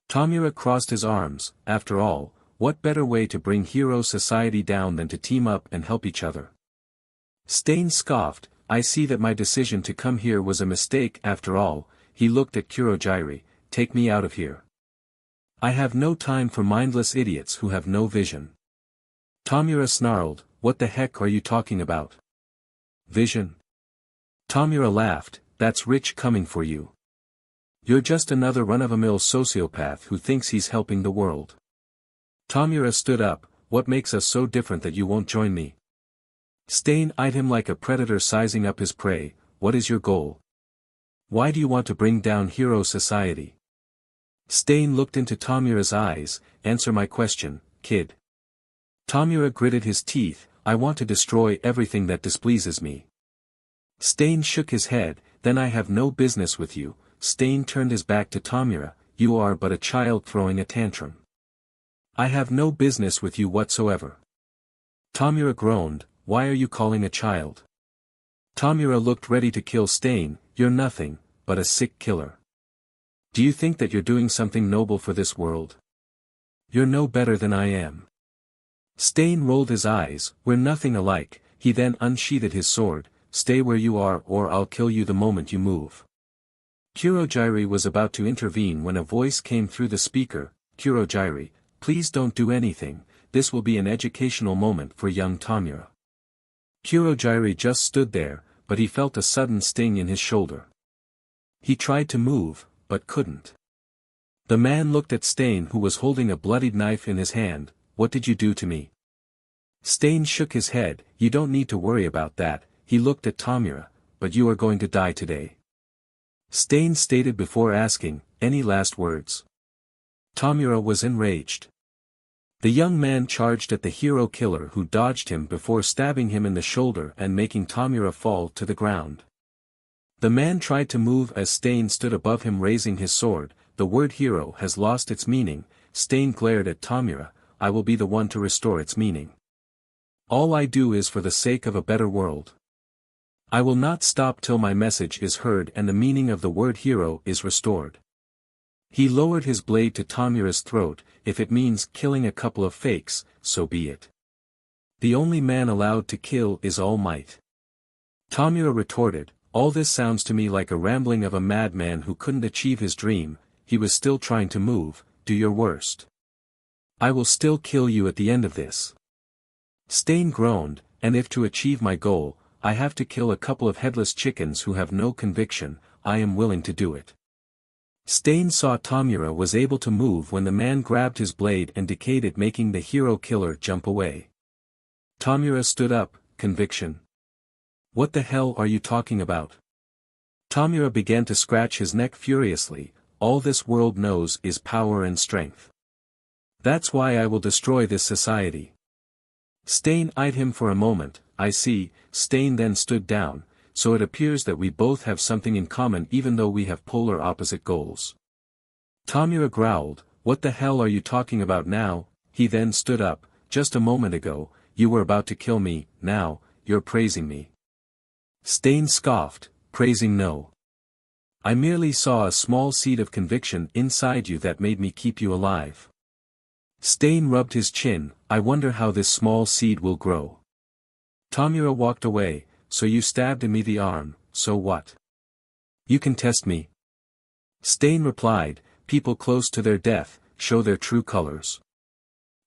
Tamura crossed his arms. After all, what better way to bring Hero Society down than to team up and help each other? Stain scoffed. I see that my decision to come here was a mistake after all. He looked at Kurojairi. Take me out of here. I have no time for mindless idiots who have no vision. Tamura snarled. What the heck are you talking about? Vision? Tamura laughed. That's rich coming for you. You're just another run-of-the-mill sociopath who thinks he's helping the world. Tamura stood up. What makes us so different that you won't join me? Stain eyed him like a predator sizing up his prey. What is your goal? Why do you want to bring down hero society? Stain looked into Tamura's eyes. Answer my question, kid. Tamura gritted his teeth. I want to destroy everything that displeases me. Stain shook his head. Then I have no business with you. Stain turned his back to Tamura. You are but a child throwing a tantrum. I have no business with you whatsoever. Tamura groaned. Why are you calling a child? Tamura looked ready to kill Stain. You're nothing but a sick killer. Do you think that you're doing something noble for this world? You're no better than I am. Stain rolled his eyes. We're nothing alike. He then unsheathed his sword. Stay where you are or I'll kill you the moment you move. Kurojiiri was about to intervene when a voice came through the speaker. Kurojiiri, please don't do anything, this will be an educational moment for young Tamura. Kurojiiri just stood there, but he felt a sudden sting in his shoulder. He tried to move, but couldn't. The man looked at Stain who was holding a bloodied knife in his hand. What did you do to me? Stain shook his head. You don't need to worry about that. He looked at Tamura, but you are going to die today. Stain stated before asking, any last words? Tamura was enraged. The young man charged at the hero killer who dodged him before stabbing him in the shoulder and making Tamura fall to the ground. The man tried to move as Stain stood above him raising his sword. The word hero has lost its meaning. Stain glared at Tamura. I will be the one to restore its meaning. All I do is for the sake of a better world. I will not stop till my message is heard and the meaning of the word hero is restored. He lowered his blade to Tamura's throat. If it means killing a couple of fakes, so be it. The only man allowed to kill is All Might. Tamura retorted, all this sounds to me like a rambling of a madman who couldn't achieve his dream. He was still trying to move. Do your worst. I will still kill you at the end of this. Stain groaned, and if to achieve my goal, I have to kill a couple of headless chickens who have no conviction, I am willing to do it. Stain saw Tamura was able to move when the man grabbed his blade and decayed it, making the hero killer jump away. Tamura stood up. Conviction? What the hell are you talking about? Tamura began to scratch his neck furiously. All this world knows is power and strength. That's why I will destroy this society. Stain eyed him for a moment. I see. Stain then stood down. So it appears that we both have something in common even though we have polar opposite goals. Tamura growled, what the hell are you talking about now? He then stood up. Just a moment ago, you were about to kill me, now, you're praising me. Stain scoffed, praising no. I merely saw a small seed of conviction inside you that made me keep you alive. Stain rubbed his chin. I wonder how this small seed will grow. Tamura walked away. So you stabbed me the arm, so what? You can test me. Stain replied, people close to their death, show their true colors.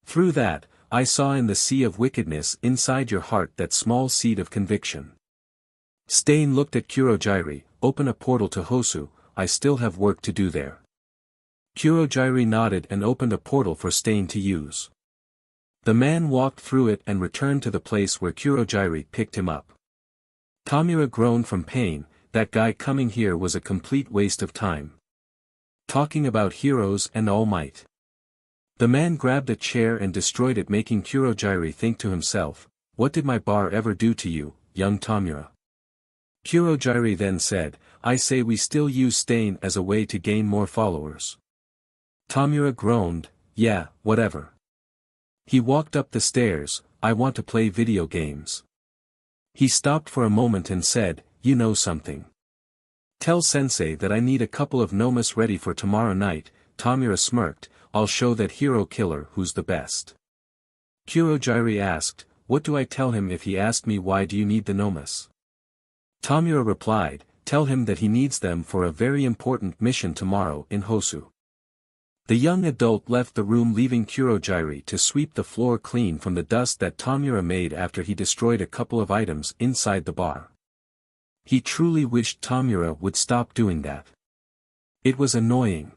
Through that, I saw in the sea of wickedness inside your heart that small seed of conviction. Stain looked at Kurojiiri, open a portal to Hosu, I still have work to do there. Kurojiiri nodded and opened a portal for Stain to use. The man walked through it and returned to the place where Kurojiiri picked him up. Tamura groaned from pain. That guy coming here was a complete waste of time. Talking about heroes and All Might. The man grabbed a chair and destroyed it, making Kurojiiri think to himself, what did my bar ever do to you, young Tamura? Kurojiiri then said, I say we still use Stain as a way to gain more followers. Tamura groaned, yeah, whatever. He walked up the stairs. I want to play video games. He stopped for a moment and said, you know something. Tell sensei that I need a couple of nomas ready for tomorrow night. Tamura smirked, I'll show that hero killer who's the best. Kurojiiri asked, what do I tell him if he asked me why do you need the nomas? Tamura replied, tell him that he needs them for a very important mission tomorrow in Hosu. The young adult left the room, leaving Kurojiiri to sweep the floor clean from the dust that Tamura made after he destroyed a couple of items inside the bar. He truly wished Tamura would stop doing that. It was annoying.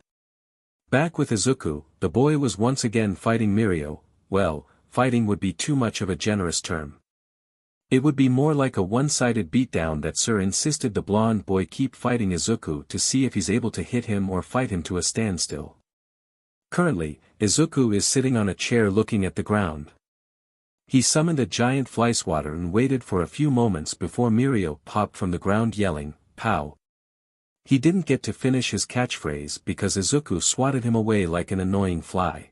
Back with Izuku, the boy was once again fighting Mirio. Well, fighting would be too much of a generous term. It would be more like a one-sided beatdown that Sir insisted the blonde boy keep fighting Izuku to see if he's able to hit him or fight him to a standstill. Currently, Izuku is sitting on a chair looking at the ground. He summoned a giant fly swatter and waited for a few moments before Mirio popped from the ground yelling, "Pow!" He didn't get to finish his catchphrase because Izuku swatted him away like an annoying fly.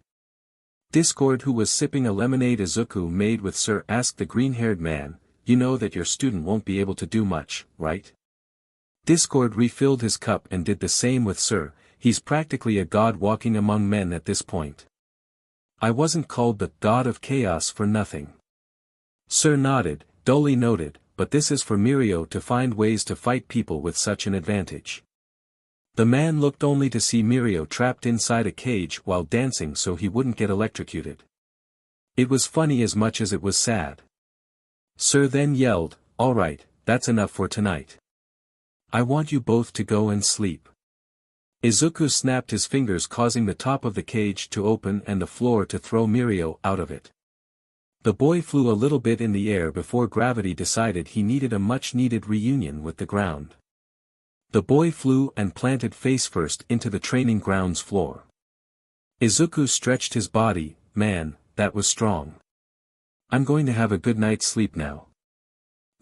Discord, who was sipping a lemonade Izuku made with Sir, asked the green-haired man, "You know that your student won't be able to do much, right?" Discord refilled his cup and did the same with Sir. He's practically a god walking among men at this point. I wasn't called the God of Chaos for nothing. Sir nodded, dully noted, but this is for Mirio to find ways to fight people with such an advantage. The man looked only to see Mirio trapped inside a cage while dancing so he wouldn't get electrocuted. It was funny as much as it was sad. Sir then yelled, "All right, that's enough for tonight. I want you both to go and sleep." Izuku snapped his fingers, causing the top of the cage to open and the floor to throw Mirio out of it. The boy flew a little bit in the air before gravity decided he needed a much-needed reunion with the ground. The boy flew and planted face-first into the training grounds floor. Izuku stretched his body. "Man, that was strong. I'm going to have a good night's sleep now."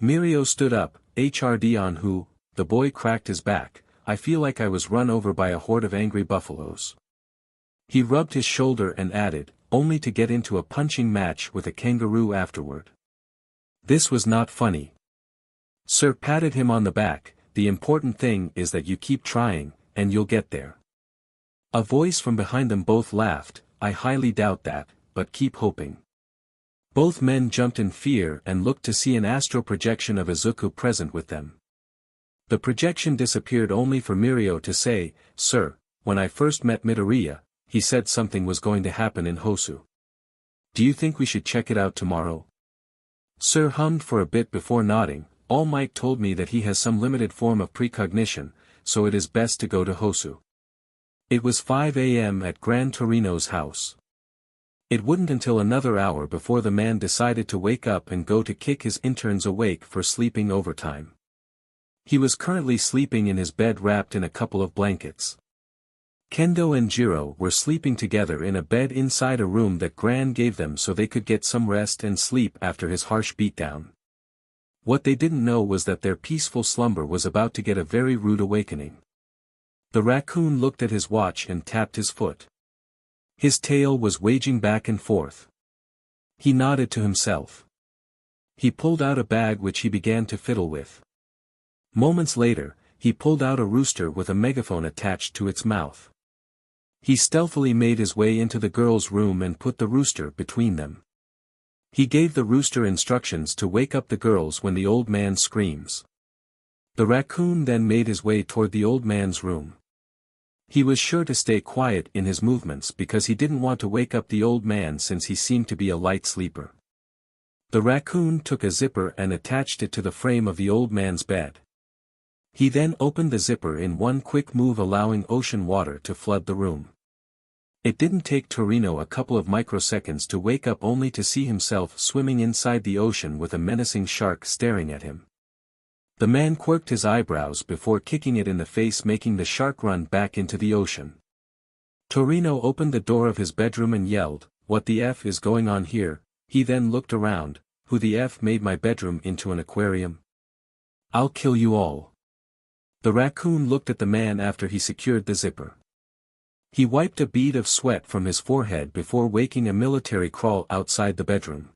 Mirio stood up, "HRD on who?" The boy cracked his back. "I feel like I was run over by a horde of angry buffaloes." He rubbed his shoulder and added, "Only to get into a punching match with a kangaroo afterward. This was not funny." Sir patted him on the back. "The important thing is that you keep trying, and you'll get there." A voice from behind them both laughed, "I highly doubt that, but keep hoping." Both men jumped in fear and looked to see an astral projection of Izuku present with them. The projection disappeared only for Mirio to say, "Sir, when I first met Midoriya, he said something was going to happen in Hosu. Do you think we should check it out tomorrow?" Sir hummed for a bit before nodding. "All Might told me that he has some limited form of precognition, so it is best to go to Hosu." It was 5 a.m. at Gran Torino's house. It wouldn't until another hour before the man decided to wake up and go to kick his interns awake for sleeping overtime. He was currently sleeping in his bed wrapped in a couple of blankets. Kendo and Jiro were sleeping together in a bed inside a room that Gran gave them so they could get some rest and sleep after his harsh beatdown. What they didn't know was that their peaceful slumber was about to get a very rude awakening. The raccoon looked at his watch and tapped his foot. His tail was waging back and forth. He nodded to himself. He pulled out a bag which he began to fiddle with. Moments later, he pulled out a rooster with a megaphone attached to its mouth. He stealthily made his way into the girl's room and put the rooster between them. He gave the rooster instructions to wake up the girls when the old man screams. The raccoon then made his way toward the old man's room. He was sure to stay quiet in his movements because he didn't want to wake up the old man since he seemed to be a light sleeper. The raccoon took a zipper and attached it to the frame of the old man's bed. He then opened the zipper in one quick move, allowing ocean water to flood the room. It didn't take Torino a couple of microseconds to wake up only to see himself swimming inside the ocean with a menacing shark staring at him. The man quirked his eyebrows before kicking it in the face, making the shark run back into the ocean. Torino opened the door of his bedroom and yelled, "What the F is going on here?" He then looked around. "Who the F made my bedroom into an aquarium? I'll kill you all." The raccoon looked at the man after he secured the zipper. He wiped a bead of sweat from his forehead before waking a military crawl outside the bedroom.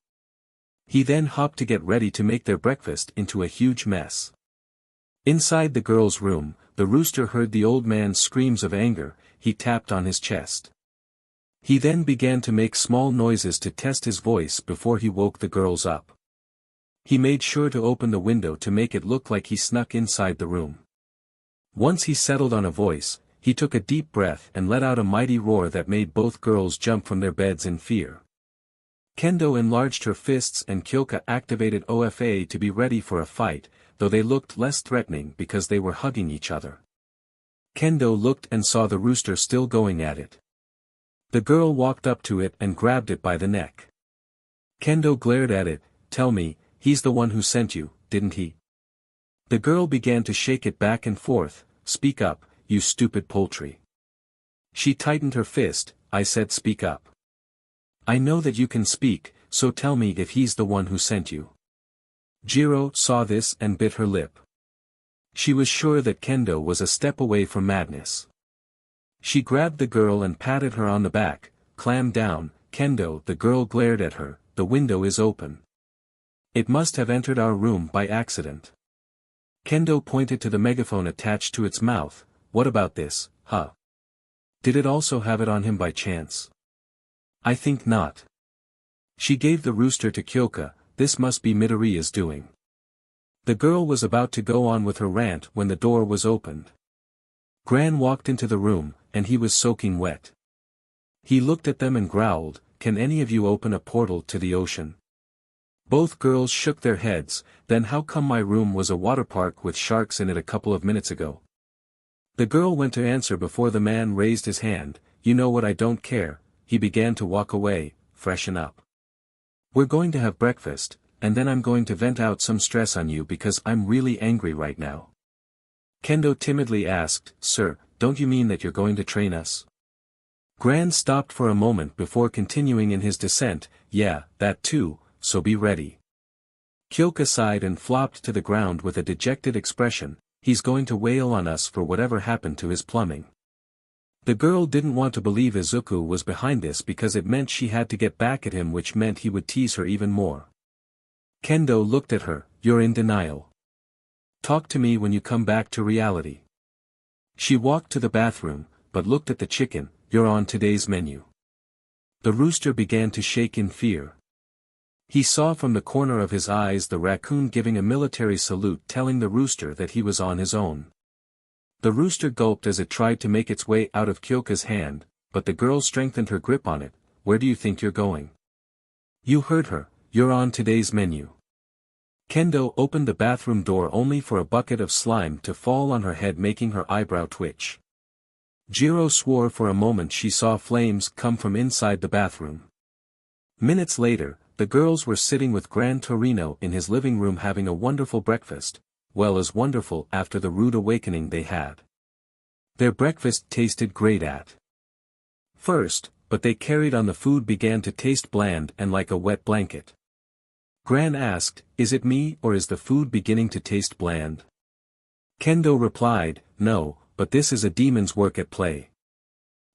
He then hopped to get ready to make their breakfast into a huge mess. Inside the girl's room, the rooster heard the old man's screams of anger. He tapped on his chest. He then began to make small noises to test his voice before he woke the girls up. He made sure to open the window to make it look like he snuck inside the room. Once he settled on a voice, he took a deep breath and let out a mighty roar that made both girls jump from their beds in fear. Kendo enlarged her fists and Kyoka activated OFA to be ready for a fight, though they looked less threatening because they were hugging each other. Kendo looked and saw the rooster still going at it. The girl walked up to it and grabbed it by the neck. Kendo glared at it. Tell me, he's the one who sent you, didn't he? The girl began to shake it back and forth. Speak up, you stupid poultry. She tightened her fist. I said speak up. I know that you can speak, so tell me if he's the one who sent you. Jiro saw this and bit her lip. She was sure that Kendo was a step away from madness. She grabbed the girl and patted her on the back. Clam down, Kendo. The girl glared at her. The window is open. It must have entered our room by accident. Kendo pointed to the megaphone attached to its mouth. What about this, huh? Did it also have it on him by chance? I think not. She gave the rooster to Kyoka. This must be Midoriya's doing. The girl was about to go on with her rant when the door was opened. Gran walked into the room, and he was soaking wet. He looked at them and growled, "Can any of you open a portal to the ocean?" Both girls shook their heads. Then how come my room was a water park with sharks in it a couple of minutes ago? The girl went to answer before the man raised his hand. You know what, I don't care. He began to walk away. Freshen up. We're going to have breakfast, and then I'm going to vent out some stress on you because I'm really angry right now. Kendo timidly asked, Sir, don't you mean that you're going to train us? Gran stopped for a moment before continuing in his descent. Yeah, that too, so be ready. Kyoka sighed and flopped to the ground with a dejected expression. He's going to wail on us for whatever happened to his plumbing. The girl didn't want to believe Izuku was behind this because it meant she had to get back at him, which meant he would tease her even more. Kendo looked at her. You're in denial. Talk to me when you come back to reality. She walked to the bathroom, but looked at the chicken. You're on today's menu. The rooster began to shake in fear. He saw from the corner of his eyes the raccoon giving a military salute, telling the rooster that he was on his own. The rooster gulped as it tried to make its way out of Kyoka's hand, but the girl strengthened her grip on it. Where do you think you're going? You heard her. You're on today's menu. Kendo opened the bathroom door only for a bucket of slime to fall on her head, making her eyebrow twitch. Jiro swore for a moment she saw flames come from inside the bathroom. Minutes later, the girls were sitting with Gran Torino in his living room having a wonderful breakfast, well as wonderful after the rude awakening they had. Their breakfast tasted great at first, but they carried on. The food began to taste bland and like a wet blanket. Gran asked, is it me or is the food beginning to taste bland? Kendo replied, no, but this is a demon's work at play.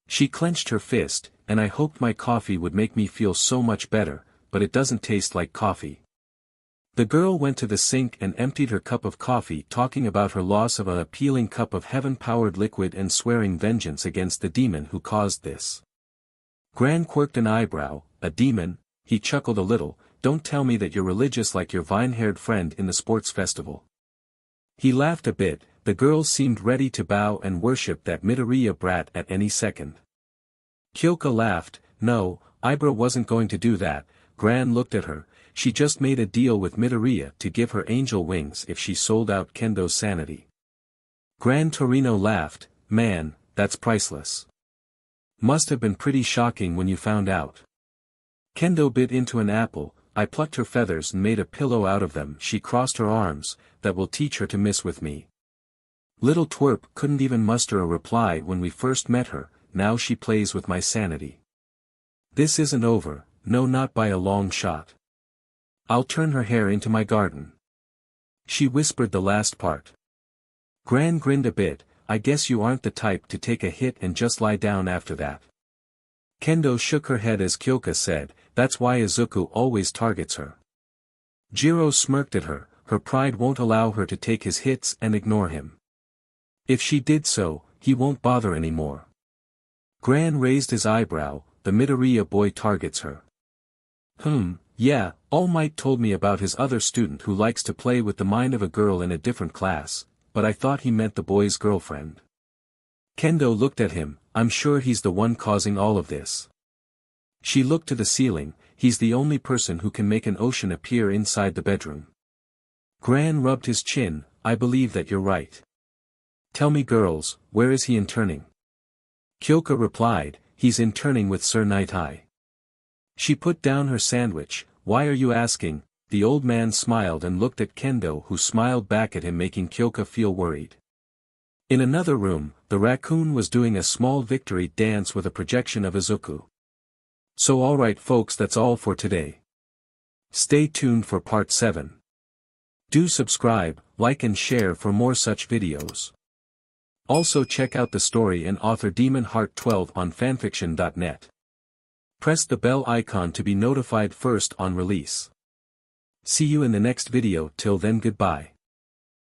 She clenched her fist, and I hoped my coffee would make me feel so much better, but it doesn't taste like coffee. The girl went to the sink and emptied her cup of coffee, talking about her loss of an appealing cup of heaven-powered liquid and swearing vengeance against the demon who caused this. Gran quirked an eyebrow. A demon? He chuckled a little. Don't tell me that you're religious like your vine-haired friend in the sports festival. He laughed a bit. The girls seemed ready to bow and worship that Midoriya brat at any second. Kyoka laughed. No, Ibra wasn't going to do that. Gran looked at her. She just made a deal with Midoriya to give her angel wings if she sold out Kendo's sanity. Gran Torino laughed. Man, that's priceless. Must have been pretty shocking when you found out. Kendo bit into an apple. I plucked her feathers and made a pillow out of them. She crossed her arms. That will teach her to miss with me. Little twerp couldn't even muster a reply when we first met her. Now she plays with my sanity. This isn't over, no, not by a long shot. I'll turn her hair into my garden. She whispered the last part. Gran grinned a bit. I guess you aren't the type to take a hit and just lie down after that. Kendo shook her head as Kyoka said, that's why Izuku always targets her. Jiro smirked at her. Her pride won't allow her to take his hits and ignore him. If she did so, he won't bother anymore. Gran raised his eyebrow. The Midoriya boy targets her. Yeah, All Might told me about his other student who likes to play with the mind of a girl in a different class, but I thought he meant the boy's girlfriend. Kendo looked at him. I'm sure he's the one causing all of this. She looked to the ceiling. He's the only person who can make an ocean appear inside the bedroom. Gran rubbed his chin. I believe that you're right. Tell me girls, where is he interning? Kyoka replied, he's interning with Sir Night Eye. She put down her sandwich. Why are you asking? The old man smiled and looked at Kendo, who smiled back at him, making Kyoka feel worried. In another room, the raccoon was doing a small victory dance with a projection of Izuku. So alright folks, that's all for today. Stay tuned for part 7. Do subscribe, like and share for more such videos. Also check out the story and author Demon Heart 12 on fanfiction.net. Press the bell icon to be notified first on release. See you in the next video. Till then, goodbye.